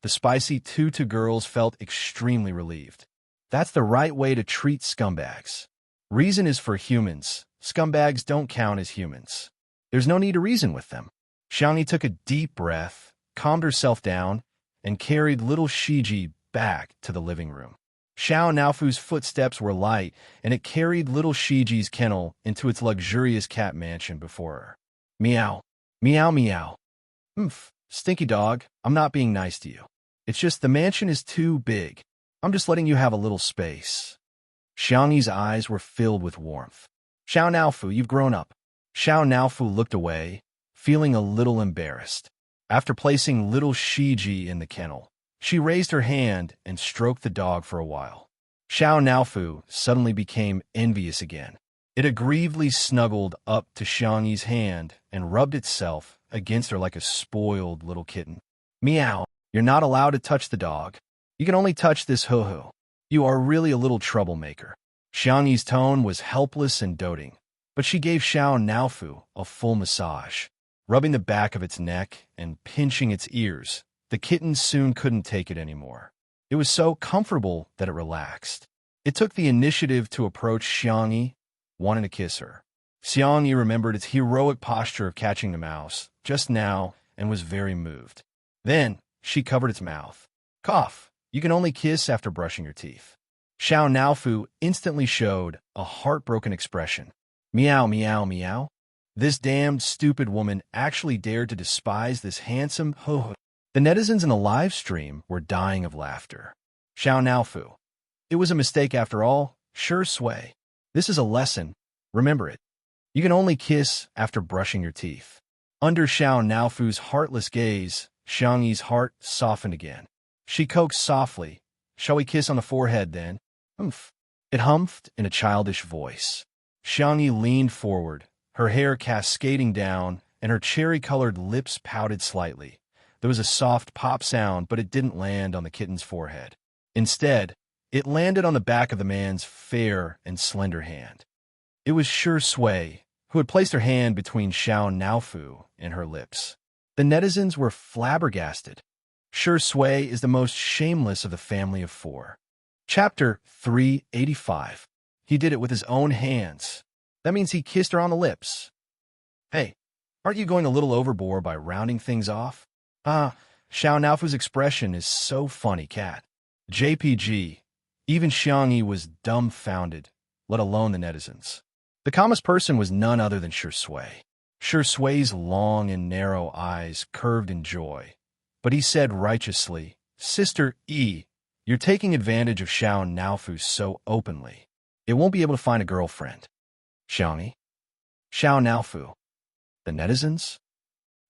[SPEAKER 1] The spicy Tutu girls felt extremely relieved. That's the right way to treat scumbags. Reason is for humans. Scumbags don't count as humans. There's no need to reason with them. Xiangyi took a deep breath, calmed herself down, and carried little Shiji back to the living room. Xiao Naofu's footsteps were light, and it carried little Shiji's kennel into its luxurious cat mansion before her. Meow. Meow meow. Oomph. Stinky dog, I'm not being nice to you. It's just the mansion is too big. I'm just letting you have a little space. Xiangyi's eyes were filled with warmth. Xiao Naofu, you've grown up. Xiao Naofu looked away, feeling a little embarrassed. After placing little Shiji in the kennel, she raised her hand and stroked the dog for a while. Xiao Naofu suddenly became envious again. It aggrievedly snuggled up to Xiangyi's hand and rubbed itself against her like a spoiled little kitten. Meow, you're not allowed to touch the dog. You can only touch this hoo-hoo. You are really a little troublemaker. Xiangyi's tone was helpless and doting, but she gave Xiao Naofu a full massage. Rubbing the back of its neck and pinching its ears, the kitten soon couldn't take it anymore. It was so comfortable that it relaxed. It took the initiative to approach Xiangyi, wanting to kiss her. Xiangyi remembered its heroic posture of catching the mouse just now and was very moved. Then she covered its mouth. Cough, you can only kiss after brushing your teeth. Xiao Naofu instantly showed a heartbroken expression. Meow, meow, meow. This damned stupid woman actually dared to despise this handsome ho-ho. The netizens in the live stream were dying of laughter. Xiao Naofu. It was a mistake after all, sure sway. This is a lesson. Remember it. You can only kiss after brushing your teeth. Under Xiao Naofu's heartless gaze, Xiangyi's heart softened again. She coaxed softly. Shall we kiss on the forehead then? Humph. It humphed in a childish voice. Xiangyi leaned forward, her hair cascading down, and her cherry-colored lips pouted slightly. There was a soft pop sound, but it didn't land on the kitten's forehead. Instead, it landed on the back of the man's fair and slender hand. It was Sure Sui, who had placed her hand between Xiao Naofu and her lips. The netizens were flabbergasted. Sure Sui is the most shameless of the family of four. Chapter 385. He did it with his own hands. That means he kissed her on the lips. Hey, aren't you going a little overboard by rounding things off? Xiao Naofu's expression is so funny, cat. JPG. Even Xiangyi was dumbfounded, let alone the netizens. The calmest person was none other than Sure Sui. Sure Sui's long and narrow eyes curved in joy. But he said righteously, Sister E, you're taking advantage of Xiao Naofu so openly. It won't be able to find a girlfriend. Xiangyi? Xiao Naofu. The netizens?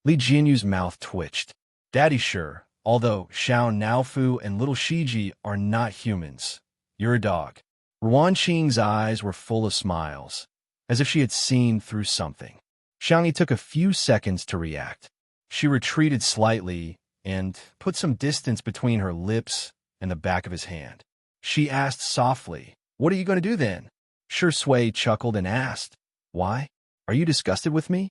[SPEAKER 1] Li Jianyu's mouth twitched. Daddy sure, although Xiao Naofu and little Shiji are not humans. You're a dog. Ruan Qing's eyes were full of smiles, as if she had seen through something. Xiangyi took a few seconds to react. She retreated slightly and put some distance between her lips and the back of his hand. She asked softly, What are you going to do then? Sure Sui chuckled and asked, Why? Are you disgusted with me?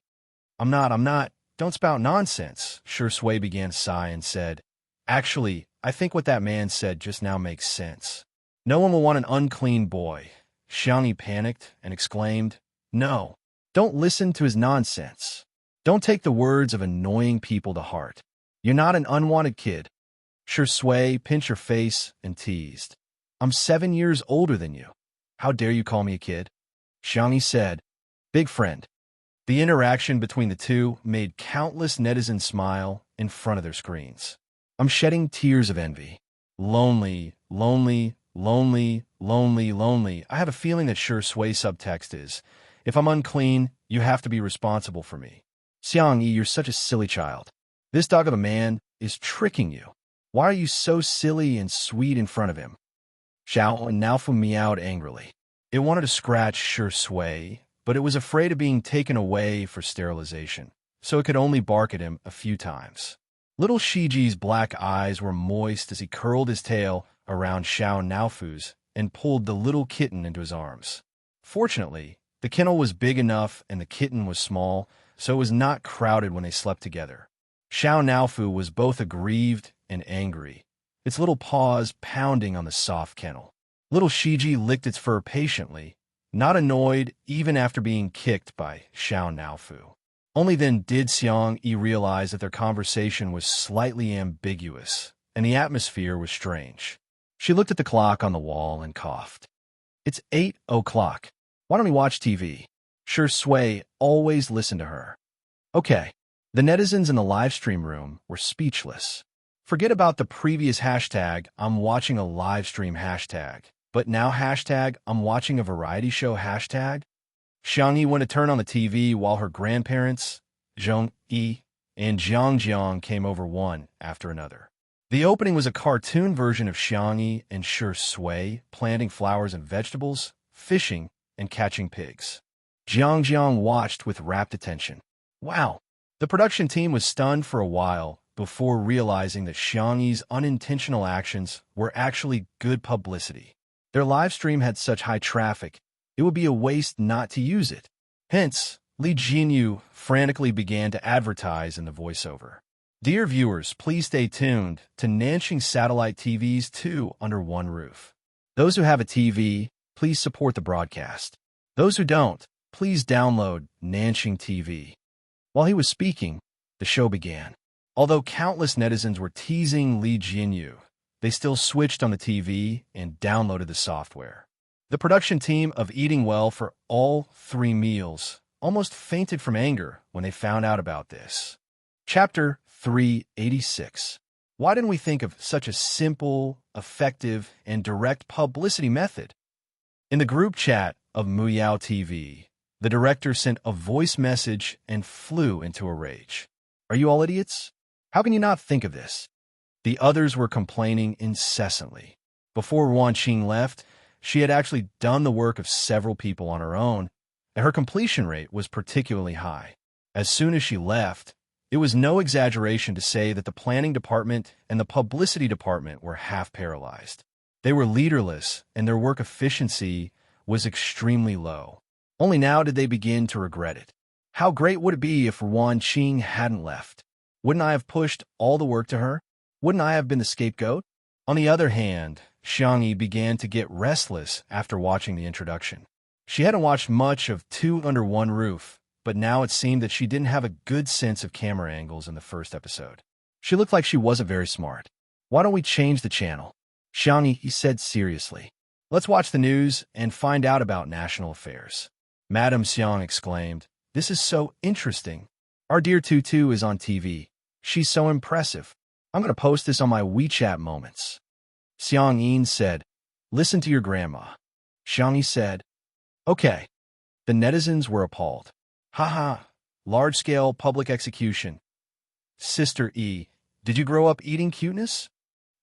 [SPEAKER 1] I'm not. Don't spout nonsense. Sure Sui began to sigh and said, Actually, I think what that man said just now makes sense. No one will want an unclean boy. Xiangyi panicked and exclaimed, No, don't listen to his nonsense. Don't take the words of annoying people to heart. You're not an unwanted kid. Sure Sui pinched her face and teased. I'm 7 years older than you. How dare you call me a kid? Xiangyi said, Big friend. The interaction between the two made countless netizens smile in front of their screens. I'm shedding tears of envy. Lonely, lonely, lonely, lonely, lonely. I have a feeling that Sure Sui subtext is, if I'm unclean, you have to be responsible for me. Xiangyi, you're such a silly child. This dog of a man is tricking you. Why are you so silly and sweet in front of him? Xiao Naofu meowed angrily. It wanted to scratch Sure Sui, but it was afraid of being taken away for sterilization, so it could only bark at him a few times. Little Shiji's black eyes were moist as he curled his tail around Xiao Naofu's and pulled the little kitten into his arms. Fortunately, the kennel was big enough and the kitten was small, so it was not crowded when they slept together. Xiao Naofu was both aggrieved and angry, its little paws pounding on the soft kennel. Little Shiji licked its fur patiently, not annoyed even after being kicked by Xiao Naofu. Only then did Xiangyi realize that their conversation was slightly ambiguous, and the atmosphere was strange. She looked at the clock on the wall and coughed. It's 8 o'clock. Why don't we watch TV? Sure Sui always listened to her. Okay. The netizens in the live stream room were speechless. Forget about the previous hashtag, I'm watching a live stream hashtag, but now hashtag, I'm watching a variety show hashtag. Xiangyi went to turn on the TV while her grandparents, Zhong Yi, and Jiang came over one after another. The opening was a cartoon version of Xiangyi and Shi Sui planting flowers and vegetables, fishing, and catching pigs. Jiang watched with rapt attention. Wow! The production team was stunned for a while before realizing that Xiangyi's unintentional actions were actually good publicity. Their live stream had such high traffic, it would be a waste not to use it. Hence, Li Jinyu frantically began to advertise in the voiceover. Dear viewers, please stay tuned to Nanxing Satellite TV's 2 Under One Roof. Those who have a TV, please support the broadcast. Those who don't, please download Nanxing TV. While he was speaking, the show began. Although countless netizens were teasing Li Jinyu, they still switched on the TV and downloaded the software. The production team of Eating Well for all 3 meals almost fainted from anger when they found out about this. Chapter 386. Why didn't we think of such a simple, effective, and direct publicity method? In the group chat of Muyao TV, the director sent a voice message and flew into a rage. Are you all idiots? How can you not think of this? The others were complaining incessantly. Before Wan Qing left, she had actually done the work of several people on her own, and her completion rate was particularly high. As soon as she left, it was no exaggeration to say that the planning department and the publicity department were half paralyzed. They were leaderless, and their work efficiency was extremely low. Only now did they begin to regret it. How great would it be if Wan Qing hadn't left? Wouldn't I have pushed all the work to her? Wouldn't I have been the scapegoat? On the other hand, Xiangyi began to get restless after watching the introduction. She hadn't watched much of 2 Under One Roof, but now it seemed that she didn't have a good sense of camera angles in the first episode. She looked like she wasn't very smart. Why don't we change the channel? Xiangyi, he said seriously. Let's watch the news and find out about national affairs. Madame Xiang exclaimed, this is so interesting. Our dear Tutu is on TV. She's so impressive. I'm going to post this on my WeChat moments. Xiang Yin said, listen to your grandma. Xiangyi said, okay. The netizens were appalled. Haha, large-scale public execution. Sister E, did you grow up eating cuteness?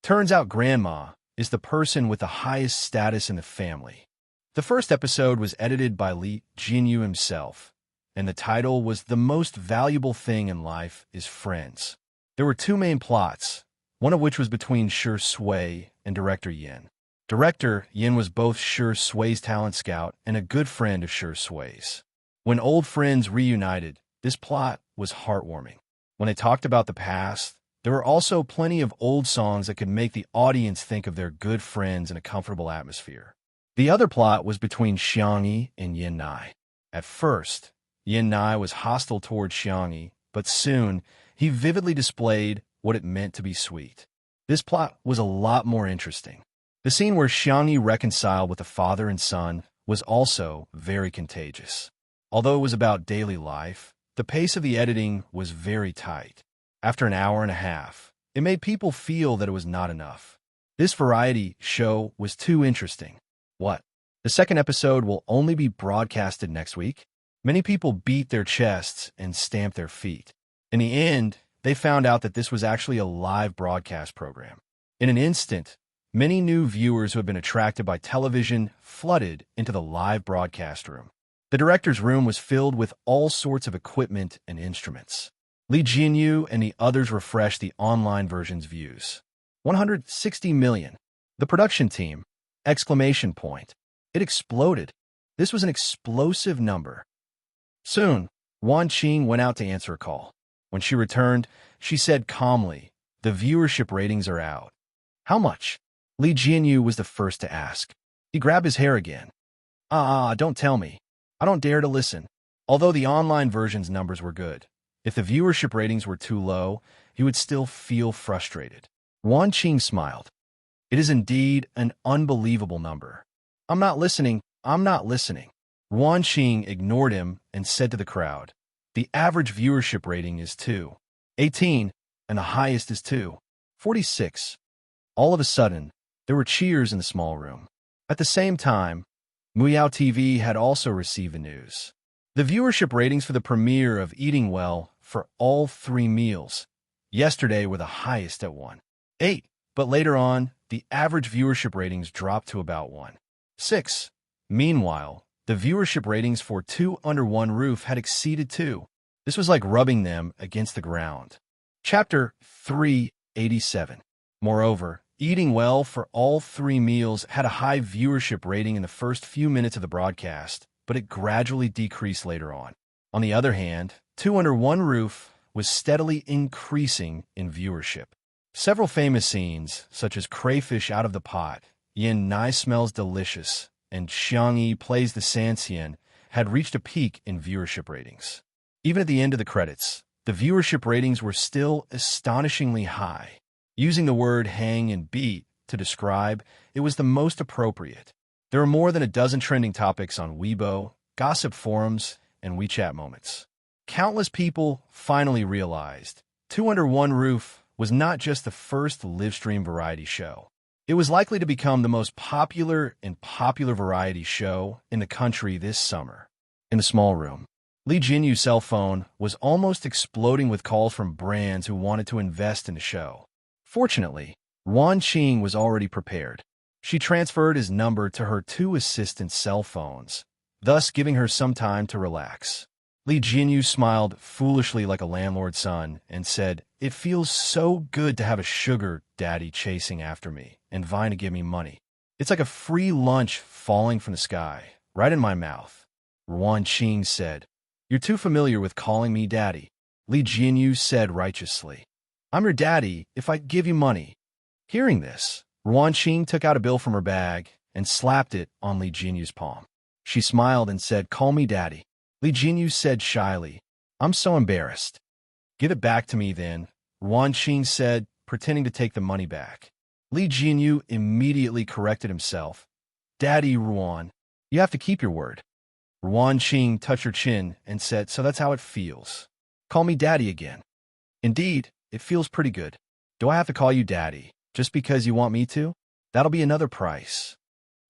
[SPEAKER 1] Turns out grandma is the person with the highest status in the family. The first episode was edited by Li Jinyu himself, and the title was The Most Valuable Thing in Life is Friends. There were 2 main plots, one of which was between Shi Sui and Director Yin. Director Yin was both Shi Sui's talent scout and a good friend of Shi Sui's. When old friends reunited, this plot was heartwarming. When they talked about the past, there were also plenty of old songs that could make the audience think of their good friends in a comfortable atmosphere. The other plot was between Xiangyi and Yin Nai. At first, Yin Nai was hostile towards Xiangyi, but soon he vividly displayed what it meant to be sweet. This plot was a lot more interesting. The scene where Xiangyi reconciled with the father and son was also very contagious. Although it was about daily life, the pace of the editing was very tight. After an hour and a half, it made people feel that it was not enough. This variety show was too interesting. What? The second episode will only be broadcasted next week? Many people beat their chests and stamped their feet. In the end, they found out that this was actually a live broadcast program. In an instant, many new viewers who had been attracted by television flooded into the live broadcast room. The director's room was filled with all sorts of equipment and instruments. Li Jinyu and the others refreshed the online version's views. 160 million. The production team! Exclamation point. It exploded. This was an explosive number. Soon, Wan Qing went out to answer a call. When she returned, she said calmly, the viewership ratings are out. How much? Li Jinyu was the first to ask. He grabbed his hair again. Don't tell me. I don't dare to listen. Although the online version's numbers were good, if the viewership ratings were too low, he would still feel frustrated. Wan Qing smiled. It is indeed an unbelievable number. I'm not listening. Wan Qing ignored him and said to the crowd, the average viewership rating is 2.18, and the highest is 2.46. All of a sudden, there were cheers in the small room. At the same time, Muyao TV had also received the news. The viewership ratings for the premiere of Eating Well for all 3 meals. Yesterday were the highest at 1.8, but later on, the average viewership ratings dropped to about 1.6. Meanwhile, the viewership ratings for Two Under One Roof had exceeded 2. This was like rubbing them against the ground. Chapter 387. Moreover, Eating Well for All 3 Meals had a high viewership rating in the first few minutes of the broadcast, but it gradually decreased later on. On the other hand, Two Under One Roof was steadily increasing in viewership. Several famous scenes, such as Crayfish Out of the Pot, Yin Nai Smells Delicious, and Xiangyi Plays the Sanxian, had reached a peak in viewership ratings. Even at the end of the credits, the viewership ratings were still astonishingly high. Using the word hang and beat to describe, it was the most appropriate. There are more than a dozen trending topics on Weibo, gossip forums, and WeChat moments. Countless people finally realized Two Under One Roof was not just the first live-stream variety show. It was likely to become the most popular variety show in the country this summer. In the small room, Li Jinyu's cell phone was almost exploding with calls from brands who wanted to invest in the show. Fortunately, Wan Qing was already prepared. She transferred his number to her 2 assistants' cell phones, thus giving her some time to relax. Li Jinyu smiled foolishly like a landlord's son and said, "It feels so good to have a sugar daddy chasing after me and vying to give me money. It's like a free lunch falling from the sky, right in my mouth." Wan Qing said, "You're too familiar with calling me daddy," Li Jinyu said righteously. "I'm your daddy if I give you money." Hearing this, Wan Qing took out a bill from her bag and slapped it on Li Jinyu's palm. She smiled and said, "Call me daddy." Li Jinyu said shyly, "I'm so embarrassed." "Give it back to me then," Wan Qing said, pretending to take the money back. Li Jinyu immediately corrected himself. "Daddy Ruan, you have to keep your word." Wan Qing touched her chin and said, "So that's how it feels. Call me daddy again." "Indeed, it feels pretty good. Do I have to call you daddy just because you want me to? That'll be another price."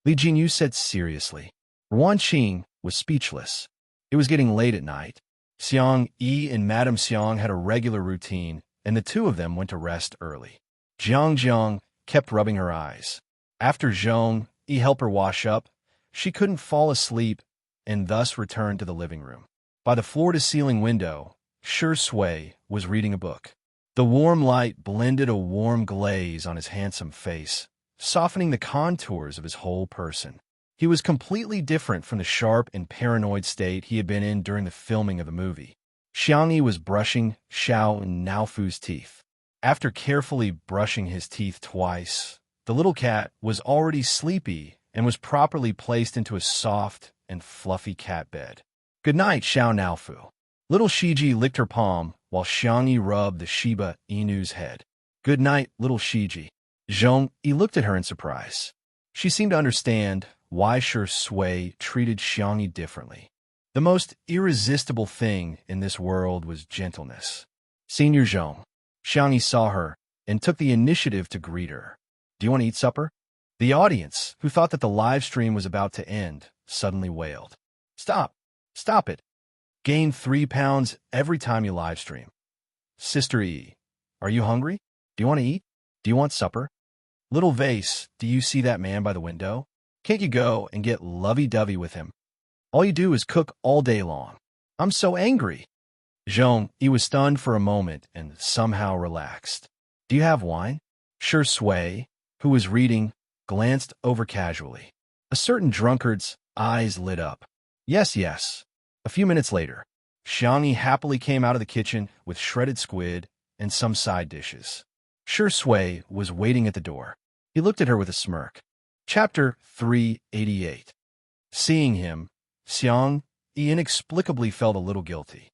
[SPEAKER 1] Li Jinyu said seriously. Wan Qing was speechless. It was getting late at night. Xiang Yi and Madame Xiang had a regular routine, and the 2 of them went to rest early. Jiang kept rubbing her eyes. After Zhong Yi helped her wash up, she couldn't fall asleep and thus returned to the living room. By the floor-to-ceiling window, Shi Sui was reading a book. The warm light blended a warm glaze on his handsome face, softening the contours of his whole person. He was completely different from the sharp and paranoid state he had been in during the filming of the movie. Xiangyi was brushing Xiao Naofu's teeth. After carefully brushing his teeth twice, the little cat was already sleepy and was properly placed into a soft and fluffy cat bed. "Good night, Xiao Naofu." Little Shiji licked her palm while Xiangyi rubbed the Shiba Inu's head. "Good night, little Shiji." Zhong Yi looked at her in surprise. She seemed to understand why Shi Sui treated Xiangyi differently. The most irresistible thing in this world was gentleness. "Senior Zhong." Xiangyi saw her and took the initiative to greet her. "Do you want to eat supper?" The audience, who thought that the live stream was about to end, suddenly wailed. "Stop! Stop it! Gain 3 pounds every time you live stream." "Sister E, are you hungry? Do you want to eat? Do you want supper?" "Little Vase, do you see that man by the window? Can't you go and get lovey-dovey with him? All you do is cook all day long. I'm so angry." Zhong Yi was stunned for a moment and somehow relaxed. "Do you have wine?" Shi Sui, who was reading, glanced over casually. A certain drunkard's eyes lit up. "Yes, yes." A few minutes later, Xiangyi happily came out of the kitchen with shredded squid and some side dishes. Shi Sui was waiting at the door. He looked at her with a smirk. Chapter 388. Seeing him, Xiang Yi inexplicably felt a little guilty.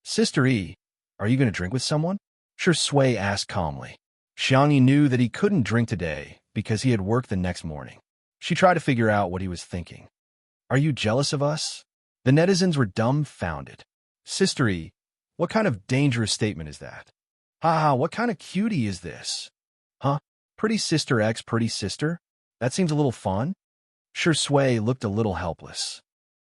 [SPEAKER 1] "Sister E, are you going to drink with someone?" Shi Sui asked calmly. Xiangyi knew that he couldn't drink today because he had work the next morning. She tried to figure out what he was thinking. "Are you jealous of us?" The netizens were dumbfounded. "Sister E, what kind of dangerous statement is that? Ha, what kind of cutie is this? Huh? Pretty sister X pretty sister? That seems a little fun." Shi Sui looked a little helpless.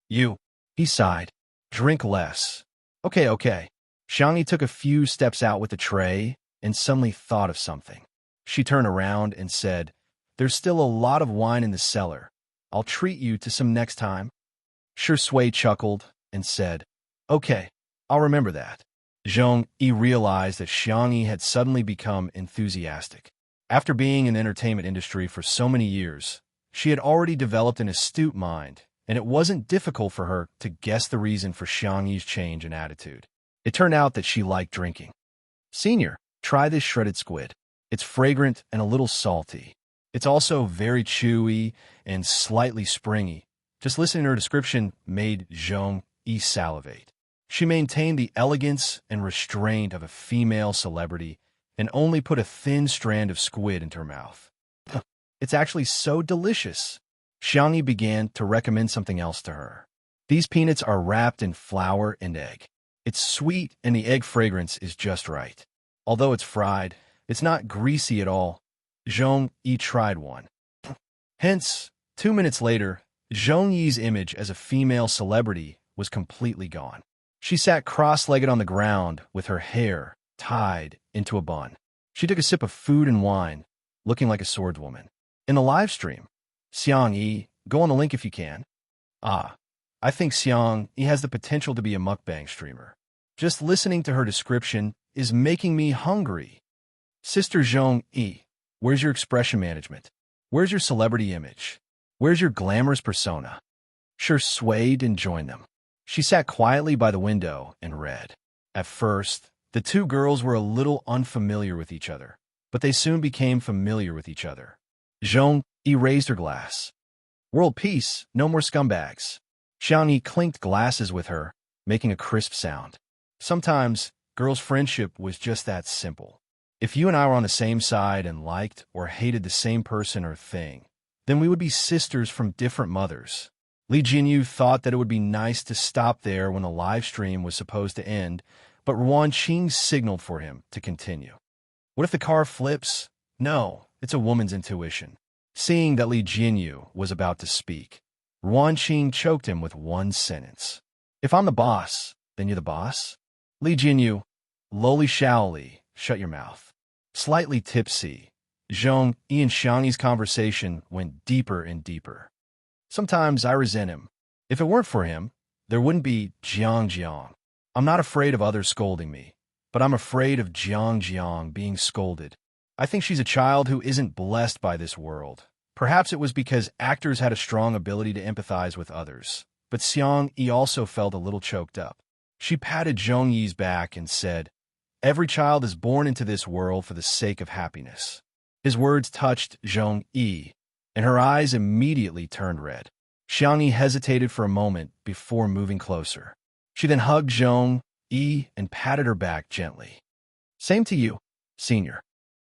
[SPEAKER 1] "You," he sighed. "Drink less." Okay. Xiangyi took a few steps out with the tray and suddenly thought of something. She turned around and said, "There's still a lot of wine in the cellar. I'll treat you to some next time." Shui chuckled and said, "Okay, I'll remember that." Zhong Yi realized that Xiangyi had suddenly become enthusiastic. After being in the entertainment industry for so many years, she had already developed an astute mind, and it wasn't difficult for her to guess the reason for Xiangyi's change in attitude. It turned out that she liked drinking. "Senior, try this shredded squid. It's fragrant and a little salty. It's also very chewy and slightly springy." Just listening to her description made Zhong Yi salivate. She maintained the elegance and restraint of a female celebrity and only put a thin strand of squid into her mouth. "It's actually so delicious." Xiangyi began to recommend something else to her. "These peanuts are wrapped in flour and egg. It's sweet and the egg fragrance is just right. Although it's fried, it's not greasy at all." Zhong Yi tried one. Hence, 2 minutes later, Zhong Yi's image as a female celebrity was completely gone. She sat cross-legged on the ground with her hair tied into a bun. She took a sip of food and wine, looking like a swordswoman. In the live stream, Xiang Yi, go on the link if you can. I think Xiang Yi has the potential to be a mukbang streamer. Just listening to her description is making me hungry. Sister Zhong Yi, where's your expression management? Where's your celebrity image? Where's your glamorous persona? Shui didn't join them. She sat quietly by the window and read. At first, the two girls were a little unfamiliar with each other, but they soon became familiar with each other. Zhong Yi raised her glass. "World peace, no more scumbags." Xiangyi clinked glasses with her, making a crisp sound. Sometimes, girls' friendship was just that simple. If you and I were on the same side and liked or hated the same person or thing, then we would be sisters from different mothers. Li Jinyu thought that it would be nice to stop there when the live stream was supposed to end, but Ruan Qing signaled for him to continue. What if the car flips? No, it's a woman's intuition. Seeing that Li Jinyu was about to speak, Ruan Qing choked him with one sentence. "If I'm the boss, then you're the boss?" Li Jinyu, lowly Shaoli, shut your mouth. Slightly tipsy, Zhong Yi and Xiangyi's conversation went deeper and deeper. "Sometimes I resent him. If it weren't for him, there wouldn't be Jiang. I'm not afraid of others scolding me, but I'm afraid of Jiang being scolded. I think she's a child who isn't blessed by this world. Perhaps it was because actors had a strong ability to empathize with others, but Xiang Yi also felt a little choked up. She patted Zhong Yi's back and said, "Every child is born into this world for the sake of happiness." His words touched Zhong Yi, and her eyes immediately turned red. Xiang Yi hesitated for a moment before moving closer. She then hugged Zhong Yi and patted her back gently. "Same to you, Senior."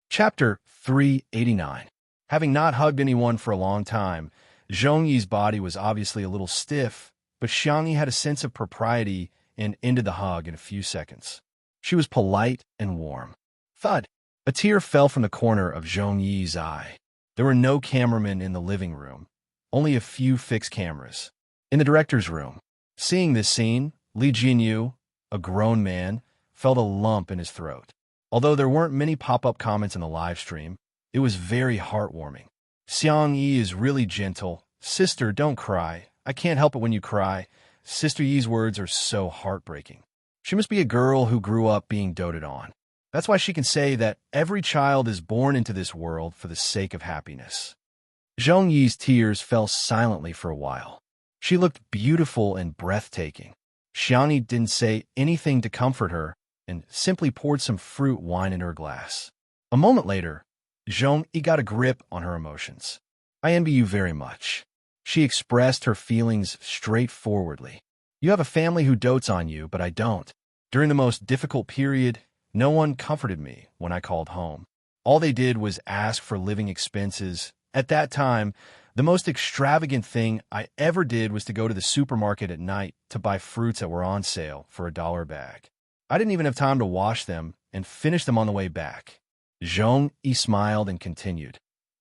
[SPEAKER 1] Chapter 389. Having not hugged anyone for a long time, Zhong Yi's body was obviously a little stiff, but Xiang Yi had a sense of propriety and ended the hug in a few seconds. She was polite and warm. Thud! A tear fell from the corner of Zhong Yi's eye. There were no cameramen in the living room, only a few fixed cameras. In the director's room, seeing this scene, Li Jinyu, a grown man, felt a lump in his throat. Although there weren't many pop-up comments in the live stream, it was very heartwarming. "Xiang Yi is really gentle. Sister, don't cry. I can't help it when you cry." Sister Yi's words are so heartbreaking. She must be a girl who grew up being doted on. That's why she can say that every child is born into this world for the sake of happiness. Zhong Yi's tears fell silently for a while. She looked beautiful and breathtaking. Xiang Yi didn't say anything to comfort her and simply poured some fruit wine in her glass. A moment later, Zhong Yi got a grip on her emotions. "I envy you very much." She expressed her feelings straightforwardly. "You have a family who dotes on you, but I don't. During the most difficult period, no one comforted me when I called home. All they did was ask for living expenses. At that time, the most extravagant thing I ever did was to go to the supermarket at night to buy fruits that were on sale for $1 a bag. I didn't even have time to wash them and finish them on the way back." Zhong Yi smiled and continued.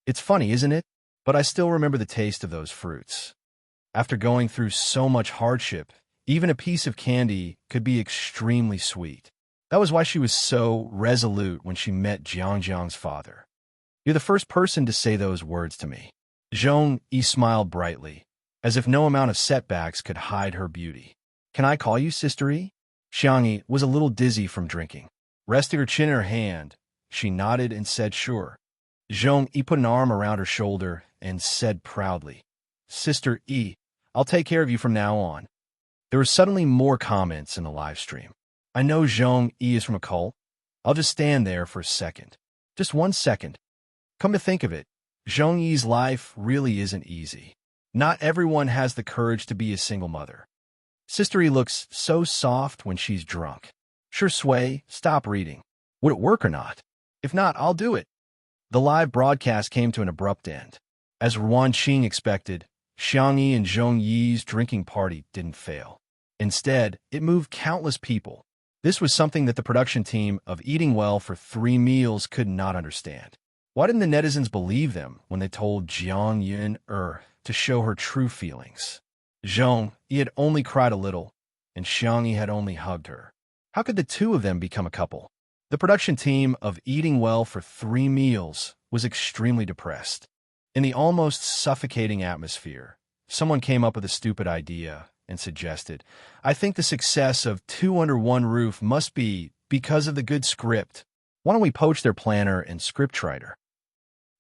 [SPEAKER 1] "It's funny, isn't it? But I still remember the taste of those fruits. After going through so much hardship, even a piece of candy could be extremely sweet. That was why she was so resolute when she met Jiang's father. You're the first person to say those words to me. Zhong Yi smiled brightly, as if no amount of setbacks could hide her beauty. Can I call you Sister Yi? Xiangyi was a little dizzy from drinking. Resting her chin in her hand, she nodded and said sure. Zhong Yi put an arm around her shoulder and said proudly, Sister Yi, I'll take care of you from now on. There were suddenly more comments in the live stream. I know Zhong Yi is from a cult. I'll just stand there for a second. Just 1 second. Come to think of it, Zhong Yi's life really isn't easy. Not everyone has the courage to be a single mother. Sister Yi looks so soft when she's drunk. Sure, Sui, stop reading. Would it work or not? If not, I'll do it. The live broadcast came to an abrupt end. As Ruan Qing expected, Xiangyi and Zhong Yi's drinking party didn't fail. Instead, it moved countless people. This was something that the production team of Eating Well for 3 Meals could not understand. Why didn't the netizens believe them when they told Jiang Yun to show her true feelings? Zhong Yi had only cried a little, and Xiangyi had only hugged her. How could the two of them become a couple? The production team of Eating Well for 3 Meals was extremely depressed. In the almost suffocating atmosphere, someone came up with a stupid idea and suggested, I think the success of 2 Under One Roof must be because of the good script. Why don't we poach their planner and scriptwriter?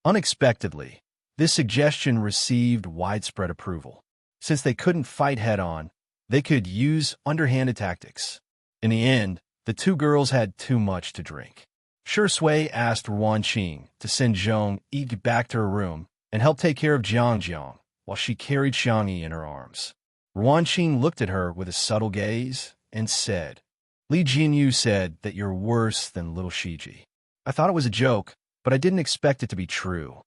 [SPEAKER 1] Unexpectedly, this suggestion received widespread approval. Since they couldn't fight head-on, they could use underhanded tactics. In the end, the 2 girls had too much to drink. Sure Sui asked Ruan Qing to send Zhong Yi back to her room and help take care of Jiang while she carried Xiangyi in her arms. Ruan Qing looked at her with a subtle gaze and said, Li Jinyu said that you're worse than little Shiji. I thought it was a joke, but I didn't expect it to be true.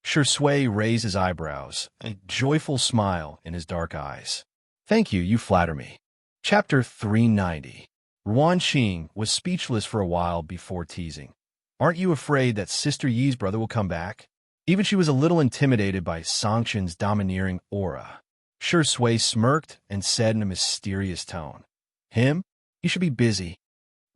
[SPEAKER 1] Sure Sui raised his eyebrows, a joyful smile in his dark eyes. Thank you, you flatter me. Chapter 390. Ruan Qing was speechless for a while before teasing. Aren't you afraid that Sister Yi's brother will come back? Even she was a little intimidated by Songchen's domineering aura. Sure Sui smirked and said in a mysterious tone, Him? You should be busy.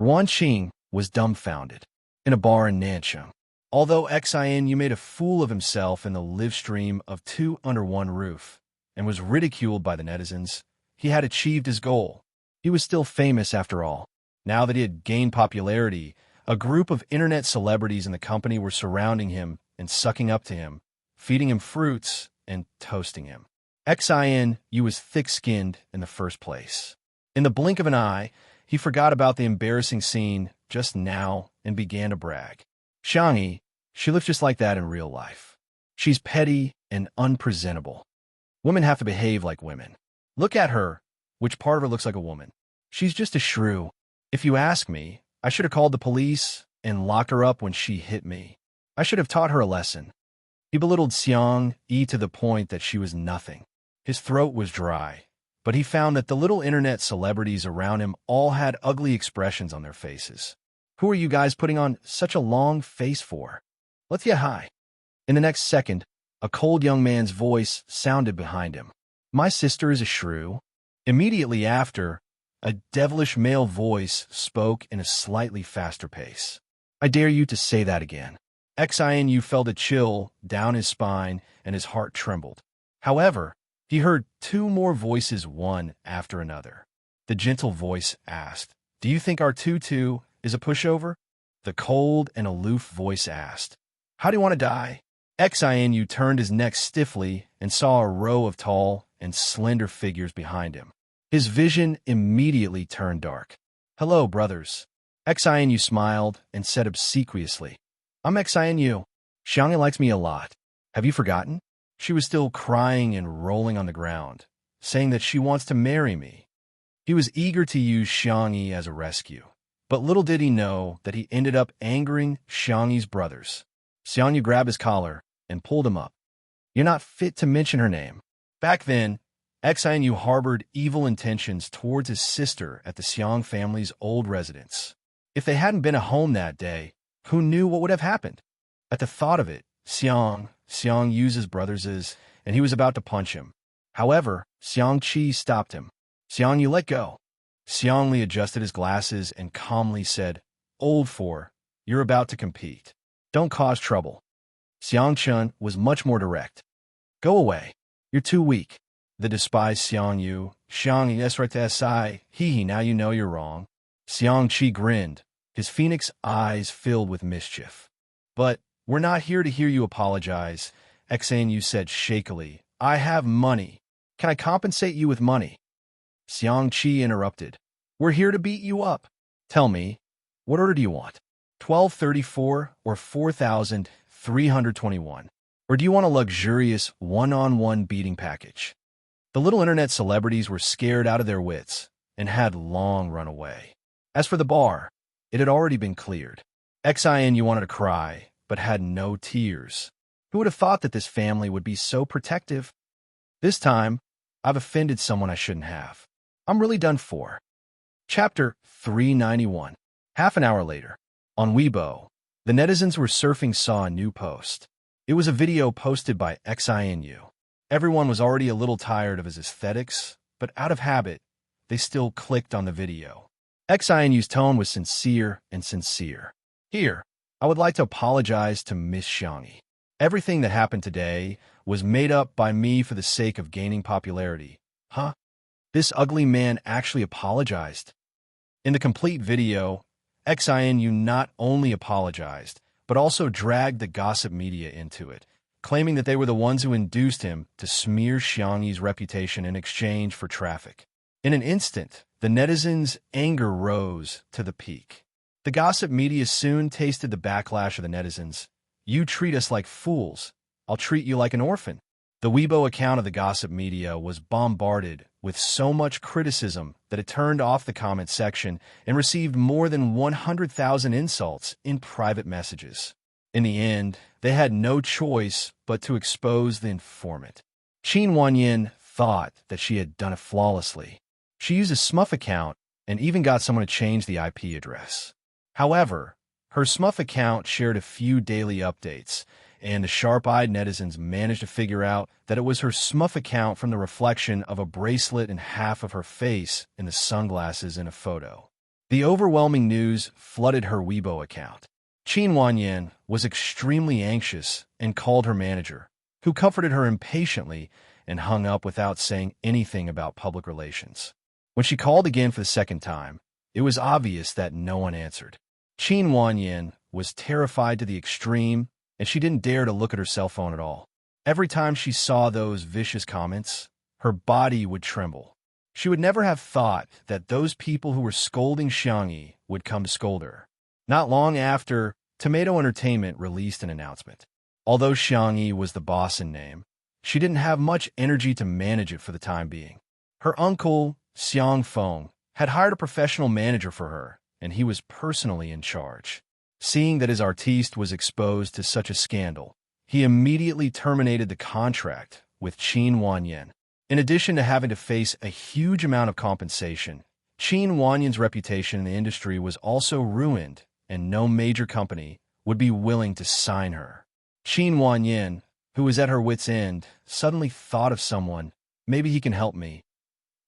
[SPEAKER 1] Ruan Qing was dumbfounded. In a bar in Nancheng. Although Xian Yu made a fool of himself in the live stream of 2 Under One Roof and was ridiculed by the netizens, he had achieved his goal. He was still famous after all. Now that he had gained popularity, a group of internet celebrities in the company were surrounding him and sucking up to him, feeding him fruits and toasting him. Xian Yu was thick-skinned in the first place. In the blink of an eye, he forgot about the embarrassing scene just now and began to brag. Xiangyi, she looks just like that in real life. She's petty and unpresentable. Women have to behave like women. Look at her. Which part of her looks like a woman? She's just a shrew. If you ask me, I should have called the police and locked her up when she hit me. I should have taught her a lesson. He belittled Xiang Yi to the point that she was nothing. His throat was dry, but he found that the little internet celebrities around him all had ugly expressions on their faces. Who are you guys putting on such a long face for? Let's get high. In the next second, a cold young man's voice sounded behind him. My sister is a shrew. Immediately after, a devilish male voice spoke in a slightly faster pace. I dare you to say that again. Xian Yu felt a chill down his spine and his heart trembled. However, he heard 2 more voices one after another. The gentle voice asked, Do you think our tutu is a pushover? The cold and aloof voice asked, How do you want to die? Xian Yu turned his neck stiffly and saw a row of tall and slender figures behind him. His vision immediately turned dark. Hello, brothers. Xian Yu smiled and said obsequiously, I'm Xian Yu. Xiangyi likes me a lot. Have you forgotten? She was still crying and rolling on the ground, saying that she wants to marry me. He was eager to use Xiangyi as a rescue, but little did he know that he ended up angering Xiangyi's brothers. Xiangyi grabbed his collar and pulled him up. You're not fit to mention her name. Back then, Xian Yu harbored evil intentions towards his sister at the Xiang family's old residence. If they hadn't been at home that day, who knew what would have happened? At the thought of it, Xiang used his brothers and he was about to punch him. However, Xiang Qi stopped him. Xiang Yu, let go. Xiangli adjusted his glasses and calmly said, "Old four, you're about to compete. Don't cause trouble." Xiangchun was much more direct. "Go away. You're too weak." The despised Xiang Yu, "Xiang yes right to si, hee now you know you're wrong." Xiang Qi grinned, his phoenix eyes filled with mischief. "But we're not here to hear you apologize," Xan Yu said shakily. "I have money. Can I compensate you with money?" Xiang Qi interrupted. "We're here to beat you up. Tell me, what order do you want? 1234 or 4321? Or do you want a luxurious one-on-one beating package?" The little internet celebrities were scared out of their wits and had long run away. As for the bar, it had already been cleared. Xin wanted to cry, but had no tears. Who would have thought that this family would be so protective? This time, I've offended someone I shouldn't have. I'm really done for. Chapter 391. Half an hour later, on Weibo, the netizens were surfing saw a new post. It was a video posted by Xinu. Everyone was already a little tired of his aesthetics, but out of habit, they still clicked on the video. Xinu's tone was sincere and sincere. "Here, I would like to apologize to Miss Xiangyi. Everything that happened today was made up by me for the sake of gaining popularity." Huh? This ugly man actually apologized. In the complete video, Xinu not only apologized, but also dragged the gossip media into it, claiming that they were the ones who induced him to smear Xiangyi's reputation in exchange for traffic. In an instant, the netizens' anger rose to the peak. The gossip media soon tasted the backlash of the netizens. "You treat us like fools. I'll treat you like an orphan." The Weibo account of the gossip media was bombarded with so much criticism that it turned off the comment section and received more than 100,000 insults in private messages. In the end, they had no choice but to expose the informant. Qin Wanyin thought that she had done it flawlessly. She used a Smuff account and even got someone to change the IP address. However, her Smuff account shared a few daily updates, and the sharp-eyed netizens managed to figure out that it was her Smuff account from the reflection of a bracelet and half of her face in the sunglasses in a photo. The overwhelming news flooded her Weibo account. Qin Wanyin was extremely anxious and called her manager, who comforted her impatiently and hung up without saying anything about public relations. When she called again for the second time, it was obvious that no one answered. Qin Wanyin was terrified to the extreme, and she didn't dare to look at her cell phone at all. Every time she saw those vicious comments, her body would tremble. She would never have thought that those people who were scolding Xiangyi would come to scold her. Not long after, Tomato Entertainment released an announcement. Although Xiangyi was the boss in name, she didn't have much energy to manage it for the time being. Her uncle, Xiang Feng, had hired a professional manager for her, and he was personally in charge. Seeing that his artiste was exposed to such a scandal, he immediately terminated the contract with Qin Wanyin. In addition to having to face a huge amount of compensation, Qin Wanyin's reputation in the industry was also ruined, and no major company would be willing to sign her. Qin Wanyin, who was at her wit's end, suddenly thought of someone. "Maybe he can help me."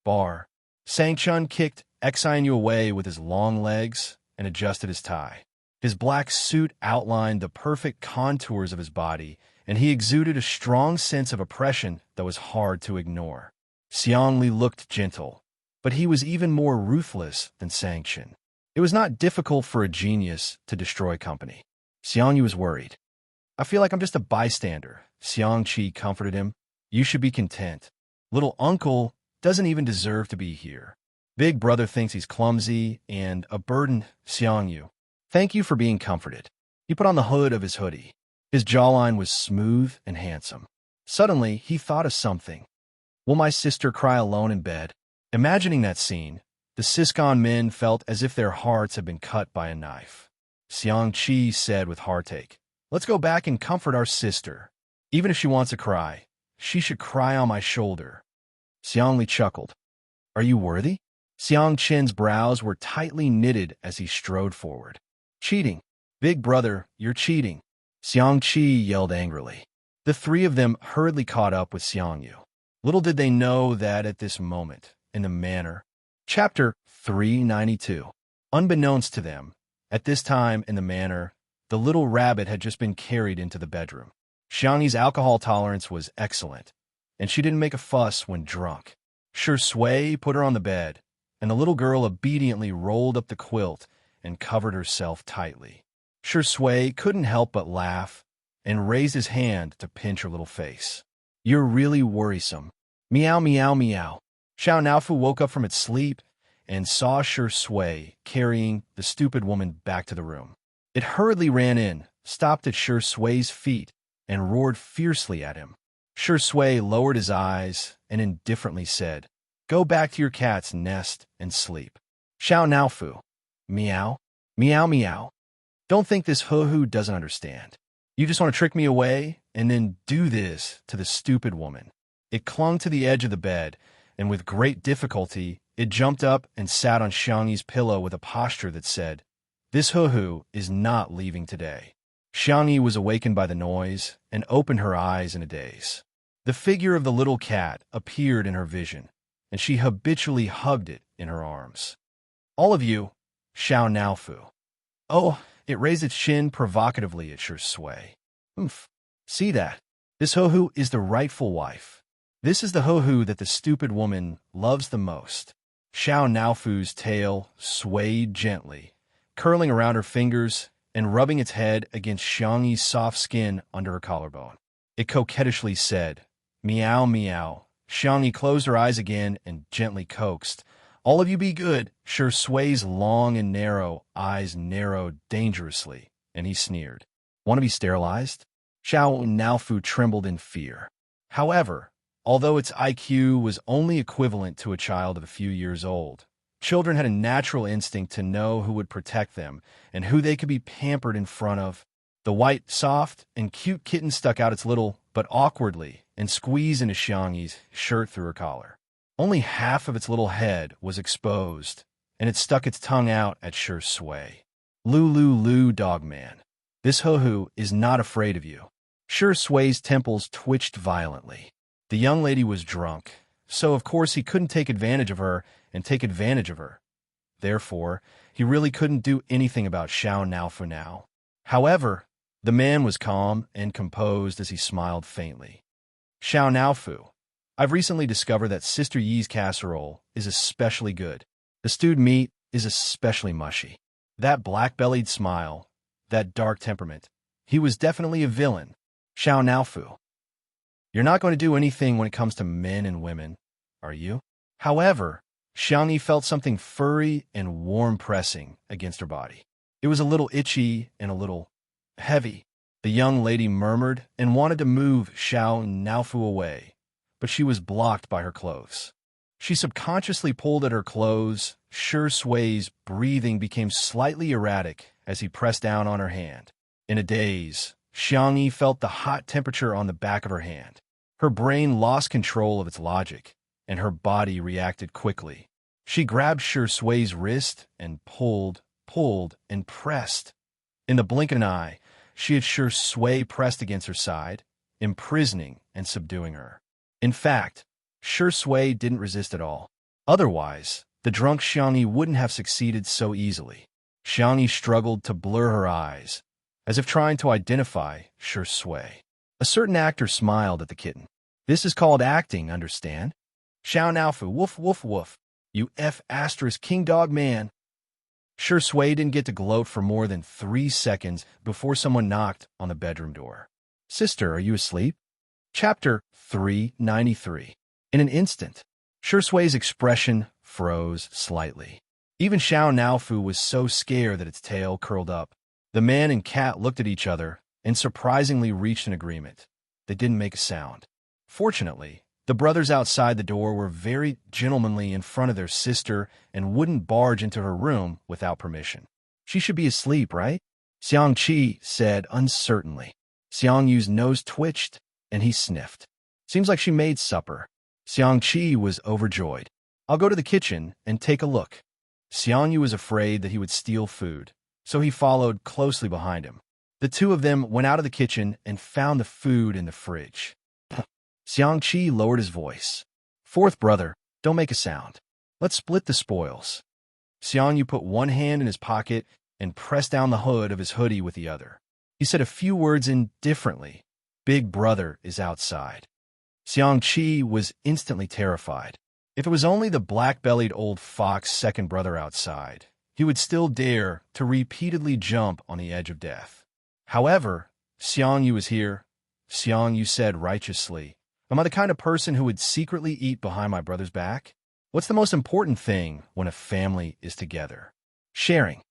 [SPEAKER 1] Bar. Sangchun kicked Xinu away with his long legs and adjusted his tie. His black suit outlined the perfect contours of his body, and he exuded a strong sense of oppression that was hard to ignore. Xiangli looked gentle, but he was even more ruthless than Sangchun. It was not difficult for a genius to destroy company. Xiangyu was worried. "I feel like I'm just a bystander," Xiang Qi comforted him. "You should be content. Little uncle doesn't even deserve to be here. Big brother thinks he's clumsy and a burden." Xiangyu, "Thank you for being comforted." He put on the hood of his hoodie. His jawline was smooth and handsome. Suddenly, he thought of something. Will my sister cry alone in bed? Imagining that scene, the Siscon men felt as if their hearts had been cut by a knife. Xiang Qi said with heartache, "Let's go back and comfort our sister. Even if she wants to cry, she should cry on my shoulder." Xiangli chuckled. "Are you worthy?" Xiang Qin's brows were tightly knitted as he strode forward. "Cheating. Big brother, you're cheating." Xiang Qi yelled angrily. The three of them hurriedly caught up with Xiangyu. Little did they know that at this moment, in the manor. Chapter 392. Unbeknownst to them, at this time in the manor, the little rabbit had just been carried into the bedroom. Xiangyi's alcohol tolerance was excellent, and she didn't make a fuss when drunk. Shui put her on the bed, and the little girl obediently rolled up the quilt and covered herself tightly. Shui couldn't help but laugh and raised his hand to pinch her little face. "You're really worrisome." Meow, meow, meow. Xiao Naofu woke up from its sleep and saw Shui carrying the stupid woman back to the room. It hurriedly ran in, stopped at Shui's feet, and roared fiercely at him. Shui lowered his eyes and indifferently said, "Go back to your cat's nest and sleep." Xiao Naofu. Meow, meow, meow. Don't think this hoo-hoo doesn't understand. You just want to trick me away and then do this to the stupid woman. It clung to the edge of the bed, and with great difficulty, it jumped up and sat on Xiangyi's pillow with a posture that said, "This hoo-hoo is not leaving today." Xiangyi was awakened by the noise and opened her eyes in a daze. The figure of the little cat appeared in her vision, and she habitually hugged it in her arms. "All of you," Xiao Naofu. Oh, it raised its chin provocatively at Shui. "Oomph. See that? This hoo-hoo is the rightful wife. This is the hoo-hoo that the stupid woman loves the most." Xiao Naofu's tail swayed gently, curling around her fingers and rubbing its head against Xiangyi's soft skin under her collarbone. It coquettishly said, "Meow, meow." Xiangyi closed her eyes again and gently coaxed, "All of you be good." Shui's long and narrow eyes narrowed dangerously, and he sneered. "Want to be sterilized?" Xiao Naofu trembled in fear. However, although its IQ was only equivalent to a child of a few years old, children had a natural instinct to know who would protect them and who they could be pampered in front of. The white, soft, and cute kitten stuck out its little, but awkwardly, and squeezed into Xiangyi's shirt through her collar. Only half of its little head was exposed, and it stuck its tongue out at Shui. "Lu, dogman. This hoo-hoo is not afraid of you." Shui's temples twitched violently. The young lady was drunk, so of course he couldn't take advantage of her and take advantage of her. Therefore, he really couldn't do anything about Xiao Naofu now. However, the man was calm and composed as he smiled faintly. "Xiao Naofu, I've recently discovered that Sister Yi's casserole is especially good. The stewed meat is especially mushy." That black-bellied smile, that dark temperament, he was definitely a villain. "Xiao Naofu, you're not going to do anything when it comes to men and women, are you?" However, Xiangyi felt something furry and warm pressing against her body. It was a little itchy and a little heavy. The young lady murmured and wanted to move Xiao Naofu away, but she was blocked by her clothes. She subconsciously pulled at her clothes. Shui's breathing became slightly erratic as he pressed down on her hand. In a daze, Xiangyi felt the hot temperature on the back of her hand. Her brain lost control of its logic, and her body reacted quickly. She grabbed Shui's wrist and pulled, and pressed. In the blink of an eye, she had Shui pressed against her side, imprisoning and subduing her. In fact, Shui didn't resist at all. Otherwise, the drunk Xiangyi wouldn't have succeeded so easily. Xiangyi struggled to blur her eyes, as if trying to identify Shui. A certain actor smiled at the kitten. "This is called acting, understand? Xiao Naofu, woof, woof, woof. You King dog man." Shui didn't get to gloat for more than 3 seconds before someone knocked on the bedroom door. "Sister, are you asleep?" Chapter 393. In an instant, Shui's expression froze slightly. Even Xiao Naofu was so scared that its tail curled up. The man and cat looked at each other and surprisingly reached an agreement. They didn't make a sound. Fortunately, the brothers outside the door were very gentlemanly in front of their sister and wouldn't barge into her room without permission. "She should be asleep, right?" Xiangqi said uncertainly. Xiangyu's nose twitched, and he sniffed. "Seems like she made supper." Xiangqi was overjoyed. "I'll go to the kitchen and take a look." Xiangyu was afraid that he would steal food, so he followed closely behind him. The two of them went out of the kitchen and found the food in the fridge. Xiangqi lowered his voice. "Fourth brother, don't make a sound. Let's split the spoils." Xiang Yu put one hand in his pocket and pressed down the hood of his hoodie with the other. He said a few words indifferently. Big brother is outside. Xiang Qi was instantly terrified. If it was only the black-bellied old fox second brother outside, he would still dare to repeatedly jump on the edge of death. However, Xiang Yu was here. Xiang Yu said righteously, "Am I the kind of person who would secretly eat behind my brother's back? What's the most important thing when a family is together? Sharing."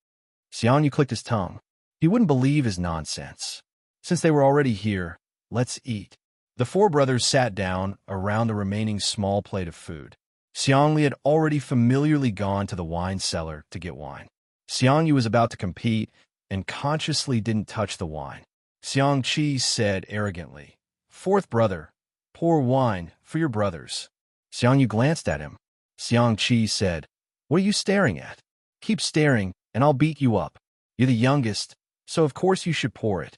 [SPEAKER 1] Xiang Yu clicked his tongue. He wouldn't believe his nonsense. Since they were already here, let's eat. The four brothers sat down around the remaining small plate of food. Xiang Li had already familiarly gone to the wine cellar to get wine. Xiang Yu was about to compete and consciously didn't touch the wine. Xiang Qi said arrogantly, "Fourth brother, pour wine for your brothers." Xiang Yu glanced at him. Xiang Qi said, "What are you staring at? Keep staring and I'll beat you up. You're the youngest, so of course you should pour it."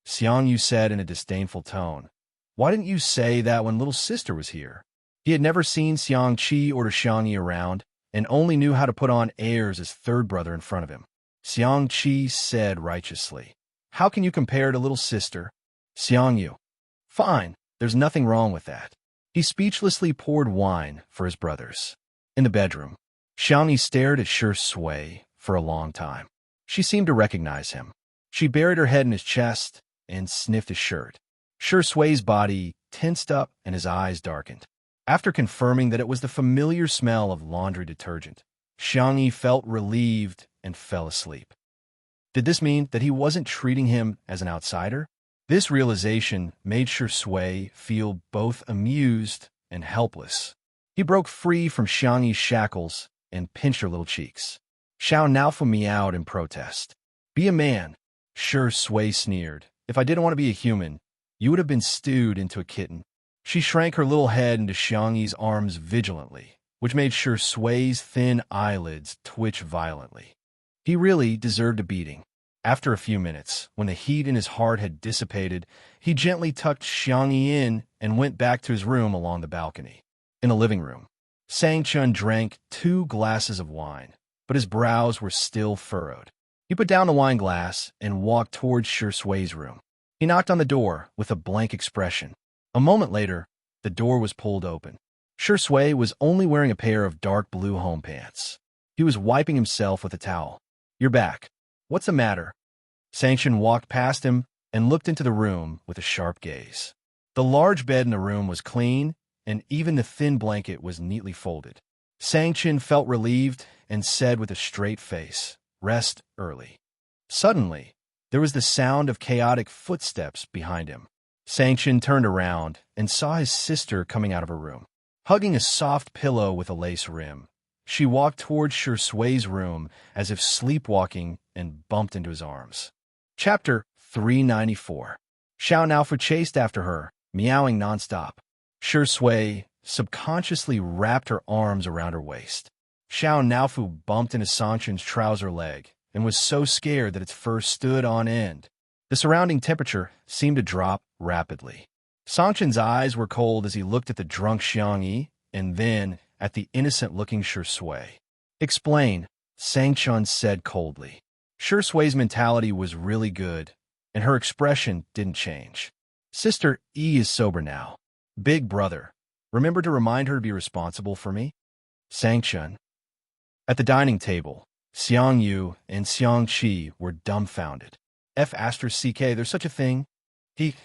[SPEAKER 1] Xiang Yu said in a disdainful tone, "Why didn't you say that when little sister was here?" He had never seen Xiang Qi or Xiang Yi around, and only knew how to put on airs as third brother in front of him. Xiang Qi said righteously, "How can you compare to little sister?" Xiang Yu, "Fine, there's nothing wrong with that." He speechlessly poured wine for his brothers. In the bedroom, Xiang Yi stared at Shi Sui for a long time. She seemed to recognize him. She buried her head in his chest and sniffed his shirt. Shi Sui's body tensed up and his eyes darkened. After confirming that it was the familiar smell of laundry detergent, Xiang Yi felt relieved and fell asleep. Did this mean that he wasn't treating him as an outsider? This realization made Shi Sui feel both amused and helpless. He broke free from Xiang Yi's shackles and pinched her little cheeks. Xiao Naofu meowed in protest. "Be a man," Shi Sui sneered. "If I didn't want to be a human, you would have been stewed into a kitten." She shrank her little head into Xiang Yi's arms vigilantly, which made Shi Sui's thin eyelids twitch violently. He really deserved a beating. After a few minutes, when the heat in his heart had dissipated, he gently tucked Xiang Yi in and went back to his room along the balcony. In the living room, Sang Chun drank 2 glasses of wine, but his brows were still furrowed. He put down the wine glass and walked towards Shi Sui's room. He knocked on the door with a blank expression. A moment later, the door was pulled open. Shi Sui was only wearing a pair of dark blue home pants. He was wiping himself with a towel. "You're back. What's the matter?" Sang-Chun walked past him and looked into the room with a sharp gaze. The large bed in the room was clean, and even the thin blanket was neatly folded. Sang-Chun felt relieved and said with a straight face, "Rest early." Suddenly, there was the sound of chaotic footsteps behind him. Sang-Chun turned around and saw his sister coming out of her room. Hugging a soft pillow with a lace rim, she walked towards Shi Sui's room as if sleepwalking and bumped into his arms. Chapter 394. Xiao Naofu chased after her, meowing nonstop. Shi Sui subconsciously wrapped her arms around her waist. Xiao Naofu bumped into Sang-Chun's trouser leg and was so scared that its fur stood on end. The surrounding temperature seemed to drop rapidly. Sang-Chun's eyes were cold as he looked at the drunk Xiang Yi and then at the innocent-looking Shi Sui. "Explain," Sang-Chun said coldly. Shi Sui's mentality was really good, and her expression didn't change. "Sister E is sober now. Big brother, remember to remind her to be responsible for me?" Sang-Chun. At the dining table, Xiang Yu and Xiang Qi were dumbfounded. F***, there's such a thing? He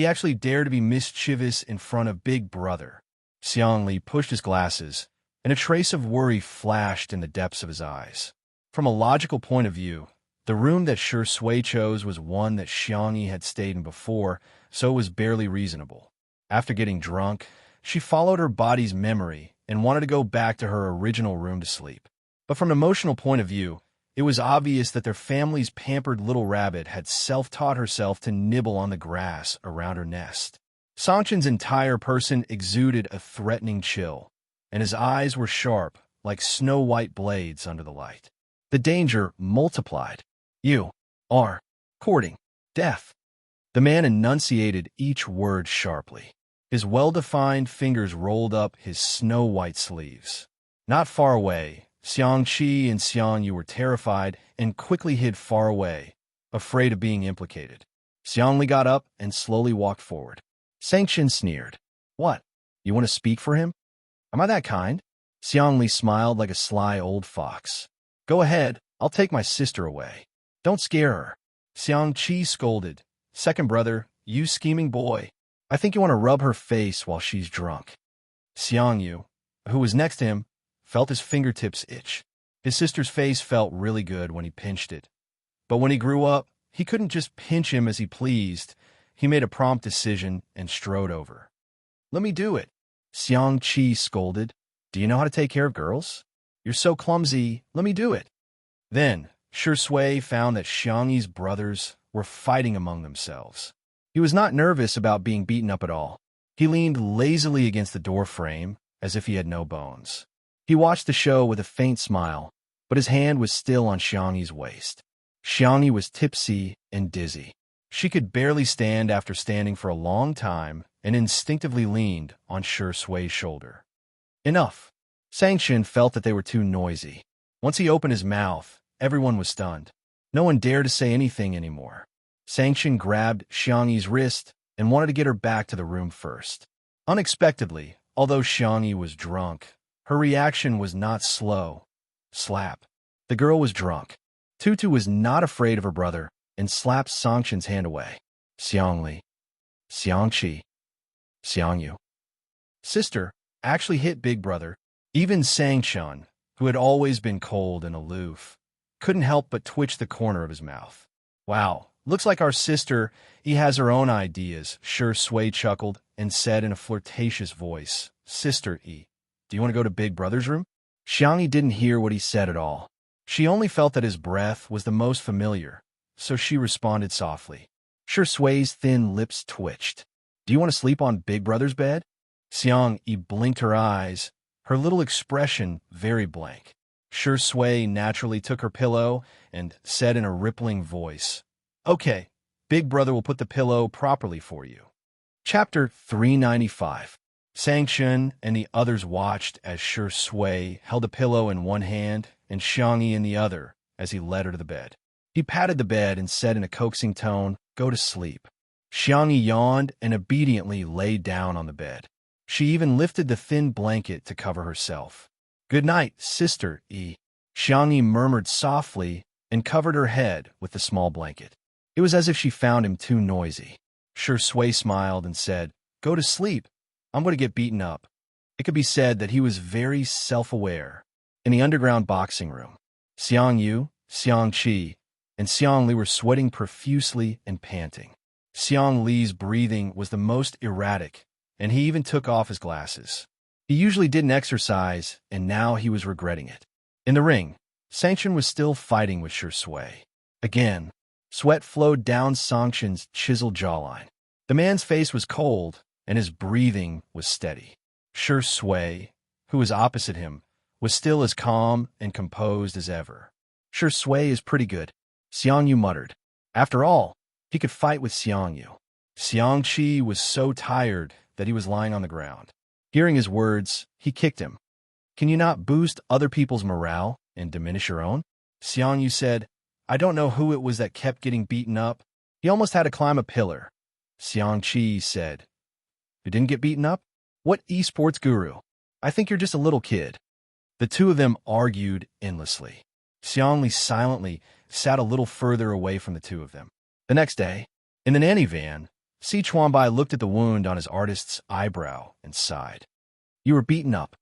[SPEAKER 1] actually dared to be mischievous in front of Big Brother. Xiang Li pushed his glasses, and a trace of worry flashed in the depths of his eyes. From a logical point of view, the room that Shi Sui chose was one that Xiang Yi had stayed in before, so it was barely reasonable. After getting drunk, she followed her body's memory and wanted to go back to her original room to sleep. But from an emotional point of view, it was obvious that their family's pampered little rabbit had self-taught herself to nibble on the grass around her nest. Sang-Chun's entire person exuded a threatening chill, and his eyes were sharp, like snow-white blades under the light. The danger multiplied. "You are courting death." The man enunciated each word sharply. His well-defined fingers rolled up his snow-white sleeves. Not far away, Xiang Qi and Xiang Yu were terrified and quickly hid far away, afraid of being implicated. Xiang Li got up and slowly walked forward. Sanction sneered. What? You want to speak for him? Am I that kind? Xiang Li smiled like a sly old fox. Go ahead, I'll take my sister away. Don't scare her. Xiang Qi scolded. Second brother, you scheming boy. I think you want to rub her face while she's drunk. Xiang Yu, who was next to him, felt his fingertips itch. His sister's face felt really good when he pinched it. But when he grew up, he couldn't just pinch him as he pleased. He made a prompt decision and strode over. Let me do it. Xiang Qi scolded. Do you know how to take care of girls? You're so clumsy. Let me do it. Then, Shi Sui found that Xiang Yi's brothers were fighting among themselves. He was not nervous about being beaten up at all. He leaned lazily against the door frame, as if he had no bones. He watched the show with a faint smile, but his hand was still on Xiang Yi's waist. Xiang Yi was tipsy and dizzy. She could barely stand after standing for a long time and instinctively leaned on Shi Sui's shoulder. Enough. Sanction felt that they were too noisy. Once he opened his mouth, everyone was stunned. No one dared to say anything anymore. Sanction grabbed Xiang Yi's wrist and wanted to get her back to the room first. Unexpectedly, although Xiang Yi was drunk, her reaction was not slow. Slap. The girl was drunk. Tutu was not afraid of her brother and slapped Sanction's hand away. Xiang Li. Xiang Qi. Xiang Yu. Sister actually hit big brother. Even Sanction, who had always been cold and aloof, couldn't help but twitch the corner of his mouth. Wow, looks like our sister, he has her own ideas, Shi Sui chuckled and said in a flirtatious voice, Sister E, do you want to go to big brother's room? Xiang Yi didn't hear what he said at all. She only felt that his breath was the most familiar, so she responded softly. Shi Sui's thin lips twitched. Do you want to sleep on big brother's bed? Xiang Yi blinked her eyes, her little expression very blank. Shi Sui naturally took her pillow and said in a rippling voice, Okay, big brother will put the pillow properly for you. Chapter 395. Sanction and the others watched as Shi Sui held a pillow in one hand and Xiang Yi in the other as he led her to the bed. He patted the bed and said in a coaxing tone, Go to sleep. Xiang Yi yawned and obediently lay down on the bed. She even lifted the thin blanket to cover herself. Good night, Sister E. Xiang Yi murmured softly and covered her head with the small blanket. It was as if she found him too noisy. Shi Sui smiled and said, Go to sleep. I'm going to get beaten up. It could be said that he was very self-aware. In the underground boxing room, Xiang Yu, Xiang Qi, and Xiang Li were sweating profusely and panting. Xiang Li's breathing was the most erratic, and he even took off his glasses. He usually didn't exercise, and now he was regretting it. In the ring, Sanction was still fighting with Shi Sui. Again, sweat flowed down Sanction's chiseled jawline. The man's face was cold, and his breathing was steady. Shi Sui, who was opposite him, was still as calm and composed as ever. Shi Sui is pretty good, Xiang Yu muttered. After all, he could fight with Xiang Yu. Xiang Qi was so tired that he was lying on the ground. Hearing his words, he kicked him. Can you not boost other people's morale and diminish your own? Xiang Yu said, I don't know who it was that kept getting beaten up. He almost had to climb a pillar. Xiang Qi said, You didn't get beaten up? What esports guru? I think you're just a little kid. The two of them argued endlessly. Xiang Li silently sat a little further away from the two of them. The next day, in the nanny van, Si Chuanbai looked at the wound on his artist's eyebrow and sighed. You were beaten up.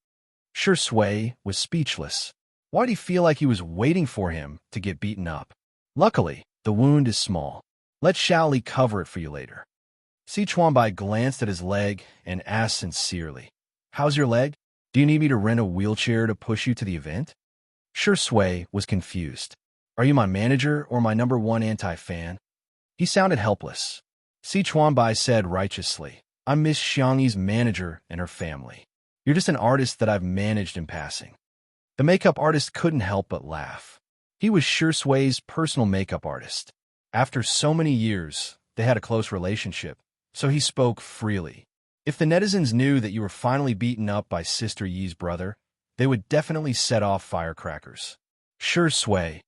[SPEAKER 1] Shi Sui was speechless. Why did he feel like he was waiting for him to get beaten up? Luckily, the wound is small. Let Xiao Li cover it for you later. Si Chuanbai glanced at his leg and asked sincerely, How's your leg? Do you need me to rent a wheelchair to push you to the event? Shi Sui was confused. Are you my manager or my #1 anti-fan? He sounded helpless. Si Chuanbai said righteously, I'm Miss Xiang Yi's manager and her family. You're just an artist that I've managed in passing. The makeup artist couldn't help but laugh. He was Shi Sui's personal makeup artist. After so many years, they had a close relationship, so he spoke freely. If the netizens knew that you were finally beaten up by Sister Yi's brother, they would definitely set off firecrackers. Sure, Sway.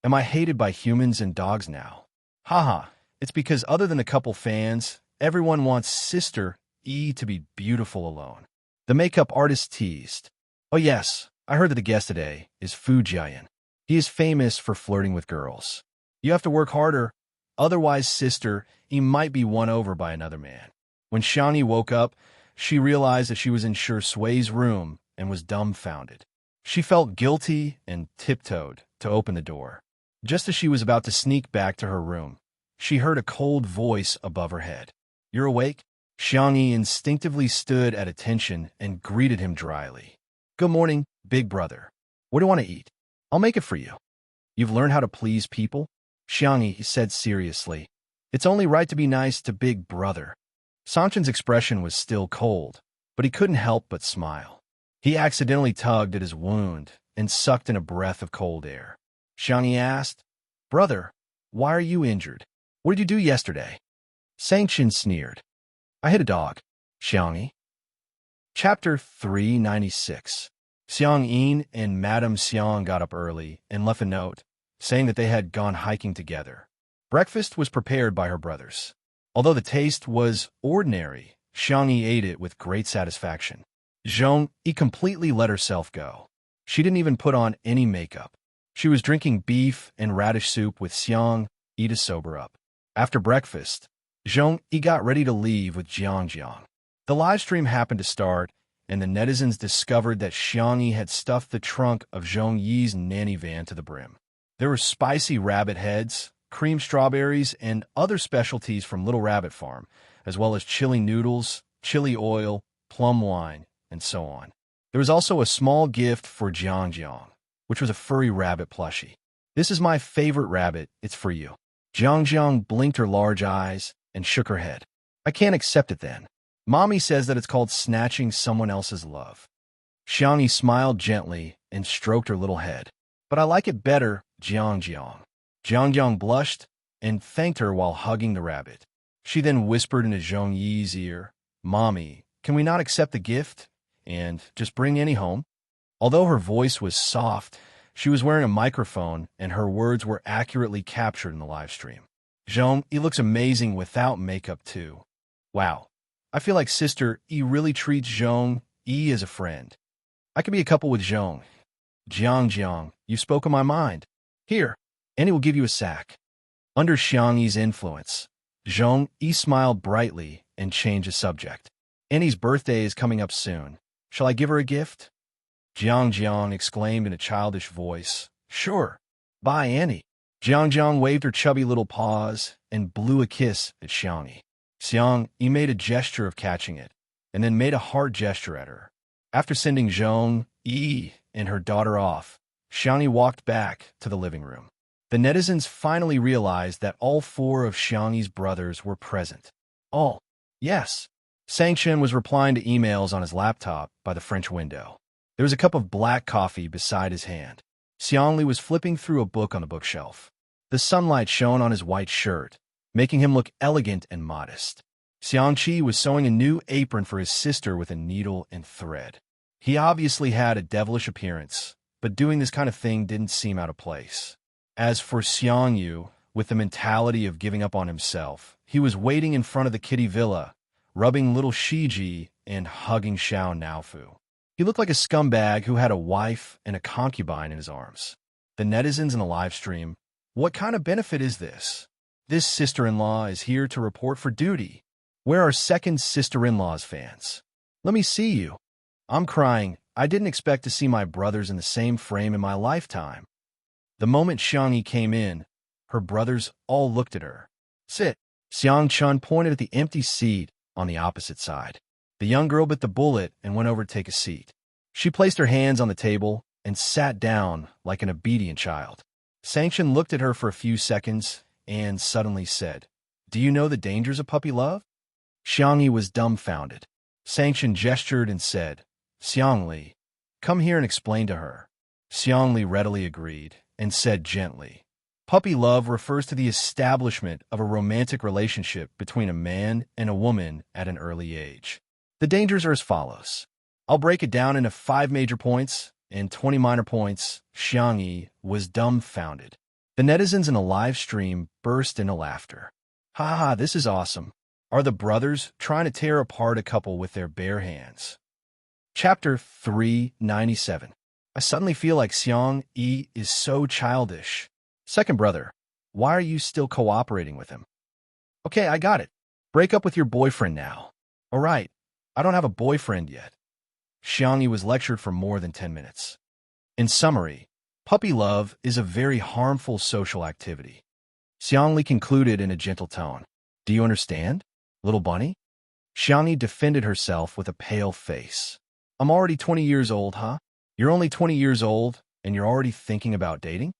[SPEAKER 1] Am I hated by humans and dogs now? Haha, it's because other than a couple fans, everyone wants Sister E to be beautiful alone. The makeup artist teased. Oh yes, I heard that the guest today is Fu Jian. He is famous for flirting with girls. You have to work harder, otherwise Sister E might be won over by another man. When Xiangyi woke up, she realized that she was in Sure Sui's room and was dumbfounded. She felt guilty and tiptoed to open the door. Just as she was about to sneak back to her room, she heard a cold voice above her head. You're awake? Xiangyi instinctively stood at attention and greeted him dryly. Good morning, big brother. What do you want to eat? I'll make it for you. You've learned how to please people? Xiangyi said seriously. It's only right to be nice to big brother. Sanchen's expression was still cold, but he couldn't help but smile. He accidentally tugged at his wound and sucked in a breath of cold air. Xiangyi asked, Brother, why are you injured? What did you do yesterday? Sanchen sneered. I hit a dog, Xiangyi. Chapter 396. Xiang Yin and Madame Xiang got up early and left a note, saying that they had gone hiking together. Breakfast was prepared by her brothers. Although the taste was ordinary, Xiangyi ate it with great satisfaction. Zhong Yi completely let herself go. She didn't even put on any makeup. She was drinking beef and radish soup with Xiang Yi to sober up. After breakfast, Zhong Yi got ready to leave with Jiang Jiang. The live stream happened to start, and the netizens discovered that Xiangyi had stuffed the trunk of Zhong Yi's nanny van to the brim. There were spicy rabbit heads, cream strawberries, and other specialties from Little Rabbit Farm, as well as chili noodles, chili oil, plum wine, and so on. There was also a small gift for Jiang Jiang, which was a furry rabbit plushie. This is my favorite rabbit, it's for you. Jiang Jiang blinked her large eyes and shook her head. I can't accept it then. Mommy says that it's called snatching someone else's love. Xiangyi smiled gently and stroked her little head. But I like it better, Jiang Jiang. Jiang Jiang blushed and thanked her while hugging the rabbit. She then whispered into Zhong Yi's ear, Mommy, can we not accept the gift and just bring any home? Although her voice was soft, she was wearing a microphone and her words were accurately captured in the live stream. Zhong Yi looks amazing without makeup too. Wow, I feel like Sister E really treats Zhong Yi as a friend. I could be a couple with Zhong. Jiang Jiang, you've spoken my mind. Here, Annie will give you a sack. Under Xiangyi's influence, Zhong Yi smiled brightly and changed the subject. Annie's birthday is coming up soon. Shall I give her a gift? Jiang Jiang exclaimed in a childish voice. Sure. Bye, Annie. Jiang Jiang waved her chubby little paws and blew a kiss at Xiangyi. Xiangyi made a gesture of catching it, and then made a heart gesture at her. After sending Zhong Yi and her daughter off, Xiangyi walked back to the living room. The netizens finally realized that all four of Xiangyi's brothers were present. All. Yes. Sanchen was replying to emails on his laptop by the French window. There was a cup of black coffee beside his hand. Xiangli was flipping through a book on the bookshelf. The sunlight shone on his white shirt, making him look elegant and modest. Xiangqi was sewing a new apron for his sister with a needle and thread. He obviously had a devilish appearance, but doing this kind of thing didn't seem out of place. As for Xiangyu, with the mentality of giving up on himself, he was waiting in front of the kitty villa, rubbing little Shiji and hugging Xiao Naofu. He looked like a scumbag who had a wife and a concubine in his arms. The netizens in the live stream, what kind of benefit is this? This sister-in-law is here to report for duty. Where are second sister-in-law's fans? Let me see you. I'm crying. I didn't expect to see my brothers in the same frame in my lifetime. The moment Xiangyi came in, her brothers all looked at her. Sit. Xiang Chun pointed at the empty seat on the opposite side. The young girl bit the bullet and went over to take a seat. She placed her hands on the table and sat down like an obedient child. Sanchen looked at her for a few seconds and suddenly said, Do you know the dangers of puppy love? Xiangyi was dumbfounded. Sanchen gestured and said, Xiangli, come here and explain to her. Xiangli readily agreed and said gently, Puppy love refers to the establishment of a romantic relationship between a man and a woman at an early age. The dangers are as follows. I'll break it down into 5 major points, and 20 minor points, Xiangyi was dumbfounded. The netizens in a live stream burst into laughter. Ha ha, this is awesome. Are the brothers trying to tear apart a couple with their bare hands? Chapter 397. I suddenly feel like Xiang Yi is so childish. Second brother, why are you still cooperating with him? Okay, I got it. Break up with your boyfriend now. All right, I don't have a boyfriend yet. Xiang Yi was lectured for more than 10 minutes. In summary, puppy love is a very harmful social activity. Xiang Li concluded in a gentle tone. Do you understand, little bunny? Xiang Yi defended herself with a pale face. I'm already 20 years old, huh? You're only 20 years old, and you're already thinking about dating?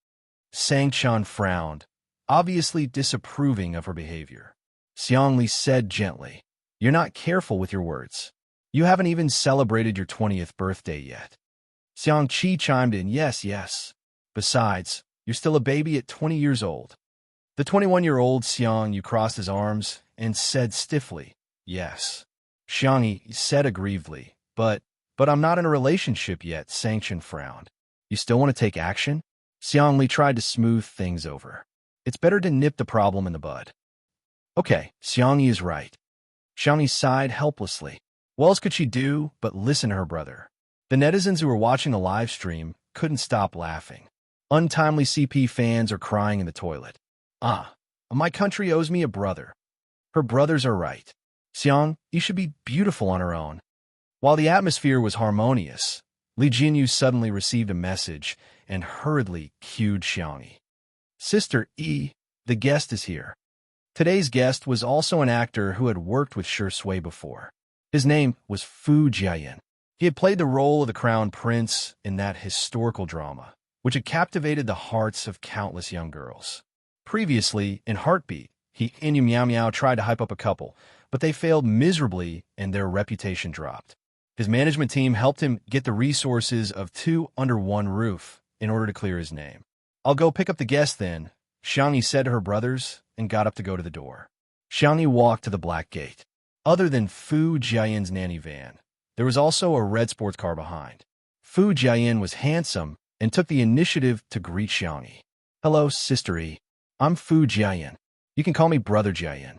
[SPEAKER 1] Sang Chan frowned, obviously disapproving of her behavior. Xiang Li said gently, You're not careful with your words. You haven't even celebrated your 20th birthday yet. Xiang Qi chimed in, Yes. Besides, you're still a baby at 20 years old. The 21-year-old Xiang Yu crossed his arms and said stiffly, Yes. Xiang Yi said aggrievedly, But I'm not in a relationship yet, Sanction frowned. You still want to take action? Xiang Li tried to smooth things over. It's better to nip the problem in the bud. Okay, Xiang Yi is right. Xiang Yi sighed helplessly. What else could she do but listen to her brother? The netizens who were watching the live stream couldn't stop laughing. Untimely CP fans are crying in the toilet. My country owes me a brother. Her brothers are right. Xiang, you should be beautiful on her own. While the atmosphere was harmonious, Li Jinyu suddenly received a message and hurriedly cued Xiangyi. Sister Yi, the guest is here. Today's guest was also an actor who had worked with Shi Sui before. His name was Fu Jiayan. He had played the role of the Crown Prince in that historical drama, which had captivated the hearts of countless young girls. Previously, in Heartbeat, he and Meow Meow tried to hype up a couple, but they failed miserably and their reputation dropped. His management team helped him get the resources of two under one roof in order to clear his name. I'll go pick up the guest then, Xiangyi said to her brothers and got up to go to the door. Xiangyi walked to the black gate. Other than Fu Jiayan's nanny van, there was also a red sports car behind. Fu Jiayan was handsome and took the initiative to greet Xiangyi. Hello, Sister Yi. I'm Fu Jiayan. You can call me Brother Jiayan.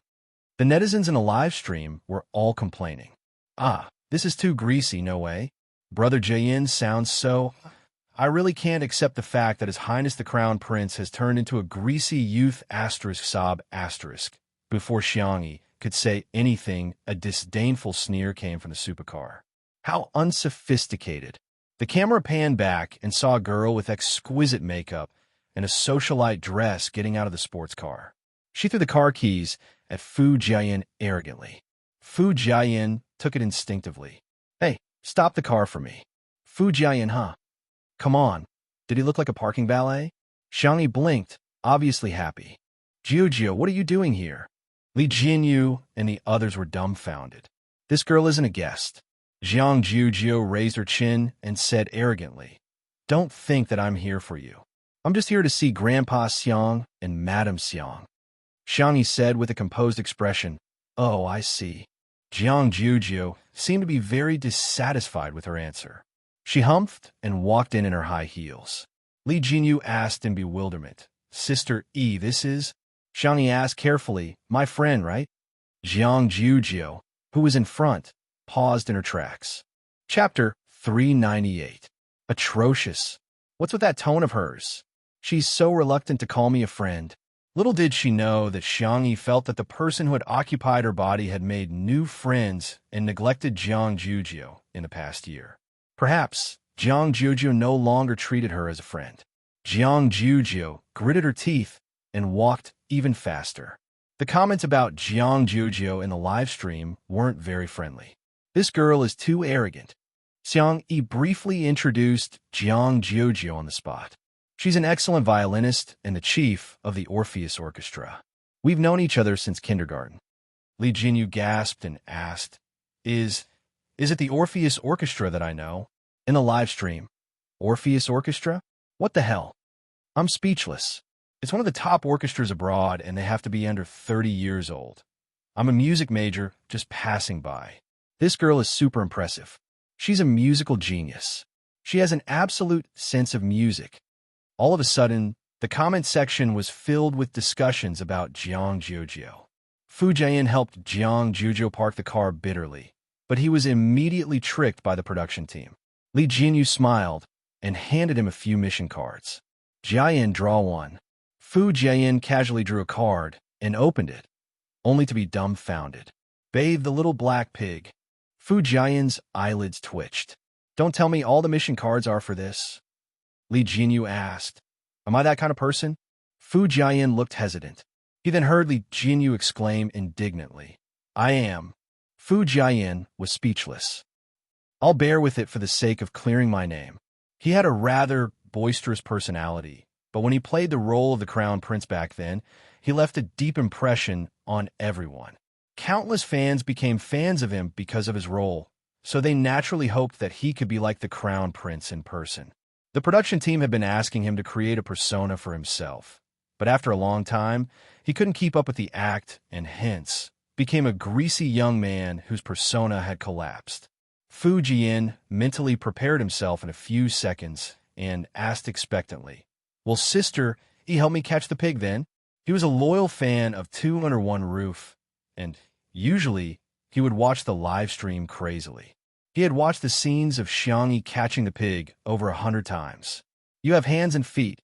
[SPEAKER 1] The netizens in a live stream were all complaining. This is too greasy, no way. Brother Jiayan sounds so... I really can't accept the fact that His Highness the Crown Prince has turned into a greasy youth sob asterisk. Before Xiangyi could say anything, a disdainful sneer came from the supercar. How unsophisticated. The camera panned back and saw a girl with exquisite makeup and a socialite dress getting out of the sports car. She threw the car keys at Fu Jiayan arrogantly. Fu Jiayan took it instinctively. Hey, stop the car for me. Fu Jiayan, huh? Come on. Did he look like a parking valet? Xiangyi blinked, obviously happy. Jiu, what are you doing here? Li Jinyu and the others were dumbfounded. This girl isn't a guest. Jiang Jiu raised her chin and said arrogantly, Don't think that I'm here for you. I'm just here to see Grandpa Xiang and Madame Xiang. Xiangyi said with a composed expression, Oh, I see. Jiang Jiu seemed to be very dissatisfied with her answer. She humphed and walked in her high heels. Li Jinyu asked in bewilderment, Sister Yi, this is? Xiangyi asked carefully, My friend, right? Jiang Jiu, who was in front, paused in her tracks. Chapter 398. Atrocious. What's with that tone of hers? She's so reluctant to call me a friend. Little did she know that Xiangyi felt that the person who had occupied her body had made new friends and neglected Jiang Jiu in the past year. Perhaps Jiang Jiu no longer treated her as a friend. Jiang Jiu gritted her teeth and walked even faster. The comments about Jiang Jiu in the live stream weren't very friendly. This girl is too arrogant. Xiang Yi briefly introduced Jiang Jiu on the spot. She's an excellent violinist and the chief of the Orpheus Orchestra. We've known each other since kindergarten. Li Jinyu gasped and asked, Is it the Orpheus Orchestra that I know? In the live stream. Orpheus Orchestra? What the hell? I'm speechless. It's one of the top orchestras abroad, and they have to be under 30 years old. I'm a music major, just passing by. This girl is super impressive. She's a musical genius. She has an absolute sense of music. All of a sudden, the comment section was filled with discussions about Jiang Jojo. Fu Jian helped Jiang Jojo park the car bitterly, but he was immediately tricked by the production team. Li Jinyu smiled and handed him a few mission cards. Jian, draw one. Fu Jian casually drew a card and opened it, only to be dumbfounded. Bathe the little black pig. Fu Jian's eyelids twitched. Don't tell me all the mission cards are for this? Li Jinyu asked. Am I that kind of person? Fu Jian looked hesitant. He then heard Li Jinyu exclaim indignantly, I am. Fu Jian was speechless. I'll bear with it for the sake of clearing my name. He had a rather boisterous personality, but when he played the role of the Crown Prince back then, he left a deep impression on everyone. Countless fans became fans of him because of his role, so they naturally hoped that he could be like the Crown Prince in person. The production team had been asking him to create a persona for himself, but after a long time, he couldn't keep up with the act and hence became a greasy young man whose persona had collapsed. Fu Jian mentally prepared himself in a few seconds and asked expectantly, Will Sister E help me catch the pig then? He was a loyal fan of Two Under One Roof, and usually he would watch the live stream crazily. He had watched the scenes of Xiangyi catching the pig over 100 times. You have hands and feet.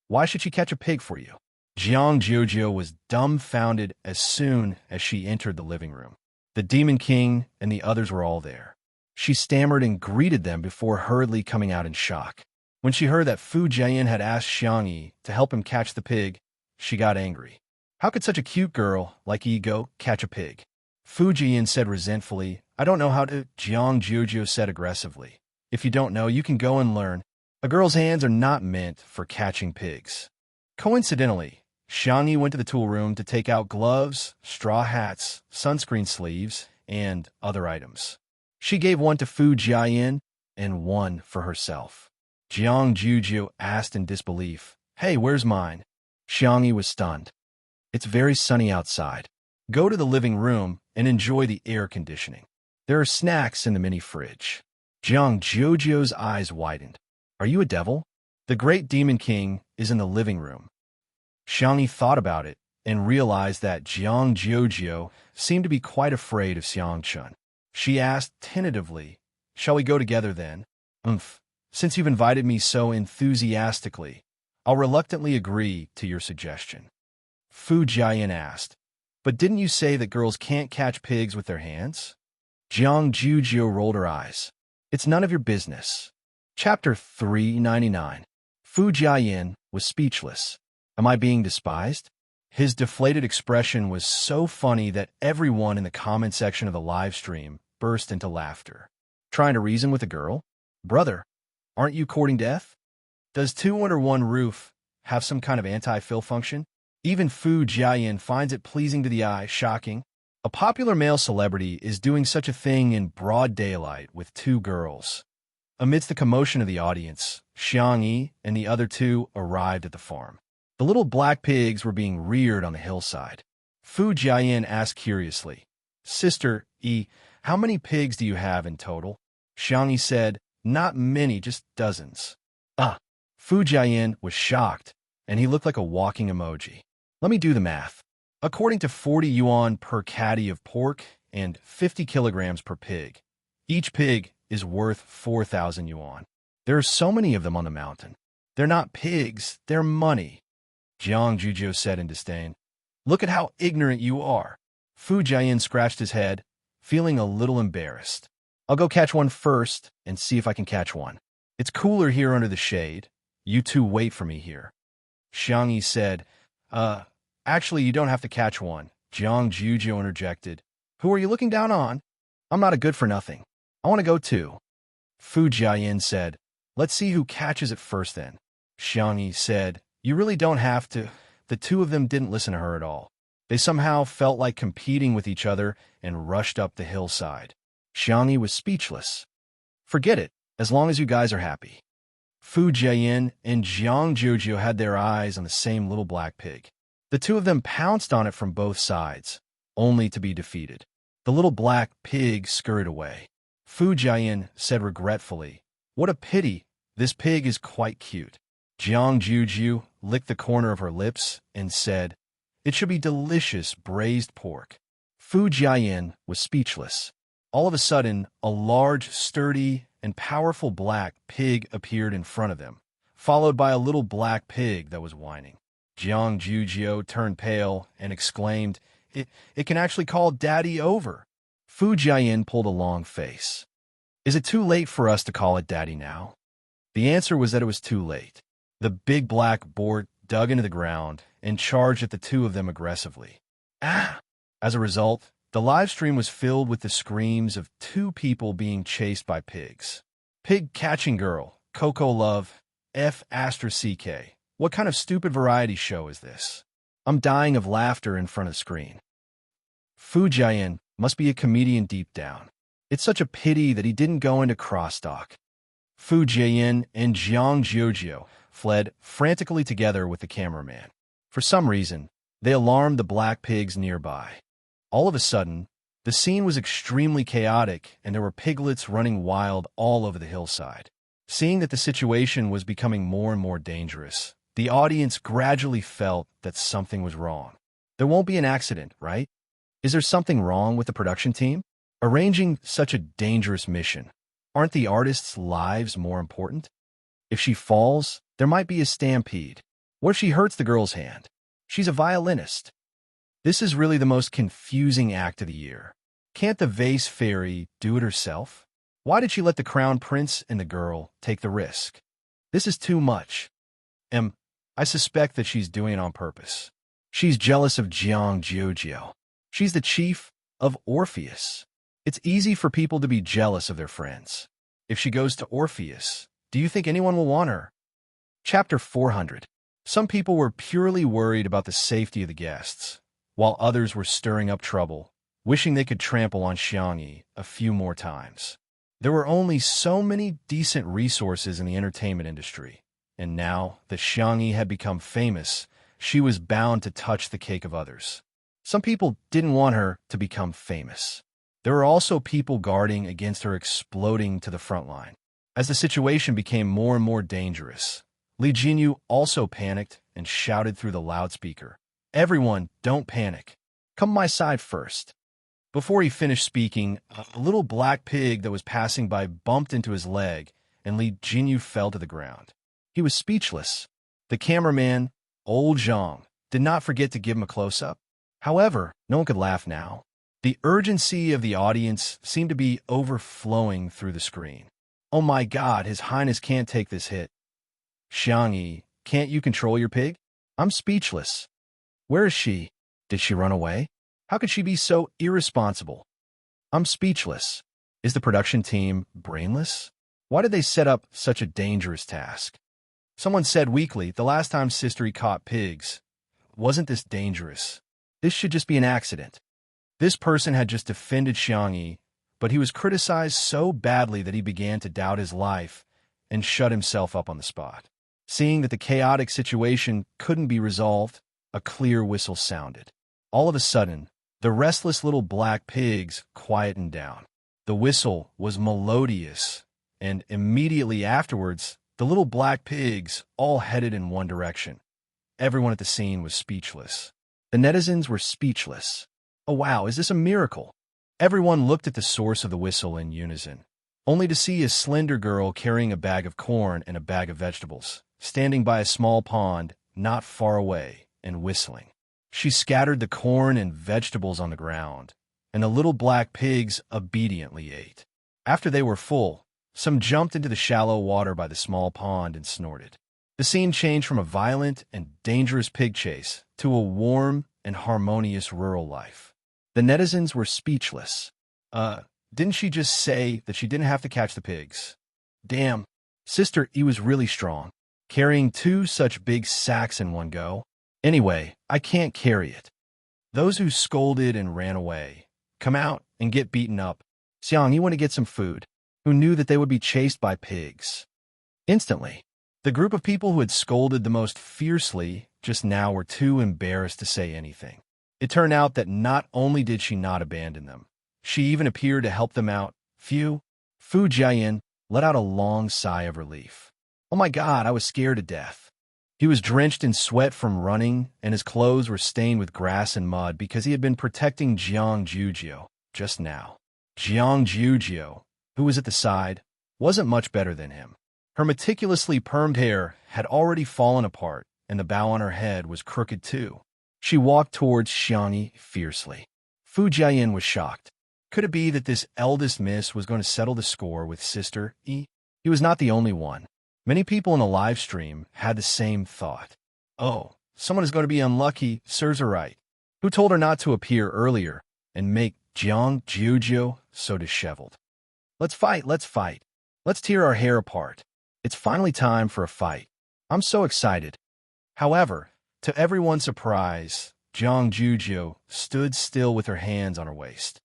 [SPEAKER 1] Why should she catch a pig for you? Jiang Jojo was dumbfounded as soon as she entered the living room. The Demon King and the others were all there. She stammered and greeted them before hurriedly coming out in shock. When she heard that Fu Jian had asked Xiangyi to help him catch the pig, she got angry. How could such a cute girl like Yi go catch a pig? Fu Jian said resentfully, I don't know how to. Jiang Jojo said aggressively. If you don't know, you can go and learn. A girl's hands are not meant for catching pigs. Coincidentally, Xiangyi went to the tool room to take out gloves, straw hats, sunscreen sleeves, and other items. She gave one to Fu Jian and one for herself. Jiang Jojo asked in disbelief, Hey, where's mine? Xiangyi was stunned. It's very sunny outside. Go to the living room and enjoy the air conditioning. There are snacks in the mini fridge. Jiang Jojo's eyes widened. Are you a devil? The great Demon King is in the living room. Xiangyi thought about it and realized that Jiang Jojo seemed to be quite afraid of Xiangchun. She asked tentatively, Shall we go together then? Since you've invited me so enthusiastically, I'll reluctantly agree to your suggestion. Fu Jian asked, But didn't you say that girls can't catch pigs with their hands? Jiang Jojo rolled her eyes. It's none of your business. Chapter 399. Fu Jian was speechless. Am I being despised? His deflated expression was so funny that everyone in the comment section of the live stream burst into laughter. Trying to reason with a girl? Brother, aren't you courting death? Does Two Under One Roof have some kind of anti-fill function? Even Fu Jian finds it pleasing to the eye, shocking. A popular male celebrity is doing such a thing in broad daylight with two girls. Amidst the commotion of the audience, Xiangyi and the other two arrived at the farm. The little black pigs were being reared on the hillside. Fu Jian asked curiously, Sister E, how many pigs do you have in total? Xiangyi said, Not many, just dozens. Fu Jian was shocked, and he looked like a walking emoji. Let me do the math. According to 40 yuan per caddy of pork and 50 kilograms per pig, each pig is worth 4,000 yuan. There are so many of them on the mountain. They're not pigs, they're money. Jiang Jojo said in disdain. Look at how ignorant you are. Fu Jian scratched his head, feeling a little embarrassed. I'll go catch one first and see if I can catch one. It's cooler here under the shade. You two wait for me here. Xiangyi said, Actually, you don't have to catch one. Jiang Jojo interjected. Who are you looking down on? I'm not a good-for-nothing. I want to go too. Fu Jian said, Let's see who catches it first then. Xiangyi said, You really don't have to. The two of them didn't listen to her at all. They somehow felt like competing with each other and rushed up the hillside. Xiangyi was speechless. Forget it, as long as you guys are happy. Fu Jian and Jiang Jojo had their eyes on the same little black pig. The two of them pounced on it from both sides, only to be defeated. The little black pig scurried away. Fu Jian said regretfully, What a pity, This pig is quite cute. Jiang Juju licked the corner of her lips and said, "It should be delicious braised pork." Fu Jiayin was speechless. All of a sudden, a large, sturdy, and powerful black pig appeared in front of them, followed by a little black pig that was whining. Jiang Juju turned pale and exclaimed, It can actually call Daddy over." Fu Jiayin pulled a long face. "Is it too late for us to call it Daddy now?" The answer was that it was too late. The big black boar dug into the ground and charged at the two of them aggressively. Ah! As a result, the live stream was filled with the screams of two people being chased by pigs. Pig catching girl, Coco Love, F***CK. What kind of stupid variety show is this? I'm dying of laughter in front of the screen. Fu Jiayin must be a comedian deep down. It's such a pity that he didn't go into crosstalk. Fu Jiayin and Jiang Jiujiu fled frantically together with the cameraman. For some reason, they alarmed the black pigs nearby. All of a sudden, the scene was extremely chaotic and there were piglets running wild all over the hillside. Seeing that the situation was becoming more and more dangerous, the audience gradually felt that something was wrong. There won't be an accident, right? Is there something wrong with the production team? Arranging such a dangerous mission. Aren't the artists' lives more important? If she falls, there might be a stampede. What if she hurts the girl's hand? She's a violinist. This is really the most confusing act of the year. Can't the vase fairy do it herself? Why did she let the crown prince and the girl take the risk? This is too much. I suspect that she's doing it on purpose. She's jealous of Jiang Jiujiu. She's the chief of Orpheus. It's easy for people to be jealous of their friends. If she goes to Orpheus, do you think anyone will want her? Chapter 400. Some people were purely worried about the safety of the guests, while others were stirring up trouble, wishing they could trample on Xiangyi a few more times. There were only so many decent resources in the entertainment industry, and now that Xiangyi had become famous, she was bound to touch the cake of others. Some people didn't want her to become famous. There were also people guarding against her exploding to the front line. As the situation became more and more dangerous, Li Jinyu also panicked and shouted through the loudspeaker, "Everyone, don't panic. Come my side first." Before he finished speaking, a little black pig that was passing by bumped into his leg, and Li Jinyu fell to the ground. He was speechless. The cameraman, Old Zhang, did not forget to give him a close-up. However, no one could laugh now. The urgency of the audience seemed to be overflowing through the screen. "Oh my God, His Highness can't take this hit. Xiangyi, can't you control your pig? I'm speechless. Where is she? Did she run away? How could she be so irresponsible? I'm speechless. Is the production team brainless? Why did they set up such a dangerous task?" Someone said weakly, "The last time Sistery caught pigs, wasn't this dangerous? This should just be an accident." This person had just defended Xiangyi, but he was criticized so badly that he began to doubt his life and shut himself up on the spot. Seeing that the chaotic situation couldn't be resolved, a clear whistle sounded. All of a sudden, the restless little black pigs quietened down. The whistle was melodious, and immediately afterwards, the little black pigs all headed in one direction. Everyone at the scene was speechless. The netizens were speechless. Oh wow, is this a miracle? Everyone looked at the source of the whistle in unison, only to see a slender girl carrying a bag of corn and a bag of vegetables, standing by a small pond not far away and whistling. She scattered the corn and vegetables on the ground, and the little black pigs obediently ate. After they were full, some jumped into the shallow water by the small pond and snorted. The scene changed from a violent and dangerous pig chase to a warm and harmonious rural life. The netizens were speechless. Didn't she just say that she didn't have to catch the pigs? Damn, Sister E was really strong, carrying 2 such big sacks in one go. Anyway, I can't carry it. Those who scolded and ran away, come out and get beaten up. Xiang, you want to get some food? Who knew that they would be chased by pigs? Instantly, the group of people who had scolded the most fiercely just now were too embarrassed to say anything. It turned out that not only did she not abandon them, she even appeared to help them out. Fu Jiayin let out a long sigh of relief. Oh my God, I was scared to death. He was drenched in sweat from running, and his clothes were stained with grass and mud because he had been protecting Jiang Jujio just now. Jiang Jujio, who was at the side, wasn't much better than him. Her meticulously permed hair had already fallen apart, and the bow on her head was crooked too. She walked towards Xiangyi fiercely. Fu Jiayin was shocked. Could it be that this eldest miss was going to settle the score with Sister Yi? He was not the only one. Many people in the live stream had the same thought. Oh, someone is going to be unlucky, serves her right. Who told her not to appear earlier and make Jiang Jujio so disheveled? Let's fight, let's fight. Let's tear our hair apart. It's finally time for a fight. I'm so excited. However, to everyone's surprise, Jiang Jujio stood still with her hands on her waist.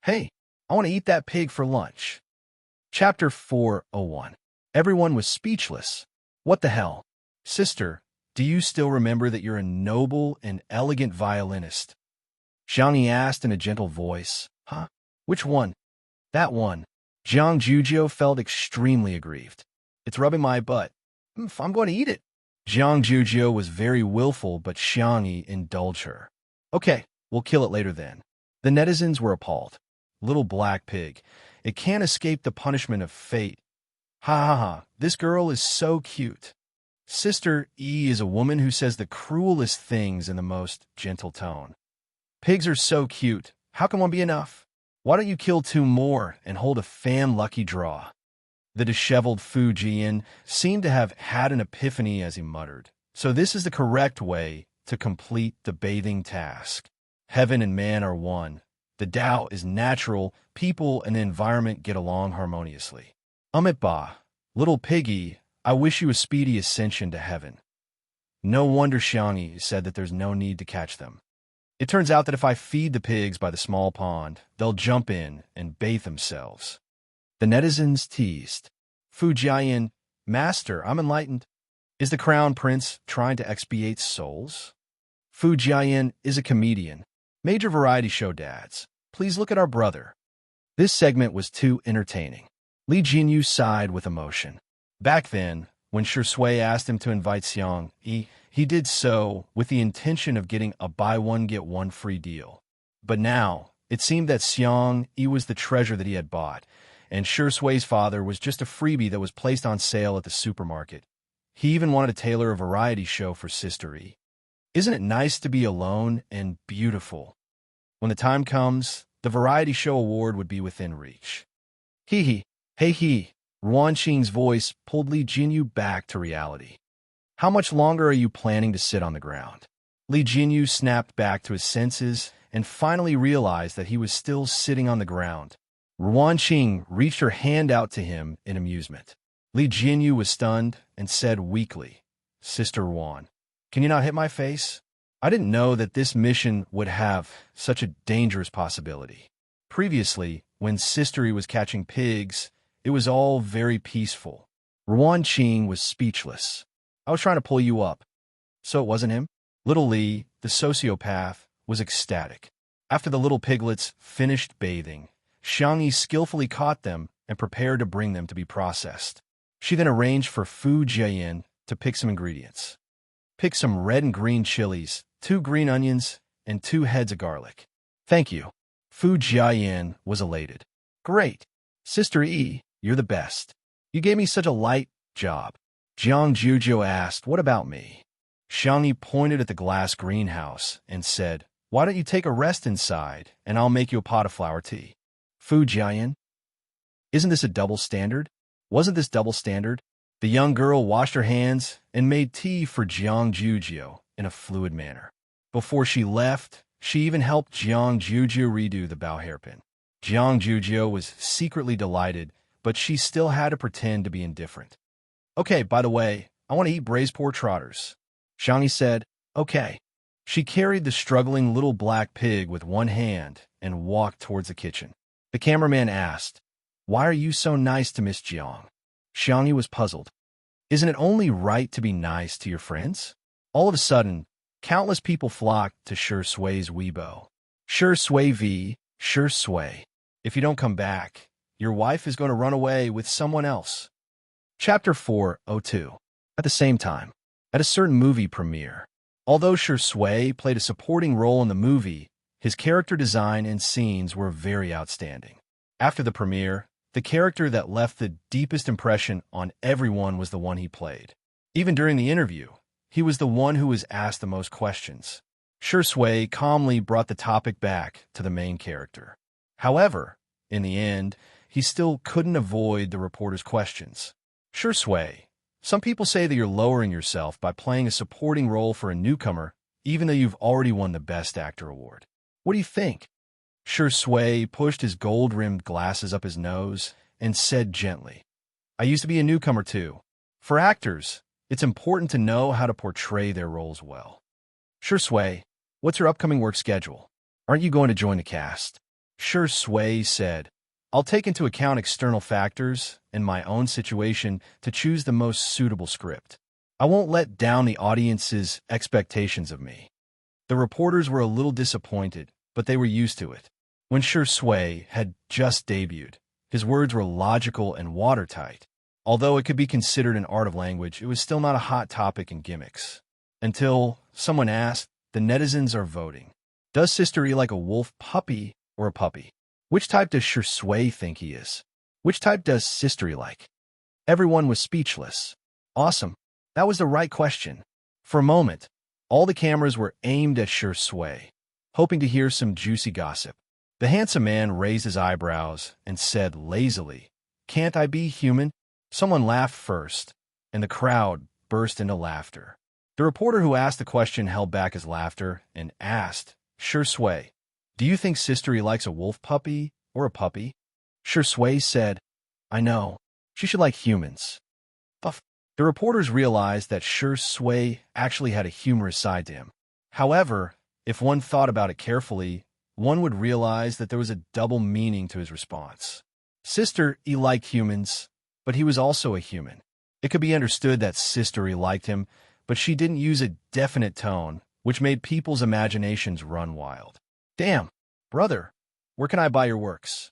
[SPEAKER 1] Hey, I want to eat that pig for lunch. Chapter 401. Everyone was speechless. What the hell? Sister, do you still remember that you're a noble and elegant violinist? Xiangyi asked in a gentle voice. Huh? Which one? That one. Jiang Jujio felt extremely aggrieved. It's rubbing my butt. I'm going to eat it. Jiang Jujio was very willful, but Xiangyi indulged her. Okay, we'll kill it later then. The netizens were appalled. Little black pig. It can't escape the punishment of fate. Ha ha ha, this girl is so cute. Sister E is a woman who says the cruelest things in the most gentle tone. Pigs are so cute. How can one be enough? Why don't you kill 2 more and hold a fam lucky draw? The disheveled Fu Jian seemed to have had an epiphany as he muttered. So this is the correct way to complete the bathing task. Heaven and man are one. The Tao is natural. People and the environment get along harmoniously. Ba, little piggy, I wish you a speedy ascension to heaven. No wonder Xiangyi said that there's no need to catch them. It turns out that if I feed the pigs by the small pond, they'll jump in and bathe themselves. The netizens teased. Fu Jiayin, Master, I'm enlightened. Is the crown prince trying to expiate souls? Fu Jiayin is a comedian. Major variety show dads. Please look at our brother. This segment was too entertaining. Li Jinyu sighed with emotion. Back then, when Shui asked him to invite Xiang Yi, he did so with the intention of getting a buy-one-get-one free deal. But now, it seemed that Xiang Yi was the treasure that he had bought, and Shui's father was just a freebie that was placed on sale at the supermarket. He even wanted to tailor a variety show for Sister Yi. Isn't it nice to be alone and beautiful? When the time comes, the variety show award would be within reach. Hee hee. Hey he, Ruan Qing's voice pulled Li Jinyu back to reality. How much longer are you planning to sit on the ground? Li Jinyu snapped back to his senses and finally realized that he was still sitting on the ground. Ruan Qing reached her hand out to him in amusement. Li Jinyu was stunned and said weakly, Sister Ruan, can you not hit my face? I didn't know that this mission would have such a dangerous possibility. Previously, when Sister Yi was catching pigs, it was all very peaceful. Ruan Qing was speechless. I was trying to pull you up. So it wasn't him? Little Li, the sociopath, was ecstatic. After the little piglets finished bathing, Xiangyi skillfully caught them and prepared to bring them to be processed. She then arranged for Fu Jiayin to pick some ingredients. Pick some red and green chilies, 2 green onions, and 2 heads of garlic. Thank you. Fu Jiayin was elated. Great. Sister Yi, you're the best. You gave me such a light job. Jiang Jujio asked, what about me? Xiangyi pointed at the glass greenhouse and said, why don't you take a rest inside, and I'll make you a pot of flower tea. Fu Jiayin? Isn't this a double standard? Wasn't this double standard? The young girl washed her hands and made tea for Jiang Jujio in a fluid manner. Before she left, she even helped Jiang Jujio redo the bow hairpin. Jiang Jujio was secretly delighted, but she still had to pretend to be indifferent. Okay, by the way, I want to eat braised pork trotters. Xiangyi said, okay. She carried the struggling little black pig with one hand and walked towards the kitchen. The cameraman asked, why are you so nice to Miss Jiang? Xiangyi was puzzled. Isn't it only right to be nice to your friends? All of a sudden, countless people flocked to Shui's Weibo. Shui v. Shui. If you don't come back, your wife is going to run away with someone else. Chapter 402. At the same time, at a certain movie premiere, although Shui played a supporting role in the movie, his character design and scenes were very outstanding. After the premiere, the character that left the deepest impression on everyone was the one he played. Even during the interview, he was the one who was asked the most questions. Shui calmly brought the topic back to the main character. However, in the end, he still couldn't avoid the reporter's questions. Shui, some people say that you're lowering yourself by playing a supporting role for a newcomer, even though you've already won the Best Actor award. What do you think? Shui pushed his gold-rimmed glasses up his nose and said gently, I used to be a newcomer too. For actors, it's important to know how to portray their roles well. Shui, what's your upcoming work schedule? Aren't you going to join the cast? Shui said, I'll take into account external factors and my own situation to choose the most suitable script. I won't let down the audience's expectations of me. The reporters were a little disappointed, but they were used to it. When Shui had just debuted, his words were logical and watertight. Although it could be considered an art of language, it was still not a hot topic in gimmicks. Until someone asked, the netizens are voting. Does Sister E like a wolf puppy or a puppy? Which type does Shui think he is? Which type does Sister E like? Everyone was speechless. Awesome. That was the right question. For a moment, all the cameras were aimed at Shui, hoping to hear some juicy gossip. The handsome man raised his eyebrows and said lazily, Can't I be human? Someone laughed first, and the crowd burst into laughter. The reporter who asked the question held back his laughter and asked, Shui, do you think Sister E likes a wolf puppy or a puppy? Shui said, I know. She should like humans. Puff. The reporters realized that Shui actually had a humorous side to him. However, if one thought about it carefully, one would realize that there was a double meaning to his response. Sister E liked humans, but he was also a human. It could be understood that Sister E liked him, but she didn't use a definite tone, which made people's imaginations run wild. Damn, brother, where can I buy your works?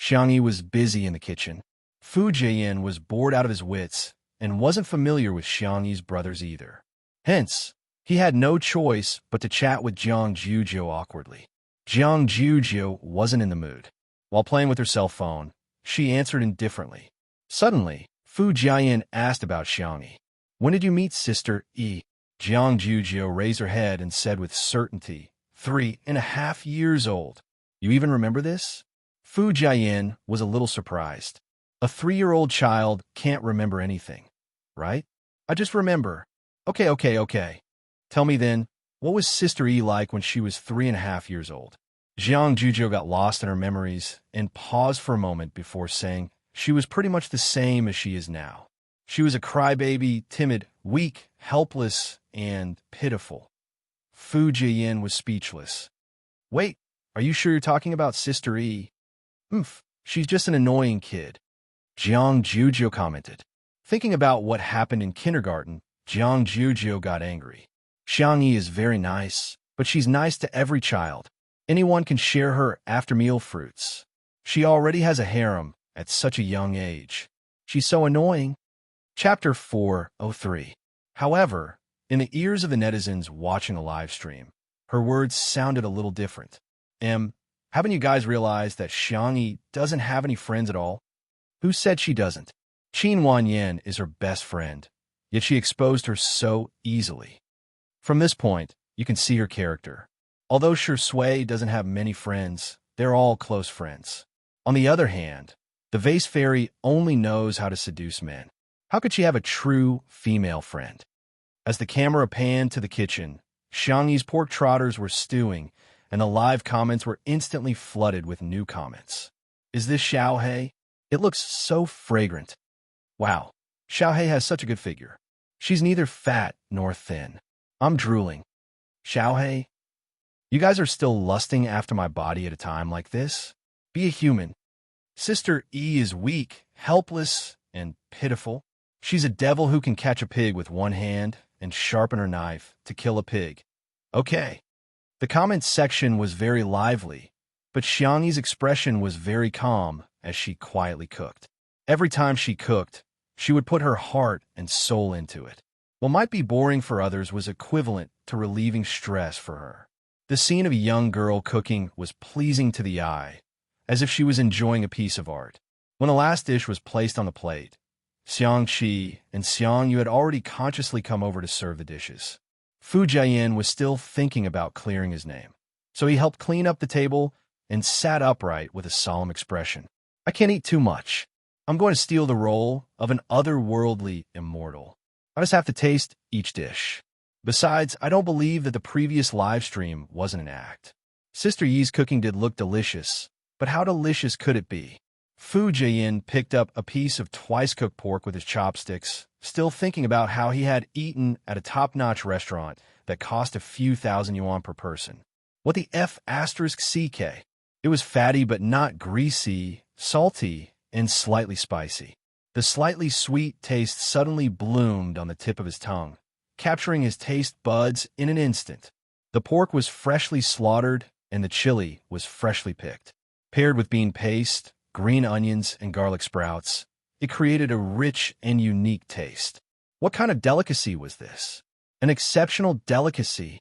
[SPEAKER 1] Xiangyi was busy in the kitchen. Fu Jian was bored out of his wits and wasn't familiar with Xiangyi's brothers either. Hence, he had no choice but to chat with Jiang Jujiu awkwardly. Jiang Jujiu wasn't in the mood. While playing with her cell phone, she answered indifferently. Suddenly, Fu Jian asked about Xiangyi. When did you meet Sister E? Jiang Jujiu raised her head and said with certainty, 3.5 years old. You even remember this? Fu Jian was a little surprised. A 3-year-old child can't remember anything, right? I just remember. Okay. Tell me then, what was Sister E like when she was 3.5 years old? Jiang Jujiu got lost in her memories and paused for a moment before saying she was pretty much the same as she is now. She was a crybaby, timid, weak, helpless, and pitiful. Fu Jian was speechless. Wait, are you sure you're talking about Sister E? She's just an annoying kid. Jiang Jujiu commented. Thinking about what happened in kindergarten, Jiang Jujiu got angry. Xiangyi is very nice, but she's nice to every child. Anyone can share her after-meal fruits. She already has a harem at such a young age. She's so annoying. Chapter 403. However, in the ears of the netizens watching the live stream, her words sounded a little different. Haven't you guys realized that Xiangyi doesn't have any friends at all? Who said she doesn't? Qin Wanyan is her best friend, yet she exposed her so easily. From this point, you can see her character. Although Shui doesn't have many friends, they're all close friends. On the other hand, the vase fairy only knows how to seduce men. How could she have a true female friend? As the camera panned to the kitchen, Xiangyi's pork trotters were stewing, and the live comments were instantly flooded with new comments. Is this Xiaohei? It looks so fragrant. Wow, Xiaohei has such a good figure. She's neither fat nor thin. I'm drooling. Xiaohei? You guys are still lusting after my body at a time like this? Be a human. Sister E is weak, helpless, and pitiful. She's a devil who can catch a pig with one hand and sharpen her knife to kill a pig. Okay. The comments section was very lively, but Xiangyi's expression was very calm as she quietly cooked. Every time she cooked, She would put her heart and soul into it. What might be boring for others was equivalent to relieving stress for her. The scene of a young girl cooking was pleasing to the eye, as if she was enjoying a piece of art. When the last dish was placed on the plate, Xiang Qi and Xiang Yu had already consciously come over to serve the dishes. Fu Jiayin was still thinking about clearing his name, so he helped clean up the table and sat upright with a solemn expression. I can't eat too much. I'm going to steal the role of an otherworldly immortal. I just have to taste each dish. Besides, I don't believe that the previous live stream wasn't an act. Sister Yi's cooking did look delicious, but how delicious could it be? Fu Jiayin picked up a piece of twice-cooked pork with his chopsticks, still thinking about how he had eaten at a top-notch restaurant that cost a few thousand yuan per person. What the F***CK? It was fatty but not greasy, salty, and slightly spicy. The slightly sweet taste suddenly bloomed on the tip of his tongue, capturing his taste buds in an instant. The pork was freshly slaughtered, and the chili was freshly picked. Paired with bean paste, green onions, and garlic sprouts, it created a rich and unique taste. What kind of delicacy was this? An exceptional delicacy.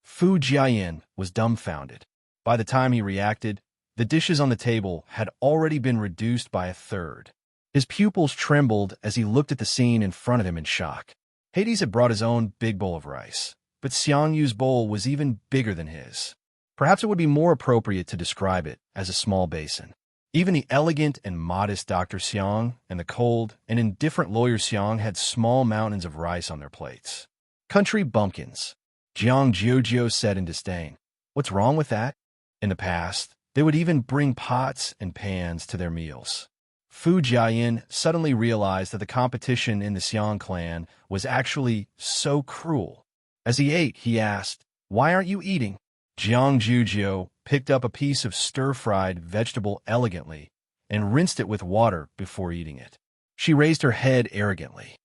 [SPEAKER 1] Fu Jiayin was dumbfounded. By the time he reacted, the dishes on the table had already been reduced by a third. His pupils trembled as he looked at the scene in front of him in shock. Hades had brought his own big bowl of rice, but Xiang Yu's bowl was even bigger than his. Perhaps it would be more appropriate to describe it as a small basin. Even the elegant and modest Dr. Xiang and the cold and indifferent lawyer Xiang had small mountains of rice on their plates. Country bumpkins, Jiang Jiujiu said in disdain. What's wrong with that? In the past, they would even bring pots and pans to their meals. Fu Jiayin suddenly realized that the competition in the Xiang clan was actually so cruel. As he ate, he asked, "Why aren't you eating?" Jiang Jiujiu picked up a piece of stir-fried vegetable elegantly and rinsed it with water before eating it. She raised her head arrogantly.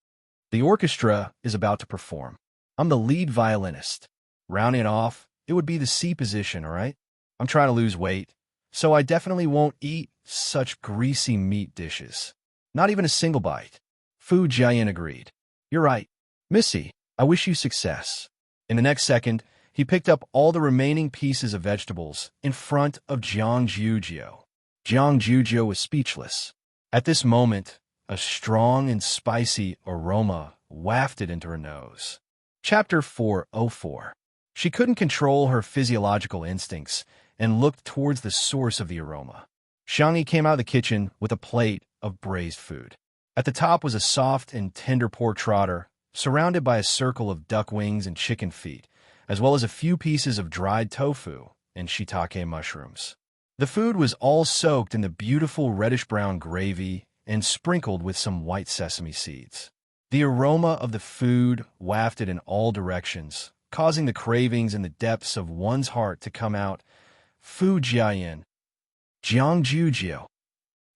[SPEAKER 1] The orchestra is about to perform. I'm the lead violinist. Rounding it off, it would be the C position, all right? I'm trying to lose weight, so I definitely won't eat such greasy meat dishes. Not even a single bite. Fu Jiayin agreed. You're right. Missy, I wish you success. In the next second, he picked up all the remaining pieces of vegetables in front of Jiang Jiujiu. Jiang Jiujiu was speechless. At this moment, a strong and spicy aroma wafted into her nose. Chapter 404. She couldn't control her physiological instincts and looked towards the source of the aroma. Xiang Yi came out of the kitchen with a plate of braised food. At the top was a soft and tender pork trotter, surrounded by a circle of duck wings and chicken feet, as well as a few pieces of dried tofu and shiitake mushrooms. The food was all soaked in the beautiful reddish-brown gravy and sprinkled with some white sesame seeds. The aroma of the food wafted in all directions, causing the cravings in the depths of one's heart to come out. Fu Jiayin, Jiang Jiujiu.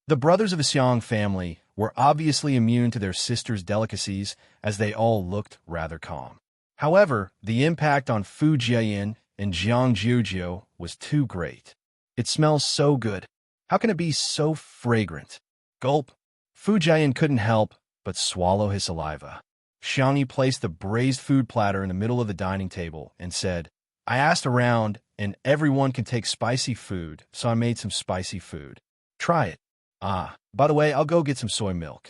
[SPEAKER 1] The brothers of the Xiang family were obviously immune to their sister's delicacies, as they all looked rather calm. However, the impact on Fu Jiayin and Jiang Jiujiu was too great. It smells so good. How can it be so fragrant? Gulp. Fu Jiayin couldn't help but swallow his saliva. Xiang Yi placed the braised food platter in the middle of the dining table and said, I asked around, and everyone can take spicy food, so I made some spicy food. Try it. Ah, by the way, I'll go get some soy milk.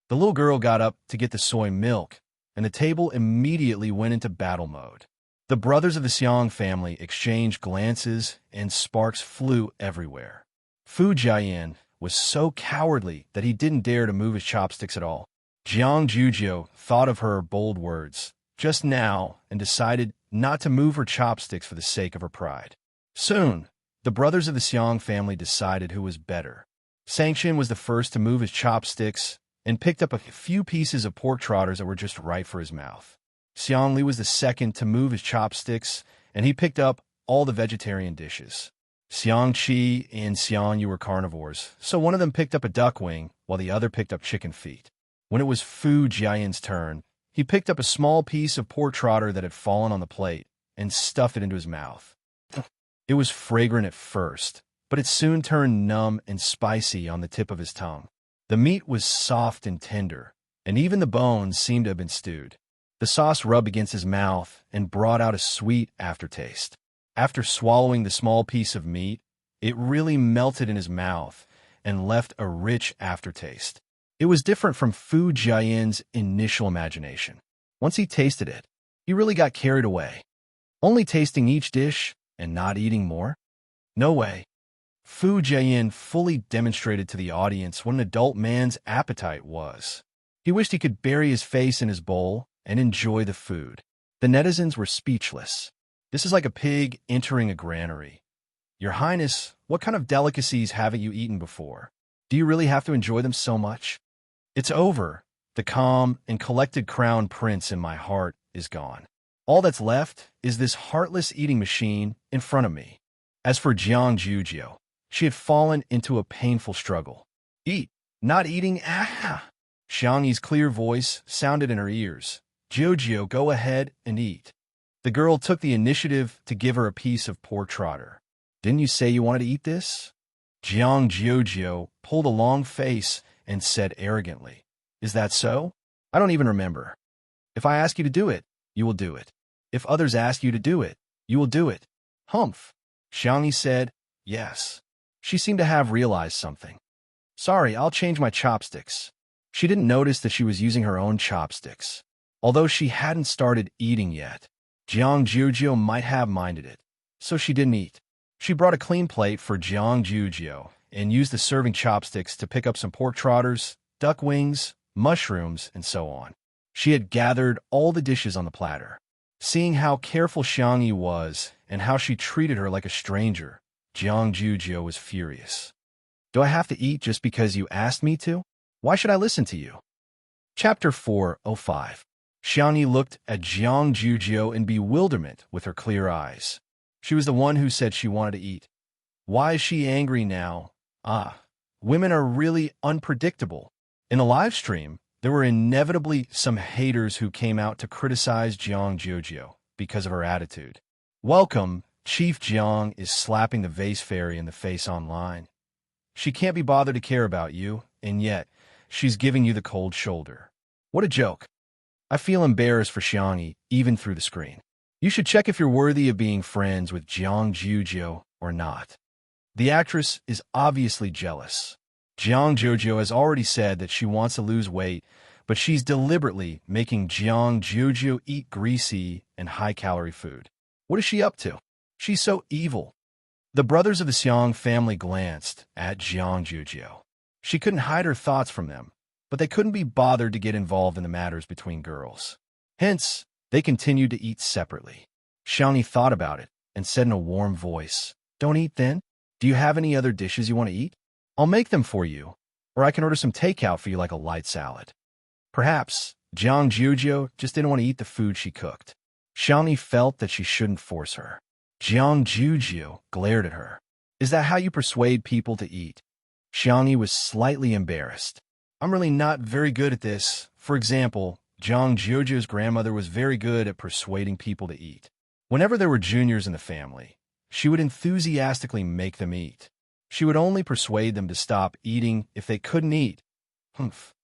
[SPEAKER 1] The little girl got up to get the soy milk, and the table immediately went into battle mode. The brothers of the Xiang family exchanged glances, and sparks flew everywhere. Fu Jiayin was so cowardly that he didn't dare to move his chopsticks at all. Jiang Jiujiu thought of her bold words just now and decided not to move her chopsticks for the sake of her pride. Soon, the brothers of the Xiang family decided who was better. Sangshin was the first to move his chopsticks and picked up a few pieces of pork trotters that were just right for his mouth. Xiangli was the second to move his chopsticks, and he picked up all the vegetarian dishes. Xiangqi and Xiangyu were carnivores, so one of them picked up a duck wing, while the other picked up chicken feet. When it was Fu Jiayin's turn, he picked up a small piece of pork trotter that had fallen on the plate and stuffed it into his mouth. It was fragrant at first, but it soon turned numb and spicy on the tip of his tongue. The meat was soft and tender, and even the bones seemed to have been stewed. The sauce rubbed against his mouth and brought out a sweet aftertaste. After swallowing the small piece of meat, it really melted in his mouth and left a rich aftertaste. It was different from Fu Jian's initial imagination. Once he tasted it, he really got carried away. Only tasting each dish and not eating more? No way. Fu Jian fully demonstrated to the audience what an adult man's appetite was. He wished he could bury his face in his bowl and enjoy the food. The netizens were speechless. This is like a pig entering a granary. Your Highness, what kind of delicacies haven't you eaten before? Do you really have to enjoy them so much? It's over. The calm and collected crown prince in my heart is gone. All that's left is this heartless eating machine in front of me. As for Jiang Jujio, she had fallen into a painful struggle. Eat. Not eating. Ah! Xiangyi's clear voice sounded in her ears. Jujio, go ahead and eat. The girl took the initiative to give her a piece of pork trotter. Didn't you say you wanted to eat this? Jiang Jujio pulled a long face and said arrogantly, Is that so? I don't even remember. If I ask you to do it, you will do it. If others ask you to do it, you will do it. Humph. Xiangyi said, yes. She seemed to have realized something. Sorry, I'll change my chopsticks. She didn't notice that she was using her own chopsticks. Although she hadn't started eating yet, Jiang Jujio might have minded it, so she didn't eat. She brought a clean plate for Jiang Jujio and used the serving chopsticks to pick up some pork trotters, duck wings, mushrooms, and so on. She had gathered all the dishes on the platter. Seeing how careful Xiangyi was and how she treated her like a stranger, Jiang Jujio was furious. Do I have to eat just because you asked me to? Why should I listen to you? Chapter 4:05. Xiangyi looked at Jiang Jujio in bewilderment with her clear eyes. She was the one who said she wanted to eat. Why is she angry now? Women are really unpredictable. In the live stream, there were inevitably some haters who came out to criticize Jiang Jujio because of her attitude. Welcome, Chief Jiang is slapping the vase fairy in the face online. She can't be bothered to care about you, and yet, she's giving you the cold shoulder. What a joke. I feel embarrassed for Xiangyi, even through the screen. You should check if you're worthy of being friends with Jiang Jujio or not. The actress is obviously jealous. Jiang Jujio has already said that she wants to lose weight, but she's deliberately making Jiang Jujio eat greasy and high-calorie food. What is she up to? She's so evil. The brothers of the Xiang family glanced at Jiang Jujio. She couldn't hide her thoughts from them, but they couldn't be bothered to get involved in the matters between girls. Hence, they continued to eat separately. Xiangyi thought about it and said in a warm voice, Don't eat then? Do you have any other dishes you want to eat? I'll make them for you, or I can order some takeout for you like a light salad. Perhaps Jiang Jujio just didn't want to eat the food she cooked. Xiangyi felt that she shouldn't force her. Jiang Jujio glared at her. Is that how you persuade people to eat? Xiangyi was slightly embarrassed. I'm really not very good at this. For example, Jiang Jujio's grandmother was very good at persuading people to eat. Whenever there were juniors in the family, she would enthusiastically make them eat. She would only persuade them to stop eating if they couldn't eat. Humph.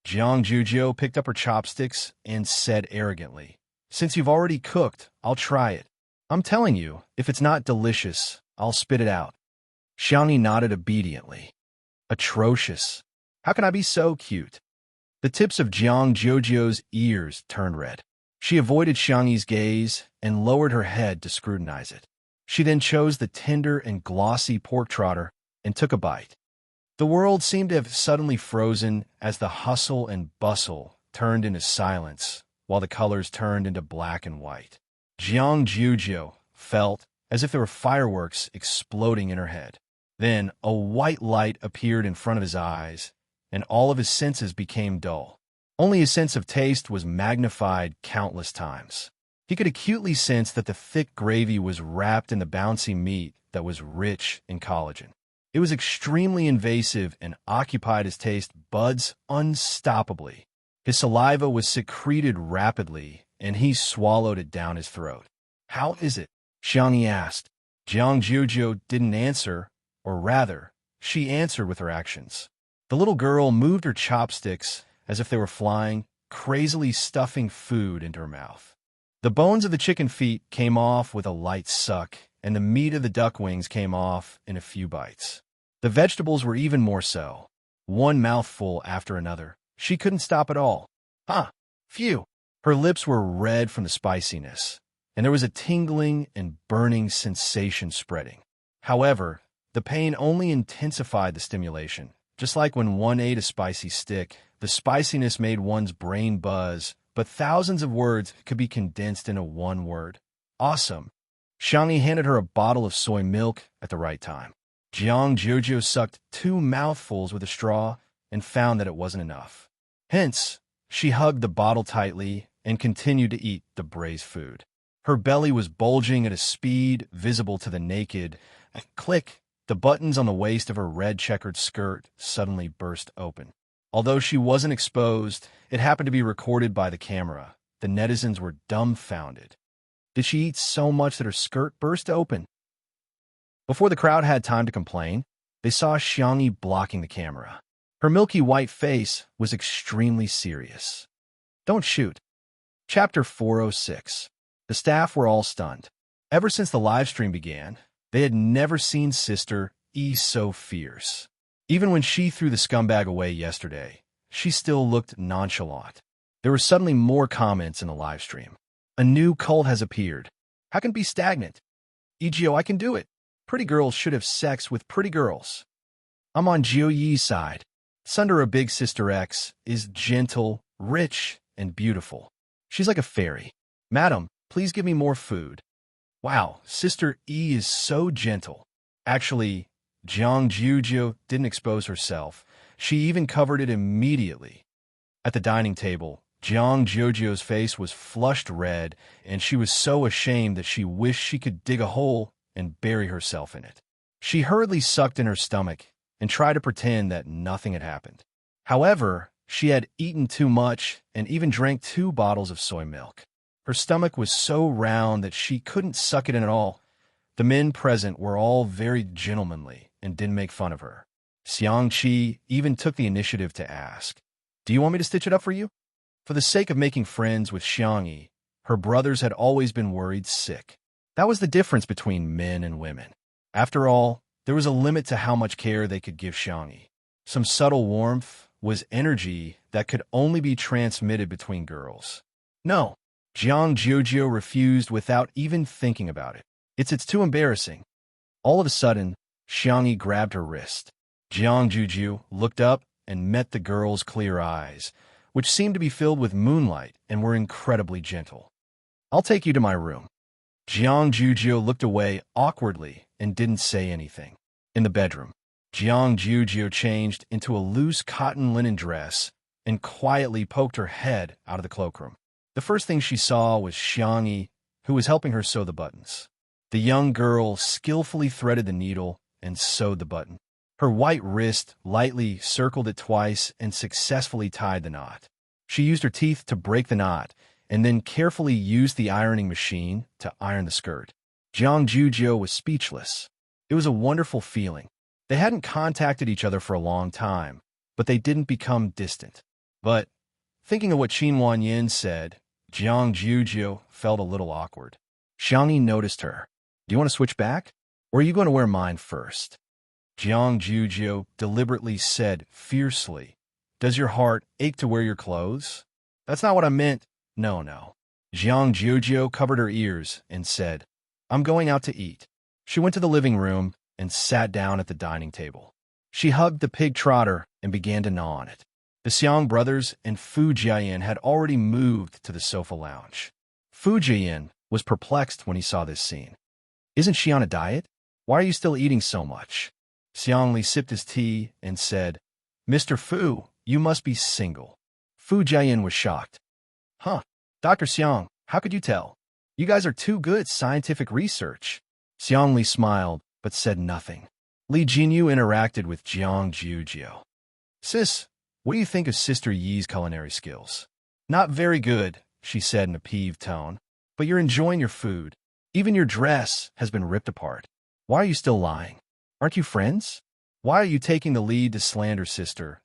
[SPEAKER 1] Jiang Jujio picked up her chopsticks and said arrogantly, Since you've already cooked, I'll try it. I'm telling you, if it's not delicious, I'll spit it out. Xiangyi nodded obediently. Atrocious. How can I be so cute? The tips of Jiang Jujio's ears turned red. She avoided Xiangyi's gaze and lowered her head to scrutinize it. She then chose the tender and glossy pork trotter and took a bite. The world seemed to have suddenly frozen as the hustle and bustle turned into silence, while the colors turned into black and white. Jiang Jujio felt as if there were fireworks exploding in her head. Then a white light appeared in front of his eyes, and all of his senses became dull. Only his sense of taste was magnified countless times. He could acutely sense that the thick gravy was wrapped in the bouncy meat that was rich in collagen. It was extremely invasive and occupied his taste buds unstoppably. His saliva was secreted rapidly, and he swallowed it down his throat. How is it? Xiangyi asked. Jiang Jujio didn't answer, or rather, she answered with her actions. The little girl moved her chopsticks as if they were flying, crazily stuffing food into her mouth. The bones of the chicken feet came off with a light suck, and the meat of the duck wings came off in a few bites. The vegetables were even more so. One mouthful after another. She couldn't stop at all. Phew. Her lips were red from the spiciness, and there was a tingling and burning sensation spreading. However, the pain only intensified the stimulation. Just like when one ate a spicy stick, the spiciness made one's brain buzz, but thousands of words could be condensed into one word. Awesome. Xiangyi handed her a bottle of soy milk at the right time. Jiang Jojo sucked 2 mouthfuls with a straw and found that it wasn't enough. Hence, she hugged the bottle tightly and continued to eat the braised food. Her belly was bulging at a speed visible to the naked. Click, the buttons on the waist of her red checkered skirt suddenly burst open. Although she wasn't exposed, it happened to be recorded by the camera. The netizens were dumbfounded. Did she eat so much that her skirt burst open? Before the crowd had time to complain, they saw Xiangyi blocking the camera. Her milky white face was extremely serious. Don't shoot. Chapter 406. The staff were all stunned. Ever since the live stream began, they had never seen Sister E so fierce. Even when she threw the scumbag away yesterday, she still looked nonchalant. There were suddenly more comments in the live stream. A new cult has appeared. How can it be stagnant? EGO, I can do it. Pretty girls should have sex with pretty girls. I'm on Jiu Yi's side. Sundara Big Sister X is gentle, rich, and beautiful. She's like a fairy. Madam, please give me more food. Wow, Sister E is so gentle. Actually, Jiang Juju didn't expose herself. She even covered it immediately. At the dining table, Jiang Jojo's face was flushed red, and she was so ashamed that she wished she could dig a hole and bury herself in it. She hurriedly sucked in her stomach and tried to pretend that nothing had happened. However, she had eaten too much and even drank 2 bottles of soy milk. Her stomach was so round that she couldn't suck it in at all. The men present were all very gentlemanly and didn't make fun of her. Xiang Qi even took the initiative to ask, "Do you want me to stitch it up for you?" For the sake of making friends with Xiangyi, her brothers had always been worried sick. That was the difference between men and women. After all, there was a limit to how much care they could give Xiangyi. Some subtle warmth was energy that could only be transmitted between girls. No, Jiang Jojo refused without even thinking about it. It's too embarrassing. All of a sudden, Xiangyi grabbed her wrist. Jiang Juju looked up and met the girl's clear eyes, which seemed to be filled with moonlight and were incredibly gentle. "I'll take you to my room." Jiang Juju looked away awkwardly and didn't say anything. In the bedroom, Jiang Juju changed into a loose cotton linen dress and quietly poked her head out of the cloakroom. The first thing she saw was Xiangyi, who was helping her sew the buttons. The young girl skillfully threaded the needle and sewed the button. Her white wrist lightly circled it twice and successfully tied the knot. She used her teeth to break the knot and then carefully used the ironing machine to iron the skirt. Jiang Juju was speechless. It was a wonderful feeling. They hadn't contacted each other for a long time, but they didn't become distant. But, thinking of what Qin Wanyin said, Jiang Juju felt a little awkward. Xiangyi noticed her. "Do you want to switch back? Or are you going to wear mine first?" Jiang Juju deliberately said fiercely, "Does your heart ache to wear your clothes?" "That's not what I meant." No. Jiang Juju covered her ears and said, "I'm going out to eat." She went to the living room and sat down at the dining table. She hugged the pig trotter and began to gnaw on it. The Xiang brothers and Fu Jiayin had already moved to the sofa lounge. Fu Jiayin was perplexed when he saw this scene. "Isn't she on a diet? Why are you still eating so much?" Xiangli sipped his tea and said, "Mr. Fu, you must be single." Fu Jiayin was shocked. "Huh, Dr. Xiang, how could you tell? You guys are too good at scientific research." Xiangli smiled, but said nothing. Li Jinyu interacted with Jiang Juju. "Sis, what do you think of Sister Yi's culinary skills?" "Not very good," she said in a peeved tone. "But you're enjoying your food. Even your dress has been ripped apart. Why are you still lying? Aren't you friends? Why are you taking the lead to slander Sister?"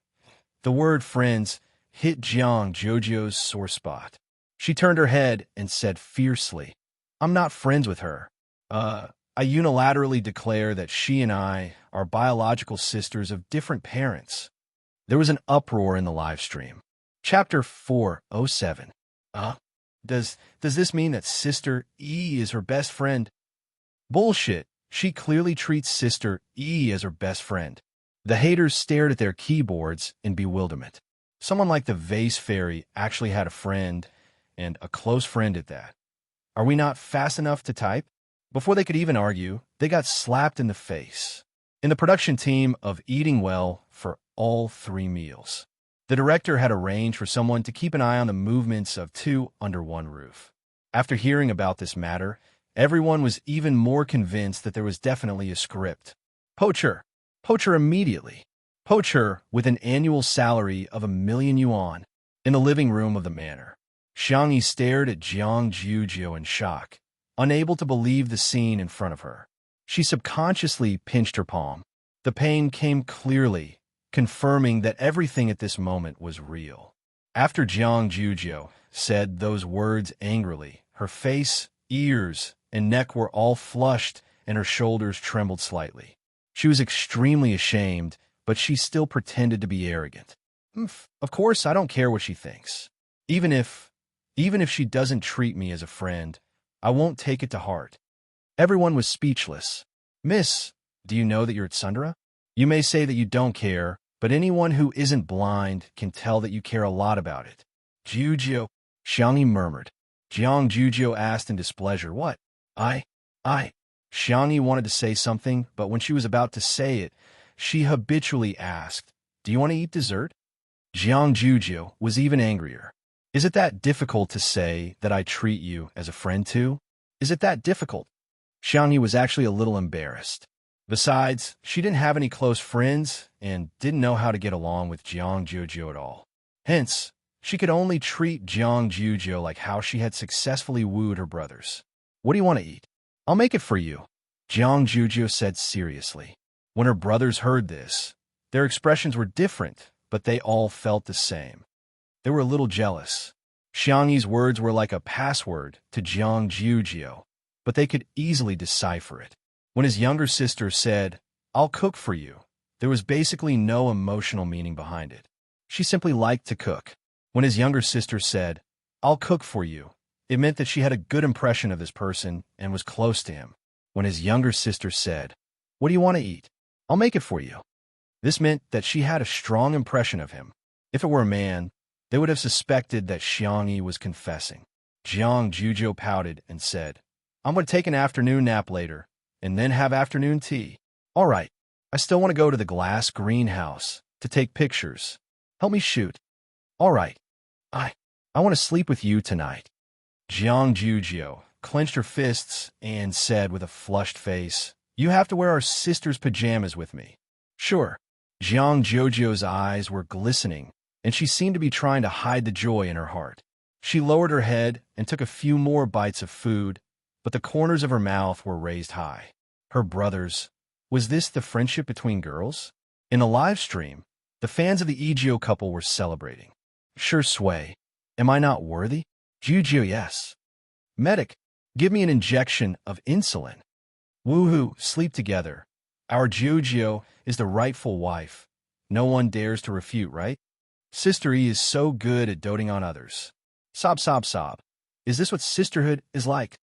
[SPEAKER 1] The word friends hit Jiang Jojo's sore spot. She turned her head and said fiercely, "I'm not friends with her. I unilaterally declare that she and I are biological sisters of different parents." There was an uproar in the live stream. Chapter 407. Does this mean that Sister E is her best friend? Bullshit. She clearly treats Sister E as her best friend. The haters stared at their keyboards in bewilderment. Someone like the Vase Fairy actually had a friend, and a close friend at that. Are we not fast enough to type? Before they could even argue, they got slapped in the face. In the production team of Eating Well for all 3 meals, the director had arranged for someone to keep an eye on the movements of 2 under one roof. After hearing about this matter, everyone was even more convinced that there was definitely a script. Poacher immediately. Poacher with an annual salary of 1,000,000 yuan. In the living room of the manor, Xiangyi stared at Jiang Juzhou in shock, unable to believe the scene in front of her. She subconsciously pinched her palm. The pain came clearly, confirming that everything at this moment was real. After Jiang Juzhou said those words angrily, her face, ears, and neck were all flushed and her shoulders trembled slightly. She was extremely ashamed, but she still pretended to be arrogant. Of course, I don't care what she thinks. Even if she doesn't treat me as a friend, I won't take it to heart. Everyone was speechless. Miss, do you know that you're at Sundara? You may say that you don't care, but anyone who isn't blind can tell that you care a lot about it. Juzhou, Xiangyi murmured. Jiang Juzhou asked in displeasure, "What? I. Xiangyi wanted to say something, but when she was about to say it, she habitually asked, "Do you want to eat dessert?" Jiang Juzhou was even angrier. Is it that difficult to say that I treat you as a friend too? Is it that difficult? Xiangyi was actually a little embarrassed. Besides, she didn't have any close friends and didn't know how to get along with Jiang Juzhou at all. Hence, she could only treat Jiang Juzhou like how she had successfully wooed her brothers. "What do you want to eat?" "I'll make it for you," Jiang Juzhou said seriously. When her brothers heard this, their expressions were different, but they all felt the same. They were a little jealous. Xiangyi's words were like a password to Jiang Juzhou, but they could easily decipher it. When his younger sister said, "I'll cook for you," there was basically no emotional meaning behind it. She simply liked to cook. When his younger sister said, "I'll cook for you," it meant that she had a good impression of this person and was close to him. When his younger sister said, "What do you want to eat?" "I'll make it for you," this meant that she had a strong impression of him. If it were a man, they would have suspected that Xiangyi was confessing. Jiang Juzhou pouted and said, "I'm going to take an afternoon nap later, and then have afternoon tea." "All right, I still want to go to the glass greenhouse to take pictures. Help me shoot." "All right, I want to sleep with you tonight." Jiang Juzhou clenched her fists and said with a flushed face, "You have to wear our sister's pajamas with me." "Sure." Jiang Juzhou's eyes were glistening, and she seemed to be trying to hide the joy in her heart. She lowered her head and took a few more bites of food, but the corners of her mouth were raised high. Her brothers. Was this the friendship between girls? In the live stream, the fans of the Egio couple were celebrating. "Sure, Sway. Am I not worthy?" "Juzhou, yes." "Medic, give me an injection of insulin." "Woohoo, sleep together. Our Juzhou is the rightful wife. No one dares to refute, right? Sister E is so good at doting on others." Sob, sob, sob. Is this what sisterhood is like?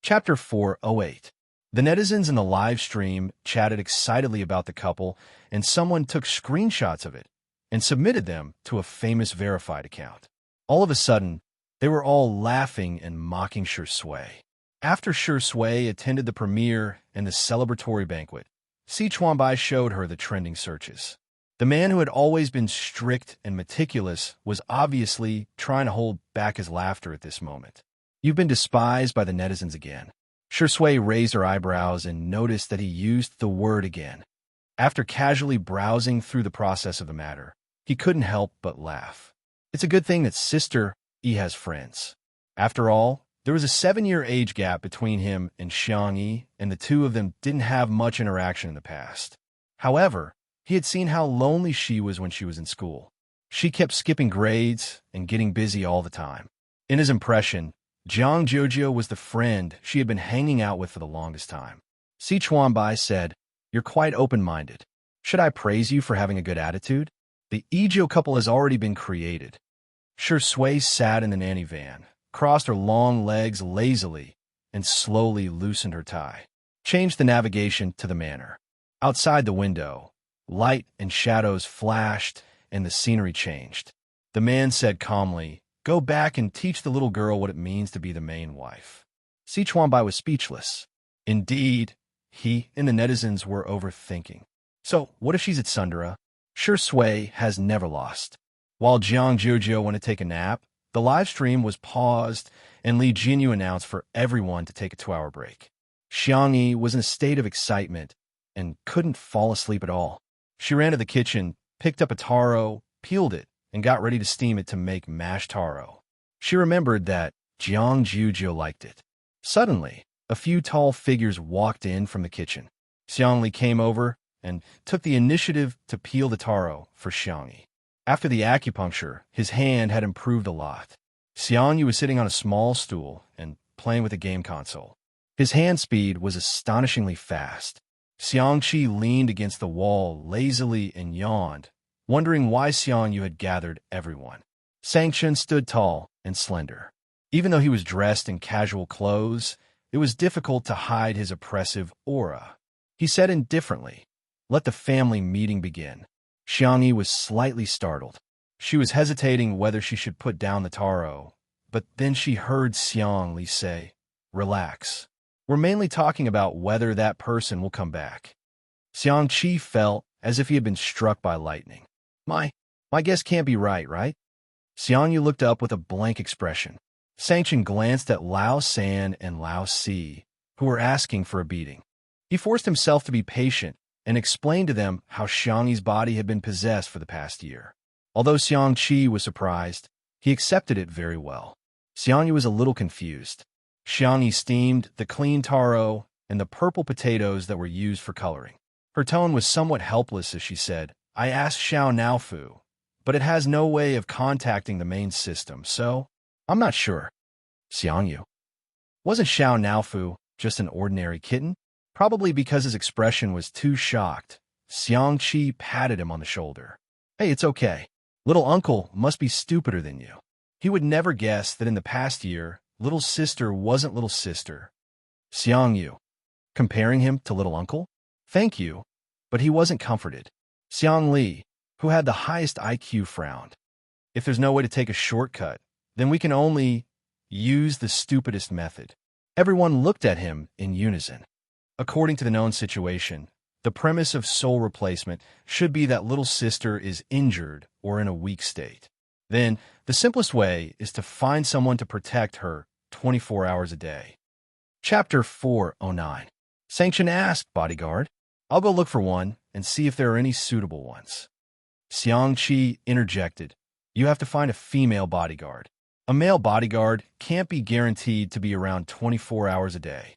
[SPEAKER 1] Chapter 408. The netizens in the live stream chatted excitedly about the couple, and someone took screenshots of it and submitted them to a famous verified account. All of a sudden, they were all laughing and mocking Shui. After Shui attended the premiere and the celebratory banquet, Si Chuanbai showed her the trending searches. The man who had always been strict and meticulous was obviously trying to hold back his laughter at this moment. "You've been despised by the netizens again." Shui raised her eyebrows and noticed that he used the word again. After casually browsing through the process of the matter, he couldn't help but laugh. It's a good thing that Sister E has friends. After all, there was a 7-year age gap between him and Xiangyi, and the two of them didn't have much interaction in the past. However, he had seen how lonely she was when she was in school. She kept skipping grades and getting busy all the time. In his impression, Jiang Jojo was the friend she had been hanging out with for the longest time. Si Chuanbai said, "You're quite open-minded. Should I praise you for having a good attitude?" The Ijo couple has already been created. Sure Sui sat in the nanny van, crossed her long legs lazily, and slowly loosened her tie. Changed the navigation to the manor. Outside the window, light and shadows flashed, and the scenery changed. The man said calmly, "Go back and teach the little girl what it means to be the main wife." Si Chuanbai was speechless. Indeed, he and the netizens were overthinking. So, what if she's at Sundara? Sure Sui has never lost. While Jiang Jojo went to take a nap, the live stream was paused, and Li Jinyu announced for everyone to take a 2-hour break. Xiang Yi was in a state of excitement and couldn't fall asleep at all. She ran to the kitchen, picked up a taro, peeled it, and got ready to steam it to make mashed taro. She remembered that Jiang Jojo liked it. Suddenly, a few tall figures walked in from the kitchen. Xiang Li came over and took the initiative to peel the taro for Xiang Yi. After the acupuncture, his hand had improved a lot. Xiang Yi was sitting on a small stool and playing with a game console. His hand speed was astonishingly fast. Xiang Qi leaned against the wall lazily and yawned, wondering why Xiang Yu had gathered everyone. Sang Chen stood tall and slender. Even though he was dressed in casual clothes, it was difficult to hide his oppressive aura. He said indifferently, "Let the family meeting begin." Xiang Yi was slightly startled. She was hesitating whether she should put down the taro, but then she heard Xiang Li say, "Relax. We're mainly talking about whether that person will come back." Xiang Qi felt as if he had been struck by lightning. My guess can't be right? Xiang Yu looked up with a blank expression. Sang Chen glanced at Lao San and Lao Si, who were asking for a beating. He forced himself to be patient and explained to them how Xiang Yi's body had been possessed for the past year. Although Xiang Qi was surprised, he accepted it very well. Xiang Yu was a little confused. Xiang Yi steamed the clean taro and the purple potatoes that were used for coloring. Her tone was somewhat helpless as she said, "I asked Xiao Naofu, but it has no way of contacting the main system, so I'm not sure." Xiang Yu. Wasn't Xiao Naofu just an ordinary kitten? Probably because his expression was too shocked, Xiang Qi patted him on the shoulder. "Hey, it's okay. Little uncle must be stupider than you." He would never guess that in the past year, little sister wasn't little sister. Xiang Yu. Comparing him to little uncle? Thank you, but he wasn't comforted. Xiang Li, who had the highest IQ, frowned. "If there's no way to take a shortcut, then we can only use the stupidest method." Everyone looked at him in unison. According to the known situation, the premise of soul replacement should be that little sister is injured or in a weak state. Then, the simplest way is to find someone to protect her 24 hours a day. Chapter 409. Sang Chen asked, "Bodyguard?" "I'll go look for one and see if there are any suitable ones." Xiang Qi interjected, "You have to find a female bodyguard. A male bodyguard can't be guaranteed to be around 24 hours a day."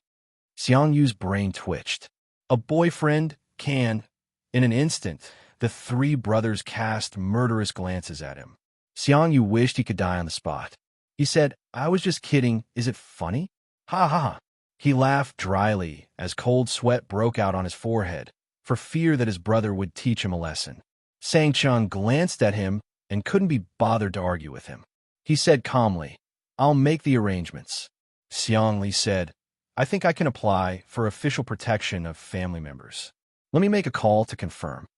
[SPEAKER 1] Xiang Yu's brain twitched. A boyfriend can. In an instant, the three brothers cast murderous glances at him. Xiang Yu wished he could die on the spot. He said, "I was just kidding. Is it funny?" "Ha ha ha." He laughed dryly as cold sweat broke out on his forehead, for fear that his brother would teach him a lesson. Sang Chun glanced at him and couldn't be bothered to argue with him. He said calmly, "I'll make the arrangements." Xiang Li said, "I think I can apply for official protection of family members. Let me make a call to confirm."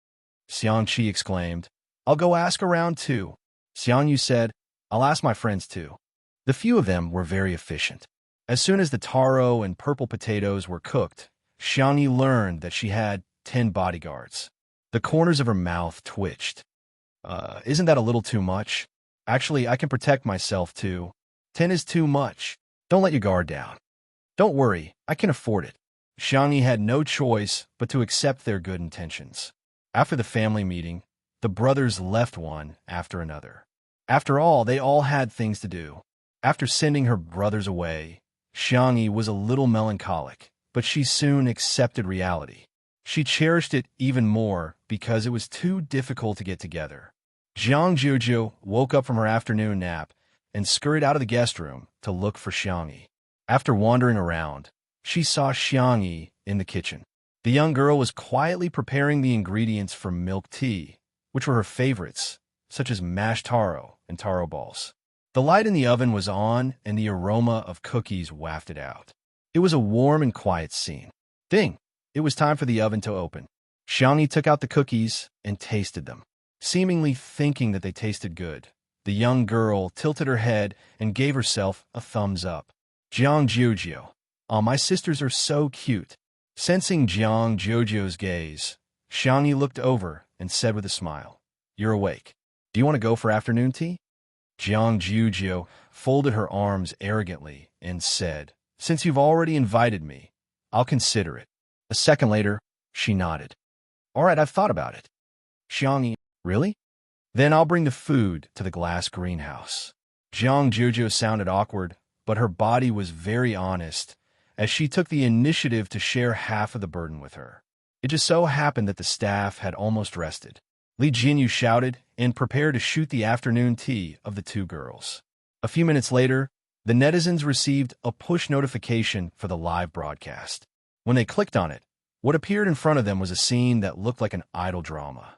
[SPEAKER 1] Xiang Qi exclaimed, "I'll go ask around too." Xiang Yu said, "I'll ask my friends too." The few of them were very efficient. As soon as the taro and purple potatoes were cooked, Xiang Yu learned that she had 10 bodyguards. The corners of her mouth twitched. Isn't that a little too much? Actually, I can protect myself too. 10 is too much. Don't let your guard down." "Don't worry, I can afford it." Xiang Yi had no choice but to accept their good intentions. After the family meeting, the brothers left one after another. After all, they all had things to do. After sending her brothers away, Xiang Yi was a little melancholic, but she soon accepted reality. She cherished it even more because it was too difficult to get together. Jiang Juju woke up from her afternoon nap and scurried out of the guest room to look for Xiangyi. After wandering around, she saw Xiangyi in the kitchen. The young girl was quietly preparing the ingredients for milk tea, which were her favorites, such as mashed taro and taro balls. The light in the oven was on, and the aroma of cookies wafted out. It was a warm and quiet scene. Ding! It was time for the oven to open. Xiangyi took out the cookies and tasted them. Seemingly thinking that they tasted good, the young girl tilted her head and gave herself a thumbs up. Jiang Juju. Oh, my sisters are so cute. Sensing Jiang Juju's gaze, Xiangyi looked over and said with a smile, "You're awake. Do you want to go for afternoon tea?" Jiang Juju folded her arms arrogantly and said, "Since you've already invited me, I'll consider it." A second later, she nodded. "All right, I've thought about it." Xiangyi, "Really? Then I'll bring the food to the glass greenhouse." Jiang Juju sounded awkward, but her body was very honest, as she took the initiative to share half of the burden with her. It just so happened that the staff had almost rested. Li Jinyu shouted and prepared to shoot the afternoon tea of the two girls. A few minutes later, the netizens received a push notification for the live broadcast. When they clicked on it, what appeared in front of them was a scene that looked like an idol drama.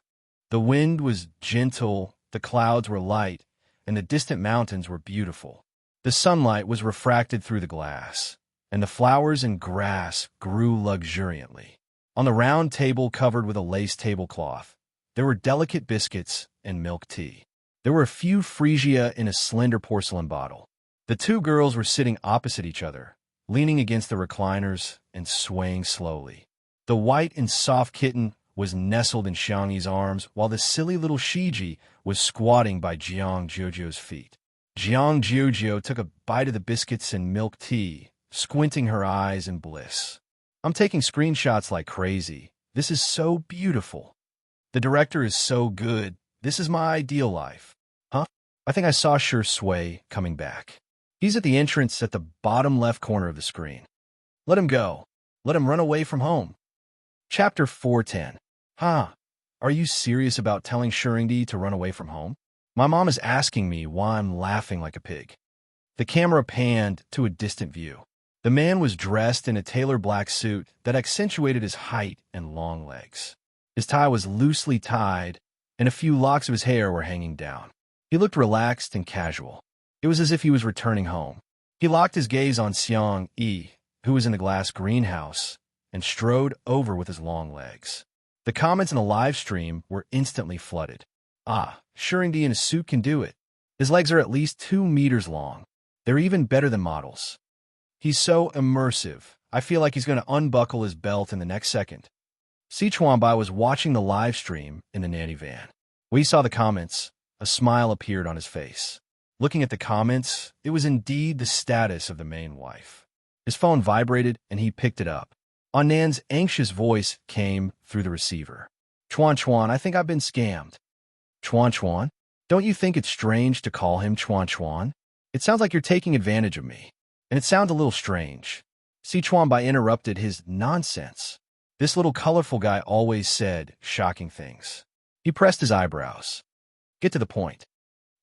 [SPEAKER 1] The wind was gentle, the clouds were light, and the distant mountains were beautiful. The sunlight was refracted through the glass, and the flowers and grass grew luxuriantly. On the round table covered with a lace tablecloth, there were delicate biscuits and milk tea. There were a few freesia in a slender porcelain bottle. The two girls were sitting opposite each other, leaning against the recliners and swaying slowly. The white and soft kitten was nestled in Xiangyi's arms, while the silly little Shiji was squatting by Jiang Juju's feet. Jiang Juju took a bite of the biscuits and milk tea, squinting her eyes in bliss. "I'm taking screenshots like crazy. This is so beautiful. The director is so good. This is my ideal life." Huh? I think I saw Sher Sui coming back. He's at the entrance at the bottom left corner of the screen. Let him go. Let him run away from home. Chapter 410. Huh? Are you serious about telling Shurindi to run away from home? My mom is asking me why I'm laughing like a pig. The camera panned to a distant view. The man was dressed in a tailor black suit that accentuated his height and long legs. His tie was loosely tied, and a few locks of his hair were hanging down. He looked relaxed and casual. It was as if he was returning home. He locked his gaze on Xiang Yi, who was in the glass greenhouse, and strode over with his long legs. The comments in the live stream were instantly flooded. Ah, Shurindi in a suit can do it. His legs are at least 2 meters long. They're even better than models. He's so immersive. I feel like he's going to unbuckle his belt in the next second. Si Chuanbai was watching the live stream in the nanny van. When he saw the comments, a smile appeared on his face. Looking at the comments, it was indeed the status of the main wife. His phone vibrated, and he picked it up. Annan's anxious voice came through the receiver. "Chuan Chuan, I think I've been scammed." "Chuan Chuan? Don't you think it's strange to call him Chuan Chuan? It sounds like you're taking advantage of me. And it sounds a little strange." Si Chuanbai interrupted his nonsense. This little colorful guy always said shocking things. He pressed his eyebrows. "Get to the point."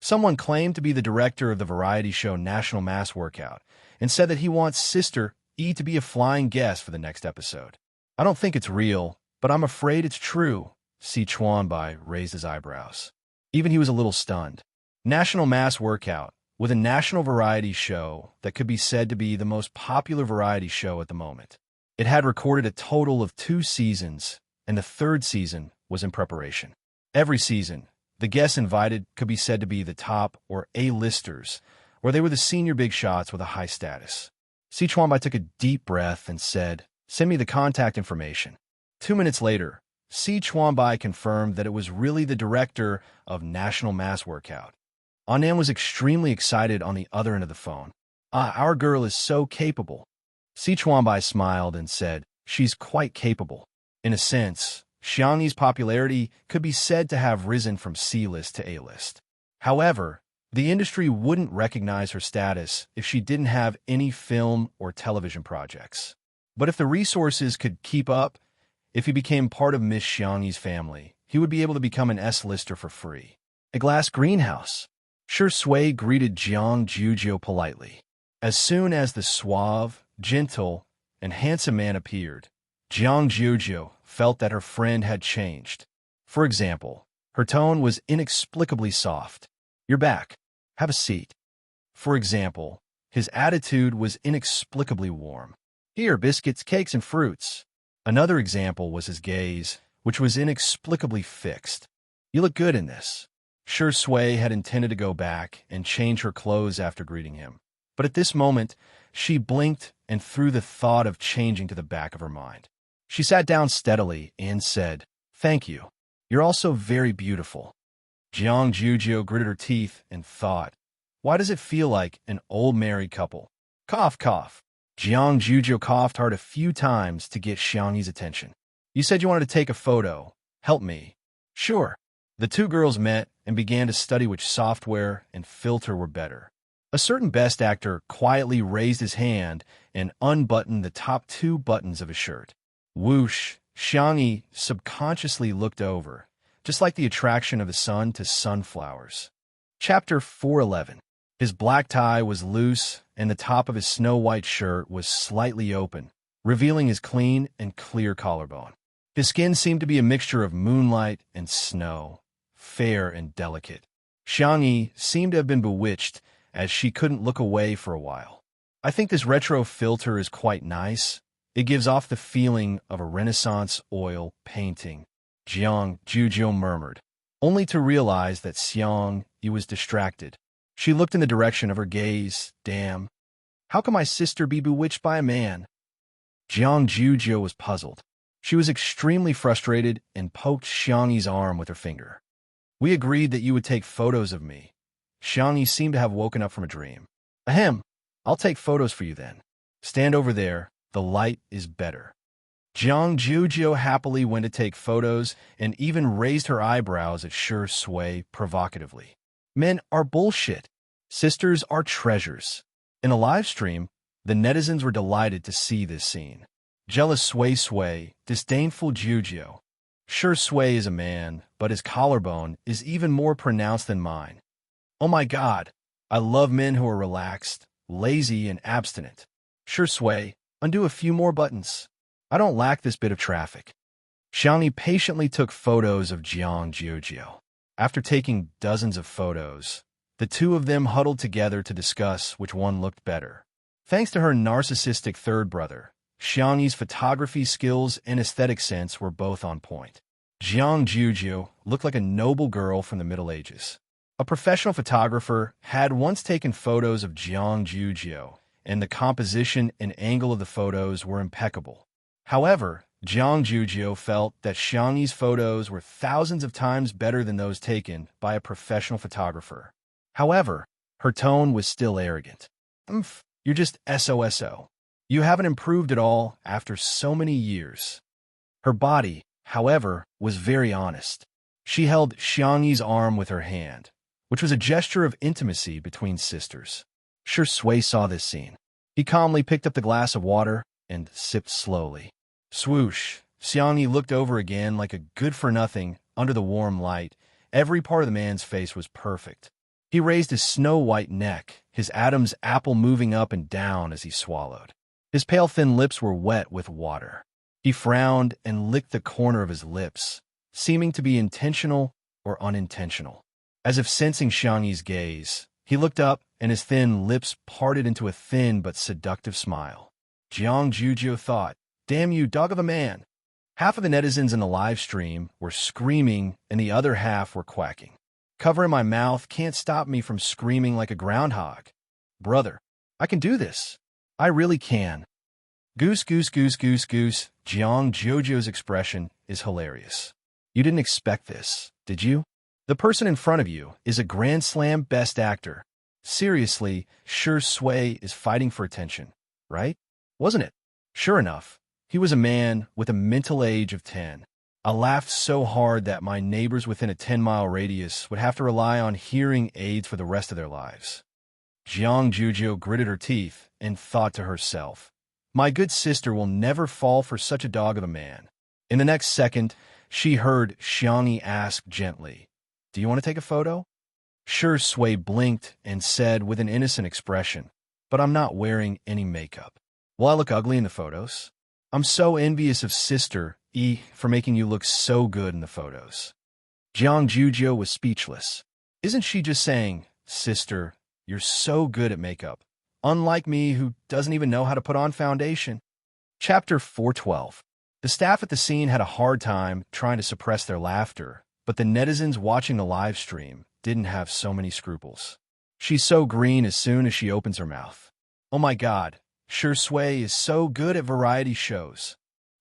[SPEAKER 1] Someone claimed to be the director of the variety show National Mass Workout and said that he wants Sister E to be a flying guest for the next episode. "I don't think it's real, but I'm afraid it's true." Si Chuanbai raised his eyebrows. Even he was a little stunned. National Mass Workout, with a national variety show that could be said to be the most popular variety show at the moment. It had recorded a total of 2 seasons, and the 3rd season was in preparation. Every season, the guests invited could be said to be the top or A-listers, or they were the senior big shots with a high status. Si Chuanbai took a deep breath and said, "Send me the contact information." 2 minutes later, Si Chuanbai confirmed that it was really the director of National Mass Workout. Annan was extremely excited on the other end of the phone. "Ah, our girl is so capable." Si Chuanbai smiled and said, "She's quite capable." In a sense, Xiangyi's popularity could be said to have risen from C-list to A-list. However, the industry wouldn't recognize her status if she didn't have any film or television projects. But if the resources could keep up, if he became part of Miss Xiangyi's family, he would be able to become an S-lister for free. A glass greenhouse. Shi Sui greeted Jiang Jujiu politely. As soon as the suave, gentle, and handsome man appeared, Jiang Jujiu felt that her friend had changed. For example, her tone was inexplicably soft. "You're back. Have a seat." For example, his attitude was inexplicably warm. "Here, biscuits, cakes, and fruits." Another example was his gaze, which was inexplicably fixed. "You look good in this." Shi Sui had intended to go back and change her clothes after greeting him. But at this moment, she blinked and threw the thought of changing to the back of her mind. She sat down steadily and said, "Thank you. You're also very beautiful." Jiang Jujiu gritted her teeth and thought, "Why does it feel like an old married couple?" Cough, cough. Jiang Jujiu coughed hard a few times to get Xiangyi's attention. "You said you wanted to take a photo. Help me." "Sure." The two girls met and began to study which software and filter were better. A certain best actor quietly raised his hand and unbuttoned the top 2 buttons of his shirt. Whoosh! Xiangyi subconsciously looked over, just like the attraction of the sun to sunflowers. Chapter 411. His black tie was loose, and the top of his snow-white shirt was slightly open, revealing his clean and clear collarbone. His skin seemed to be a mixture of moonlight and snow, fair and delicate. Xiangyi seemed to have been bewitched, as she couldn't look away for a while. "I think this retro filter is quite nice. It gives off the feeling of a Renaissance oil painting," Jiang Jujiu murmured, only to realize that Xiangyi was distracted. She looked in the direction of her gaze. "Damn. How can my sister be bewitched by a man?" Jiang Jujiu was puzzled. She was extremely frustrated and poked Xiangyi's arm with her finger. "We agreed that you would take photos of me." Xiangyi seemed to have woken up from a dream. "Ahem. I'll take photos for you then. Stand over there. The light is better." Jiang Jujiu happily went to take photos and even raised her eyebrows at Shi Sui provocatively. "Men are bullshit. Sisters are treasures." In a live stream, the netizens were delighted to see this scene. Jealous Sui, disdainful Jujiu. Shi Sui is a man, but his collarbone is even more pronounced than mine. "Oh my God, I love men who are relaxed, lazy, and abstinent." Shi Sui, undo a few more buttons. "I don't lack this bit of traffic." Xiangyi patiently took photos of Jiang Jujiu. After taking dozens of photos, the two of them huddled together to discuss which one looked better. Thanks to her narcissistic third brother, Xiangyi's photography skills and aesthetic sense were both on point. Jiang Jujiu looked like a noble girl from the Middle Ages. A professional photographer had once taken photos of Jiang Jujiu, and the composition and angle of the photos were impeccable. However, Jiang Jujiu felt that Xiangyi's photos were thousands of times better than those taken by a professional photographer. However, her tone was still arrogant. You're just SOSO. You haven't improved at all after so many years." Her body, however, was very honest. She held Xiangyi's arm with her hand, which was a gesture of intimacy between sisters. Shi Sui saw this scene. He calmly picked up the glass of water and sipped slowly. Swoosh! Xiangyi looked over again like a good-for-nothing under the warm light. Every part of the man's face was perfect. He raised his snow-white neck, his Adam's apple moving up and down as he swallowed. His pale thin lips were wet with water. He frowned and licked the corner of his lips, seeming to be intentional or unintentional. As if sensing Xiangyi's gaze, he looked up and his thin lips parted into a thin but seductive smile. Jiang Jujiu thought, "Damn you, dog of a man." Half of the netizens in the live stream were screaming and the other half were quacking. "Covering my mouth can't stop me from screaming like a groundhog." "Brother, I can do this. I really can." Goose, goose, goose, goose, goose. Jiang Jujiu's expression is hilarious. You didn't expect this, did you? The person in front of you is a Grand Slam best actor. Seriously, Shi Sui is fighting for attention, right? Wasn't it? Sure enough, he was a man with a mental age of 10. I laughed so hard that my neighbors within a 10-mile radius would have to rely on hearing aids for the rest of their lives. Jiang Jujiu gritted her teeth and thought to herself, "My good sister will never fall for such a dog of a man." In the next second, she heard Xiangyi ask gently, Do you want to take a photo? Sure Sway blinked and said with an innocent expression, but I'm not wearing any makeup. Will I look ugly in the photos? I'm so envious of Sister E for making you look so good in the photos. Jiang Jujio was speechless. Isn't she just saying, Sister, you're so good at makeup, unlike me who doesn't even know how to put on foundation? Chapter 412. The staff at the scene had a hard time trying to suppress their laughter, but the netizens watching the live stream didn't have so many scruples. She's so green as soon as she opens her mouth. Oh my god, Sure Sway is so good at variety shows.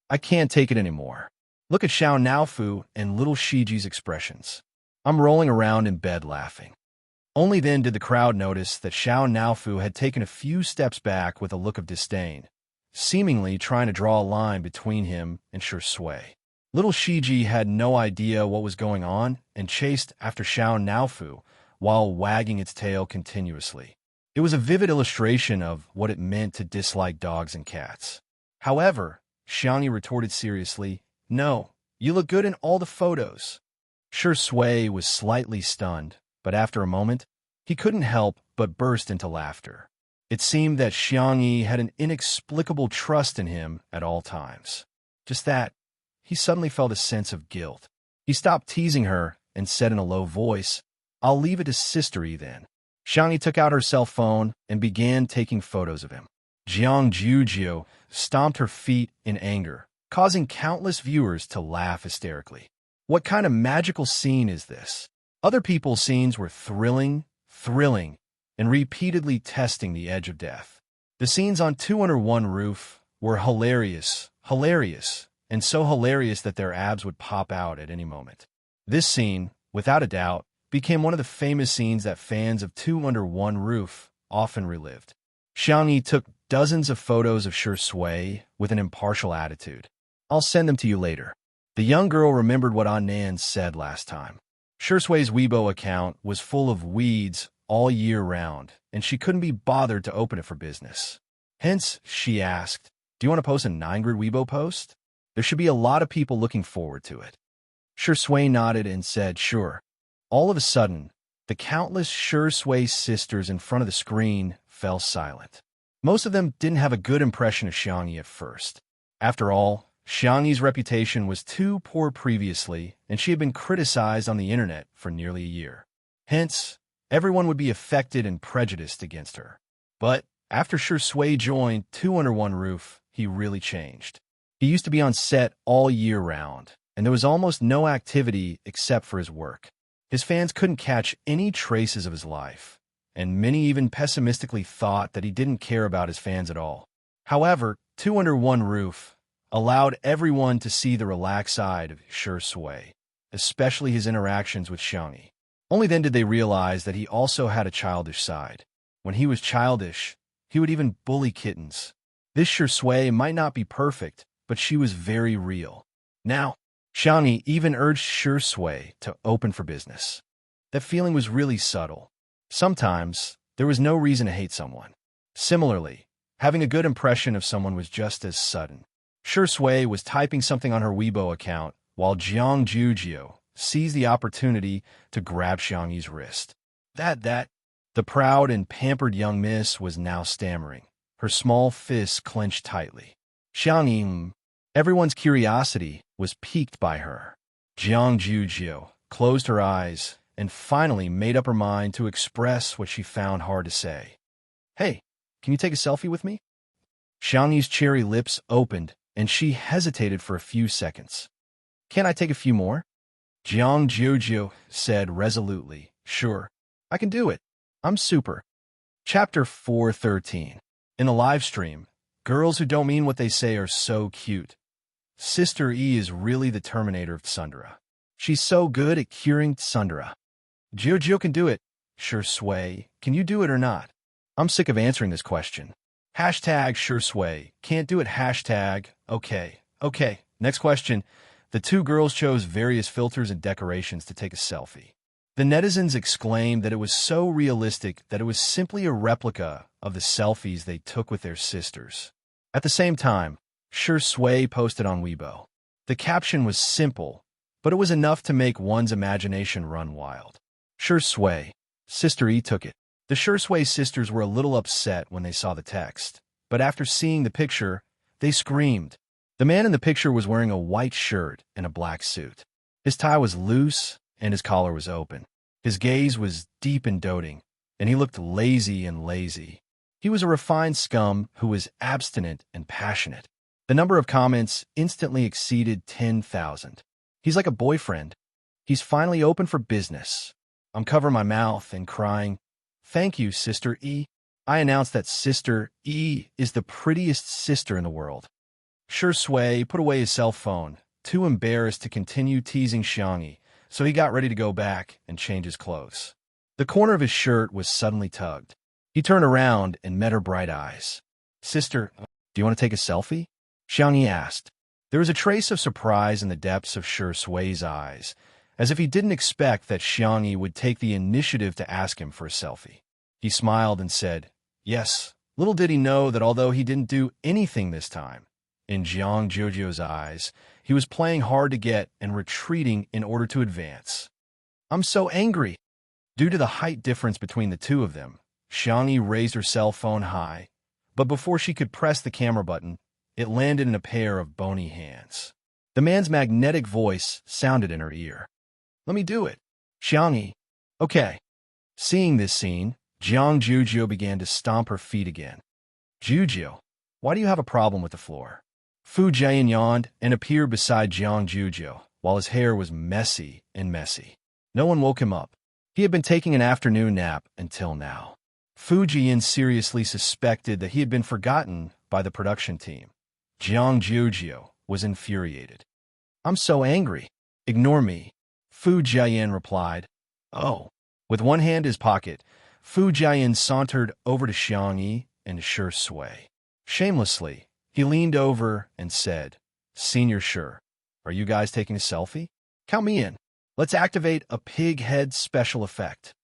[SPEAKER 1] I can't take it anymore. Look at Xiao Naofu and little Shiji's expressions. I'm rolling around in bed laughing. Only then did the crowd notice that Xiao Naofu had taken a few steps back with a look of disdain, seemingly trying to draw a line between him and Sure Sway. Little Shiji had no idea what was going on and chased after Xiao Naofu while wagging its tail continuously. It was a vivid illustration of what it meant to dislike dogs and cats. However, Xiangyi retorted seriously, No, you look good in all the photos. Sure Sway was slightly stunned, but after a moment, he couldn't help but burst into laughter. It seemed that Xiangyi had an inexplicable trust in him at all times. Just that, he suddenly felt a sense of guilt. He stopped teasing her and said in a low voice, I'll leave it to Sister E then. Xiangyi took out her cell phone and began taking photos of him. Jiang Jujio stomped her feet in anger, causing countless viewers to laugh hysterically. What kind of magical scene is this? Other people's scenes were thrilling, and repeatedly testing the edge of death. The scenes on 201 Roof were hilarious, and so hilarious that their abs would pop out at any moment. This scene, without a doubt, became one of the famous scenes that fans of 201 Roof often relived. Xiangyi took dozens of photos of Sure Sway with an impartial attitude. I'll send them to you later. The young girl remembered what Annan said last time. Sure Sway's Weibo account was full of weeds all year round, and she couldn't be bothered to open it for business. Hence, she asked, Do you want to post a 9-grid Weibo post? There should be a lot of people looking forward to it. Sure Sway nodded and said, Sure. All of a sudden, the countless Sure Sway sisters in front of the screen fell silent. Most of them didn't have a good impression of Xiangyi at first. After all, Xiangyi's reputation was too poor previously, and she had been criticized on the internet for nearly a year. Hence, everyone would be affected and prejudiced against her. But after Sure Sway joined 201 Roof, he really changed. He used to be on set all year round, and there was almost no activity except for his work. His fans couldn't catch any traces of his life, and many even pessimistically thought that he didn't care about his fans at all. However, 201 Roof allowed everyone to see the relaxed side of Sure Sway, especially his interactions with Xiangyi. Only then did they realize that he also had a childish side. When he was childish, he would even bully kittens. This Sure Sway might not be perfect, but she was very real. Now, Xiangyi even urged Sure Sway to open for business. That feeling was really subtle. Sometimes, there was no reason to hate someone. Similarly, having a good impression of someone was just as sudden. Sure Sway was typing something on her Weibo account while Jiang Jujio seized the opportunity to grab Xiangyi's wrist. The proud and pampered young miss was now stammering, her small fists clenched tightly. Xiangyi, everyone's curiosity was piqued by her. Jiang Jujio closed her eyes and finally made up her mind to express what she found hard to say. Hey, can you take a selfie with me? Xiangyi's cherry lips opened, and she hesitated for a few seconds. Can I take a few more? Jiang Jujio said resolutely, Sure, I can do it. I'm super. Chapter 413. In a live stream, girls who don't mean what they say are so cute. Sister E is really the Terminator of tsundere. She's so good at curing tsundere. Jujio can do it. Sure Sway, can you do it or not? I'm sick of answering this question. Hashtag Sure Sway, can't do it hashtag, okay. Next question. The two girls chose various filters and decorations to take a selfie. The netizens exclaimed that it was so realistic that it was simply a replica of the selfies they took with their sisters. At the same time, Sure Sway posted on Weibo. The caption was simple, but it was enough to make one's imagination run wild. Sure Sui, Sister E took it. The Sure Sui sisters were a little upset when they saw the text, but after seeing the picture, they screamed. The man in the picture was wearing a white shirt and a black suit. His tie was loose and his collar was open. His gaze was deep and doting, and he looked lazy and lazy. He was a refined scum who was abstinent and passionate. The number of comments instantly exceeded 10,000. He's like a boyfriend. He's finally open for business. I'm covering my mouth and crying, "Thank you, Sister E." I announced that Sister E is the prettiest sister in the world. Sure Sui put away his cell phone, too embarrassed to continue teasing Xiangyi, so he got ready to go back and change his clothes. The corner of his shirt was suddenly tugged. He turned around and met her bright eyes. "Sister, do you want to take a selfie?" Xiangyi asked. There was a trace of surprise in the depths of Sure Sui's eyes, as if he didn't expect that Xiangyi would take the initiative to ask him for a selfie. He smiled and said, "Yes." Little did he know that although he didn't do anything this time, in Jiang Jojo's eyes, he was playing hard to get and retreating in order to advance. "I'm so angry." Due to the height difference between the two of them, Xiangyi raised her cell phone high, but before she could press the camera button, it landed in a pair of bony hands. The man's magnetic voice sounded in her ear. "Let me do it." "Xiangyi." "Okay." Seeing this scene, Jiang Jojo began to stomp her feet again. "Jojo, why do you have a problem with the floor?" Fu Jian yawned and appeared beside Jiang Jojo, while his hair was messy and messy. No one woke him up. He had been taking an afternoon nap until now. Fu Jian seriously suspected that he had been forgotten by the production team. Jiang Jojo was infuriated. "I'm so angry." "Ignore me," Fu Jian replied. "Oh." With one hand in his pocket, Fu Jian sauntered over to Xiangyi and Sure Sui. Shamelessly, he leaned over and said, "Senior Sure, are you guys taking a selfie? Count me in. Let's activate a pig head special effect."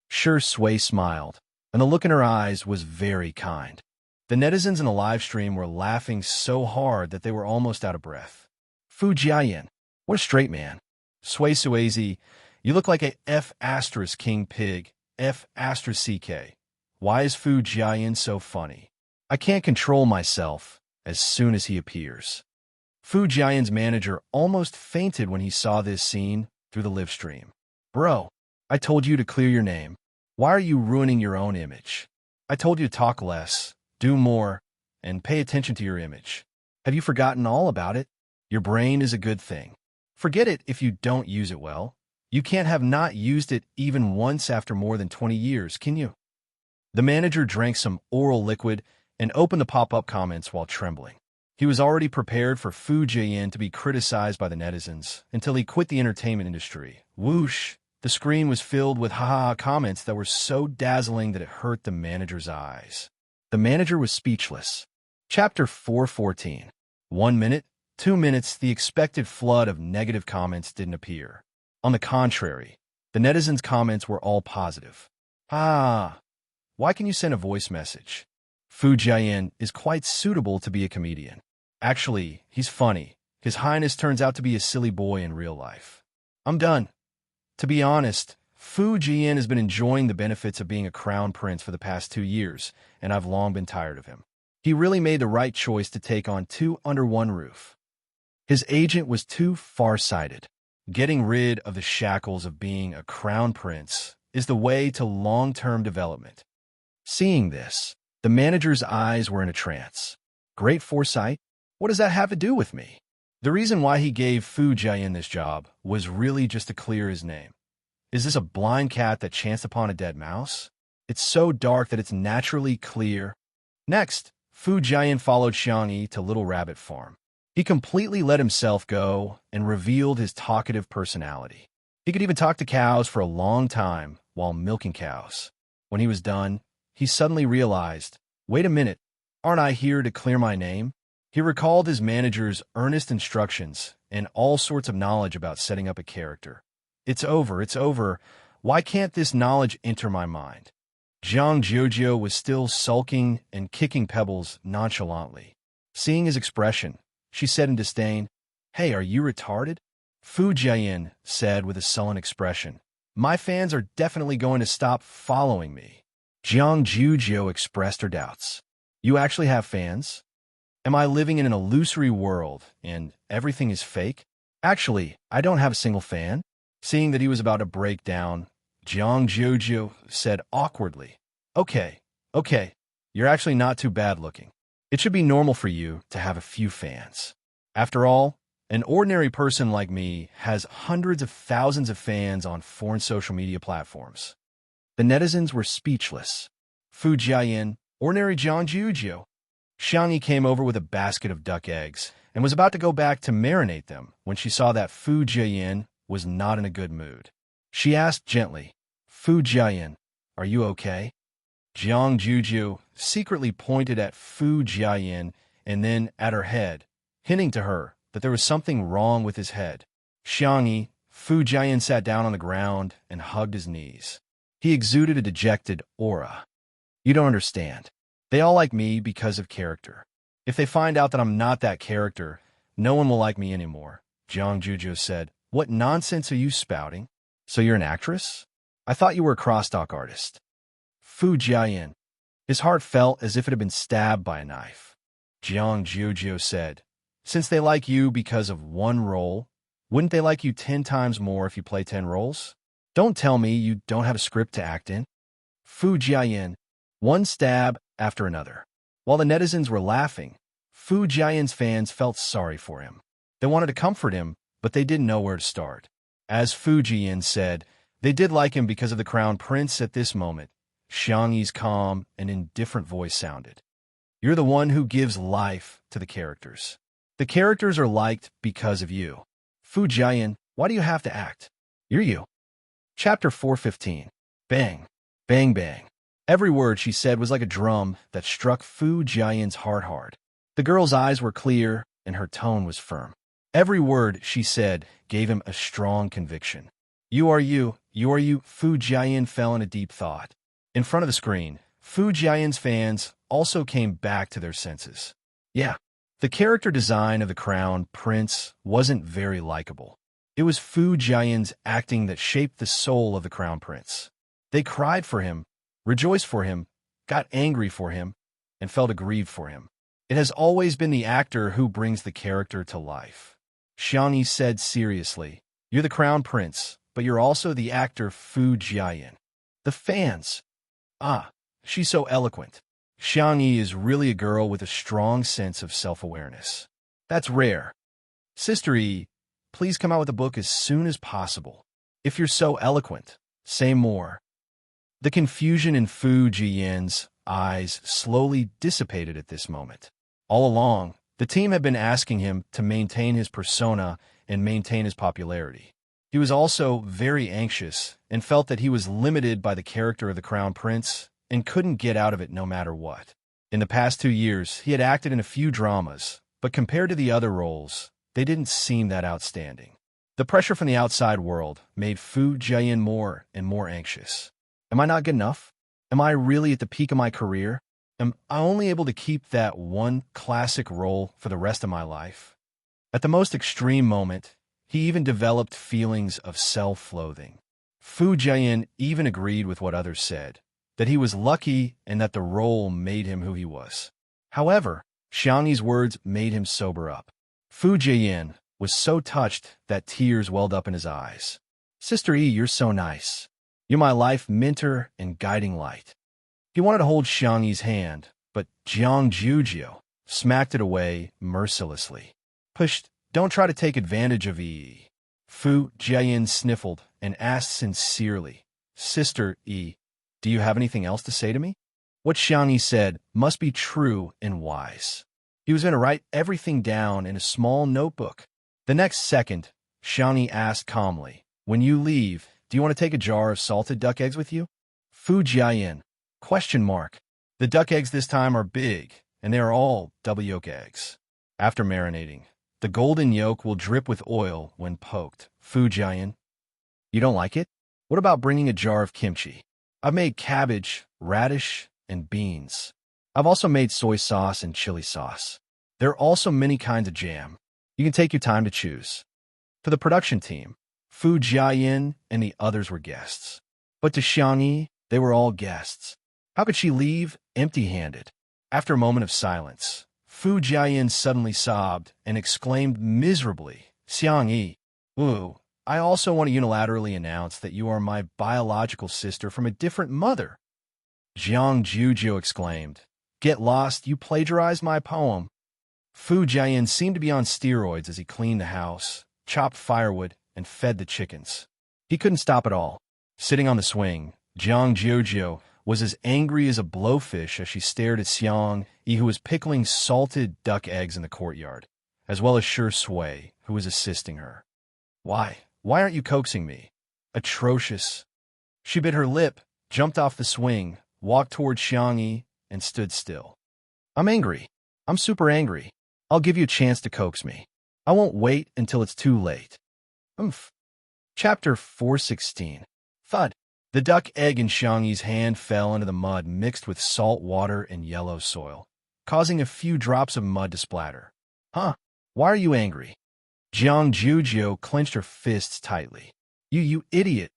[SPEAKER 1] Sure Sui smiled, and the look in her eyes was very kind. The netizens in the live stream were laughing so hard that they were almost out of breath. "Fu Jian, what a straight man." "Sui Suizi, you look like a F** King Pig, F***CK. Why is Fu Jian so funny? I can't control myself as soon as he appears." Fu Jian's manager almost fainted when he saw this scene through the live stream. "Bro, I told you to clear your name. Why are you ruining your own image? I told you to talk less, do more, and pay attention to your image. Have you forgotten all about it? Your brain is a good thing. Forget it if you don't use it well. You can't have not used it even once after more than 20 years, can you?" The manager drank some oral liquid and opened the pop-up comments while trembling. He was already prepared for Fu Jian to be criticized by the netizens until he quit the entertainment industry. Whoosh! The screen was filled with ha-ha comments that were so dazzling that it hurt the manager's eyes. The manager was speechless. Chapter 414. 1 minute, 2 minutes, the expected flood of negative comments didn't appear. On the contrary, the netizens' comments were all positive. "Ah, why can you send a voice message? Fu Jian is quite suitable to be a comedian. Actually, he's funny. His Highness turns out to be a silly boy in real life." I'm done. To be honest, Fu Jian has been enjoying the benefits of being a crown prince for the past 2 years, and I've long been tired of him. He really made the right choice to take on 2 under one roof. His agent was too far-sighted. Getting rid of the shackles of being a crown prince is the way to long-term development. Seeing this, the manager's eyes were in a trance. Great foresight? What does that have to do with me? The reason why he gave Fu Jian this job was really just to clear his name. Is this a blind cat that chanced upon a dead mouse? It's so dark that it's naturally clear. Next, Fu Jian followed Xiangyi to Little Rabbit Farm. He completely let himself go and revealed his talkative personality. He could even talk to cows for a long time while milking cows. When he was done, he suddenly realized, wait a minute, aren't I here to clear my name? He recalled his manager's earnest instructions and all sorts of knowledge about setting up a character. It's over. Why can't this knowledge enter my mind? Jiang Jojo was still sulking and kicking pebbles nonchalantly. Seeing his expression, she said in disdain, "Hey, are you retarded?" Fu Jian said with a sullen expression. My fans are definitely going to stop following me. Jiang Juzhou expressed her doubts. You actually have fans? Am I living in an illusory world and everything is fake? Actually, I don't have a single fan. Seeing that he was about to break down, Jiang Juzhou said awkwardly, Okay, you're actually not too bad looking. It should be normal for you to have a few fans. After all, an ordinary person like me has hundreds of thousands of fans on foreign social media platforms. The netizens were speechless. Fu Jiayin, ordinary Jiang Juzhou. Xiangyi came over with a basket of duck eggs and was about to go back to marinate them when she saw that Fu Jiayin was not in a good mood. She asked gently, Fu Jiayin, are you okay? Jiang Juzhou secretly pointed at Fu Jiayin and then at her head, hinting to her that there was something wrong with his head. Xiangyi, Fu Jiayin sat down on the ground and hugged his knees. He exuded a dejected aura. You don't understand. They all like me because of character. If they find out that I'm not that character, no one will like me anymore, Jiang Juzhou said. What nonsense are you spouting? So you're an actress? I thought you were a crosstalk artist. Fu Jiayin. His heart felt as if it had been stabbed by a knife. Jiang Juzhou said, Since they like you because of one role, wouldn't they like you 10 times more if you play 10 roles? Don't tell me you don't have a script to act in. Fu Jiayin. One stab after another. While the netizens were laughing, Fu Jiayin's fans felt sorry for him. They wanted to comfort him, but they didn't know where to start. As Fu Jian said, they did like him because of the crown prince at this moment. Xiangyi's calm and indifferent voice sounded. You're the one who gives life to the characters. The characters are liked because of you. Fu Jiayin, why do you have to act? You're you. Chapter 415. Bang. Bang bang. Every word she said was like a drum that struck Fu Jiayin's heart hard. The girl's eyes were clear and her tone was firm. Every word she said gave him a strong conviction. You are you, Fu Jiayin fell in a deep thought. In front of the screen, Fu Jiayin's fans also came back to their senses. Yeah, the character design of the crown prince wasn't very likable. It was Fu Jiayin's acting that shaped the soul of the crown prince. They cried for him, rejoiced for him, got angry for him, and felt aggrieved for him. It has always been the actor who brings the character to life. Xiangyi said seriously, You're the crown prince, but you're also the actor Fu Jiayin. The fans. Ah, she's so eloquent. Xiangyi is really a girl with a strong sense of self-awareness. That's rare. Sister E, please come out with a book as soon as possible. If you're so eloquent, say more. The confusion in Fu Jian's eyes slowly dissipated at this moment. All along, the team had been asking him to maintain his persona and maintain his popularity. He was also very anxious and felt that he was limited by the character of the crown prince and couldn't get out of it no matter what. In the past 2 years, he had acted in a few dramas, but compared to the other roles, they didn't seem that outstanding. The pressure from the outside world made Fu Jiayin more and more anxious. Am I not good enough? Am I really at the peak of my career? Am I only able to keep that one classic role for the rest of my life? At the most extreme moment, he even developed feelings of self-loathing. Fu Jiayin even agreed with what others said, that he was lucky and that the role made him who he was. However, Xiangyi's words made him sober up. Fu Jiayin was so touched that tears welled up in his eyes. Sister E, you're so nice. You're my life mentor and guiding light. He wanted to hold Xiangyi's hand, but Jiang Juzhou smacked it away mercilessly. Pushed, don't try to take advantage of E. Fu Jiayin sniffled and asked sincerely, Sister E, do you have anything else to say to me? What Xiangyi said must be true and wise. He was going to write everything down in a small notebook. The next second, Xiangyi asked calmly, When you leave, do you want to take a jar of salted duck eggs with you? Fu Jiayin. Question mark. The duck eggs this time are big, and they are all double yolk eggs. After marinating, the golden yolk will drip with oil when poked. Fu Jiayin. You don't like it? What about bringing a jar of kimchi? I've made cabbage, radish, and beans. I've also made soy sauce and chili sauce. There are also many kinds of jam. You can take your time to choose. For the production team, Fu Jiayin and the others were guests. But to Xiangyi, they were all guests. How could she leave empty-handed? After a moment of silence, Fu Jiayin suddenly sobbed and exclaimed miserably, "Xiangyi, Wu, I also want to unilaterally announce that you are my biological sister from a different mother." Jiang Juzhou exclaimed, "Get lost, you plagiarized my poem." Fu Jiayin seemed to be on steroids as he cleaned the house, chopped firewood, and fed the chickens. He couldn't stop at all. Sitting on the swing, Jiang Juzhou was as angry as a blowfish as she stared at Xiang Yi, who was pickling salted duck eggs in the courtyard, as well as Shi Sui, who was assisting her. Why aren't you coaxing me? Atrocious." She bit her lip, jumped off the swing, walked toward Xiang Yi, and stood still. "I'm angry. I'm super angry. I'll give you a chance to coax me. I won't wait until it's too late." Chapter 416. Thud. The duck egg in Xiang Yi's hand fell into the mud mixed with salt water and yellow soil, causing a few drops of mud to splatter. "Huh? Why are you angry?" Jiang Juzhou clenched her fists tightly. You idiot."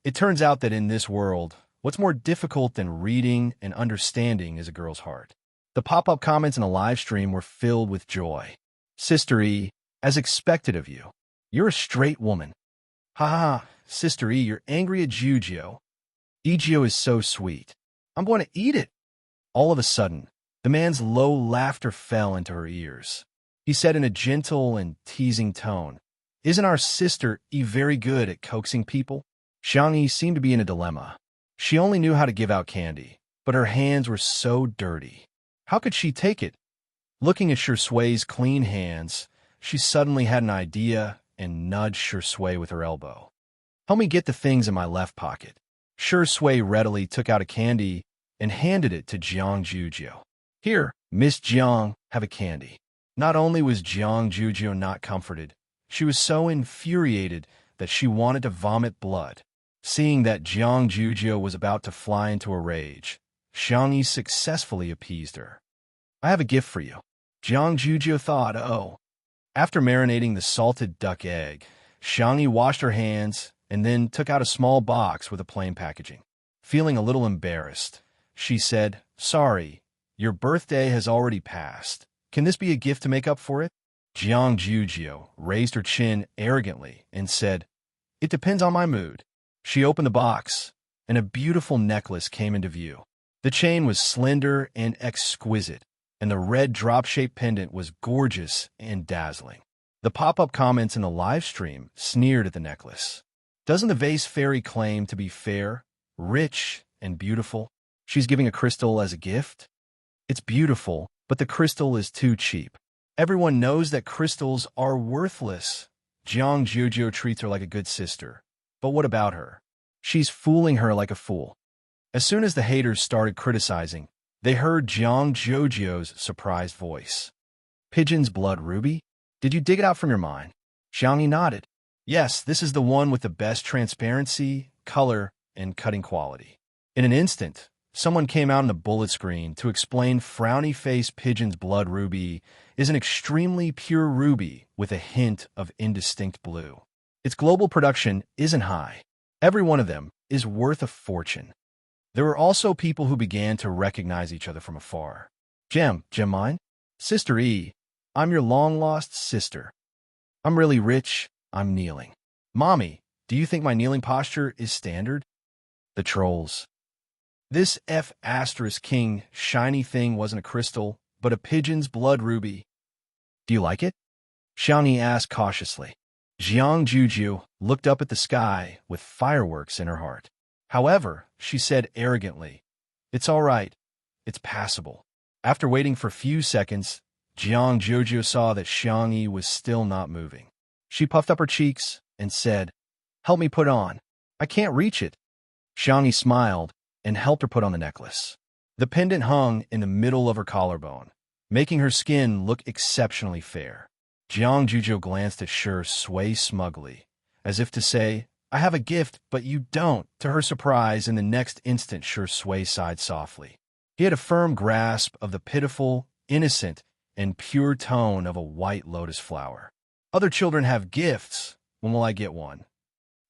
[SPEAKER 1] It turns out that in this world, what's more difficult than reading and understanding is a girl's heart. The pop-up comments in a live stream were filled with joy. "Sister E, as expected of you. You're a straight woman. Ha ha ha, Sister E, you're angry at Juzhou. Ejio is so sweet. I'm going to eat it." All of a sudden, the man's low laughter fell into her ears. He said in a gentle and teasing tone, "Isn't our sister E very good at coaxing people?" Xiang Yi seemed to be in a dilemma. She only knew how to give out candy, but her hands were so dirty. How could she take it? Looking at Shi Sui's clean hands, she suddenly had an idea and nudged Shi Sui with her elbow. "Help me get the things in my left pocket." Shi Sui readily took out a candy and handed it to Jiang Juzhou. "Here, Miss Jiang, have a candy." Not only was Jiang Juzhou not comforted, she was so infuriated that she wanted to vomit blood. Seeing that Jiang Juzhou was about to fly into a rage, Xiang Yi successfully appeased her. "I have a gift for you." Jiang Juzhou thought, "Oh." After marinating the salted duck egg, Xiang Yi washed her hands and then took out a small box with a plain packaging. Feeling a little embarrassed, she said, "Sorry, your birthday has already passed. Can this be a gift to make up for it?" Jiang Juzhou raised her chin arrogantly and said, "It depends on my mood." She opened the box, and a beautiful necklace came into view. The chain was slender and exquisite, and the red drop-shaped pendant was gorgeous and dazzling. The pop-up comments in the live stream sneered at the necklace. Doesn't the vase fairy claim to be fair, rich, and beautiful? She's giving a crystal as a gift? It's beautiful, but the crystal is too cheap. Everyone knows that crystals are worthless. Jiang Juzhou treats her like a good sister. But what about her? She's fooling her like a fool. As soon as the haters started criticizing, they heard Jiang Juzhou's surprised voice. "Pigeon's blood ruby? Did you dig it out from your mind?" Xiang Yi nodded. "Yes, this is the one with the best transparency, color, and cutting quality." In an instant, someone came out on the bullet screen to explain frowny-faced Pigeon's blood ruby is an extremely pure ruby with a hint of indistinct blue. Its global production isn't high. Every one of them is worth a fortune. There were also people who began to recognize each other from afar. Gem mine? Sister E, I'm your long-lost sister. I'm really rich, I'm kneeling. Mommy, do you think my kneeling posture is standard? The trolls. This F***king shiny thing wasn't a crystal, but a pigeon's blood ruby. Do you like it? Xiang Yi asked cautiously. Jiang Juzhou looked up at the sky with fireworks in her heart. However, she said arrogantly, "It's all right. It's passable." After waiting for a few seconds, Jiang Juzhou saw that Xiang Yi was still not moving. She puffed up her cheeks and said, "Help me put on. I can't reach it." Xiang Yi smiled and helped her put on the necklace. The pendant hung in the middle of her collarbone, making her skin look exceptionally fair. Jiang Juzhou glanced at Shi Sui smugly, as if to say, "I have a gift, but you don't." To her surprise, in the next instant Shi Sui sighed softly. He had a firm grasp of the pitiful, innocent, and pure tone of a white lotus flower. Other children have gifts. When will I get one?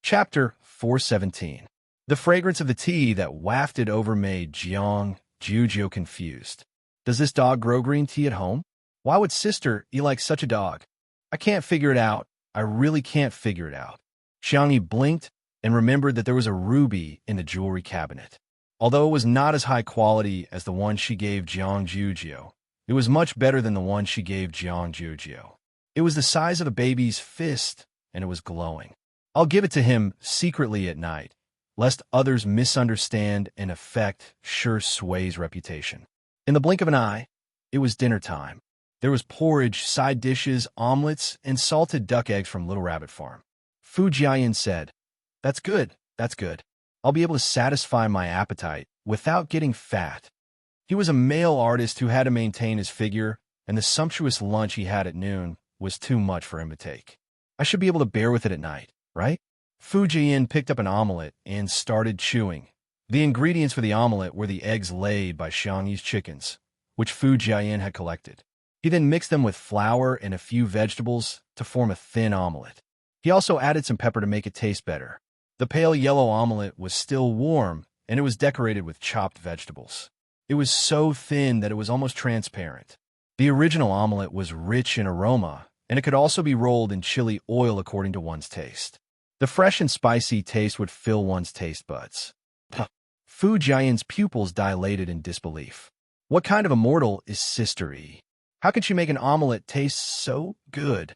[SPEAKER 1] Chapter 417. The fragrance of the tea that wafted over made Jiang Juzhou confused. Does this dog grow green tea at home? Why would sister eat like such a dog? I can't figure it out. I really can't figure it out. Xiangyi blinked and remembered that there was a ruby in the jewelry cabinet. Although it was not as high quality as the one she gave Jiang Juzhou, it was much better than the one she gave Jiang Juzhou. It was the size of a baby's fist, and it was glowing. I'll give it to him secretly at night, lest others misunderstand and affect Shi Sui's reputation. In the blink of an eye, it was dinner time. There was porridge, side dishes, omelets, and salted duck eggs from Little Rabbit Farm. Fu Jiayin said, "That's good, that's good. I'll be able to satisfy my appetite without getting fat." He was a male artist who had to maintain his figure, and the sumptuous lunch he had at noon was too much for him to take. I should be able to bear with it at night, right? Fu Jiayin picked up an omelet and started chewing. The ingredients for the omelet were the eggs laid by Xiangyi's chickens, which Fu Jiayin had collected. He then mixed them with flour and a few vegetables to form a thin omelet. He also added some pepper to make it taste better. The pale yellow omelet was still warm, and it was decorated with chopped vegetables. It was so thin that it was almost transparent. The original omelet was rich in aroma, and it could also be rolled in chili oil according to one's taste. The fresh and spicy taste would fill one's taste buds. Fu Jiayin's pupils dilated in disbelief. What kind of a mortal is Sister E? How can she make an omelet taste so good?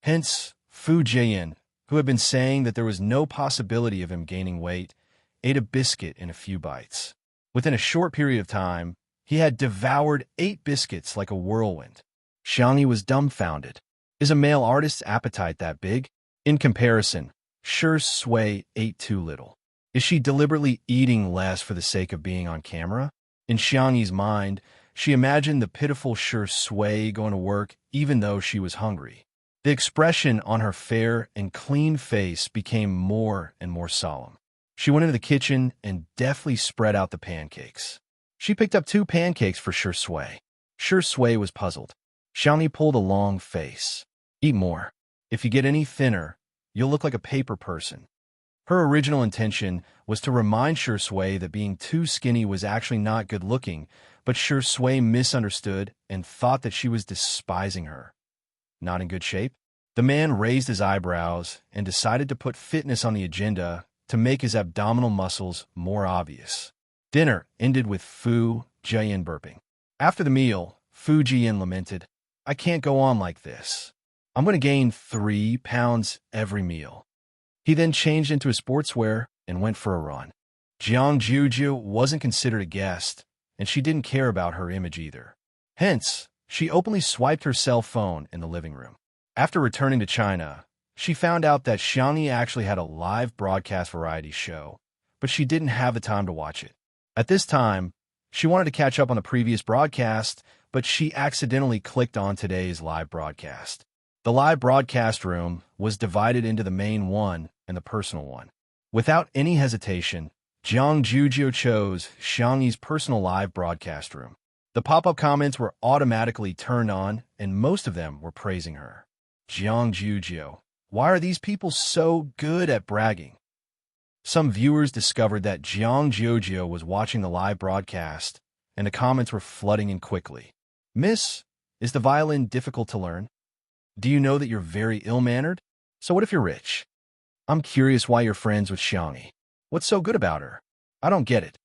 [SPEAKER 1] Hence, Fu Jiayin, who had been saying that there was no possibility of him gaining weight, ate a biscuit in a few bites. Within a short period of time, he had devoured 8 biscuits like a whirlwind. Xiangyi was dumbfounded. Is a male artist's appetite that big? In comparison, Shi Sui ate too little. Is she deliberately eating less for the sake of being on camera? In Xiangyi's mind, she imagined the pitiful Shi Sui going to work even though she was hungry. The expression on her fair and clean face became more and more solemn. She went into the kitchen and deftly spread out the pancakes. She picked up 2 pancakes for Shi Sui. Shi Sui was puzzled. Xiangyi pulled a long face. Eat more. If you get any thinner, you'll look like a paper person. Her original intention was to remind Shi Sui that being too skinny was actually not good looking, but Shi Sui misunderstood and thought that she was despising her. Not in good shape? The man raised his eyebrows and decided to put fitness on the agenda to make his abdominal muscles more obvious. Dinner ended with Fu Jiayin burping. After the meal, Fu Jiayin lamented, "I can't go on like this. I'm going to gain 3 pounds every meal." He then changed into his sportswear and went for a run. Jiang Juzhou wasn't considered a guest, and she didn't care about her image either. Hence, she openly swiped her cell phone in the living room. After returning to China, she found out that Xiangyi actually had a live broadcast variety show, but she didn't have the time to watch it. At this time, she wanted to catch up on the previous broadcast, but she accidentally clicked on today's live broadcast. The live broadcast room was divided into the main one and the personal one. Without any hesitation, Jiang Juzhou chose Xiangyi's personal live broadcast room. The pop-up comments were automatically turned on, and most of them were praising her. Jiang Juzhou, why are these people so good at bragging? Some viewers discovered that Jiang Juzhou was watching the live broadcast, and the comments were flooding in quickly. "Miss, is the violin difficult to learn? Do you know that you're very ill-mannered? So what if you're rich? I'm curious why you're friends with Xiangyi. What's so good about her? I don't get it.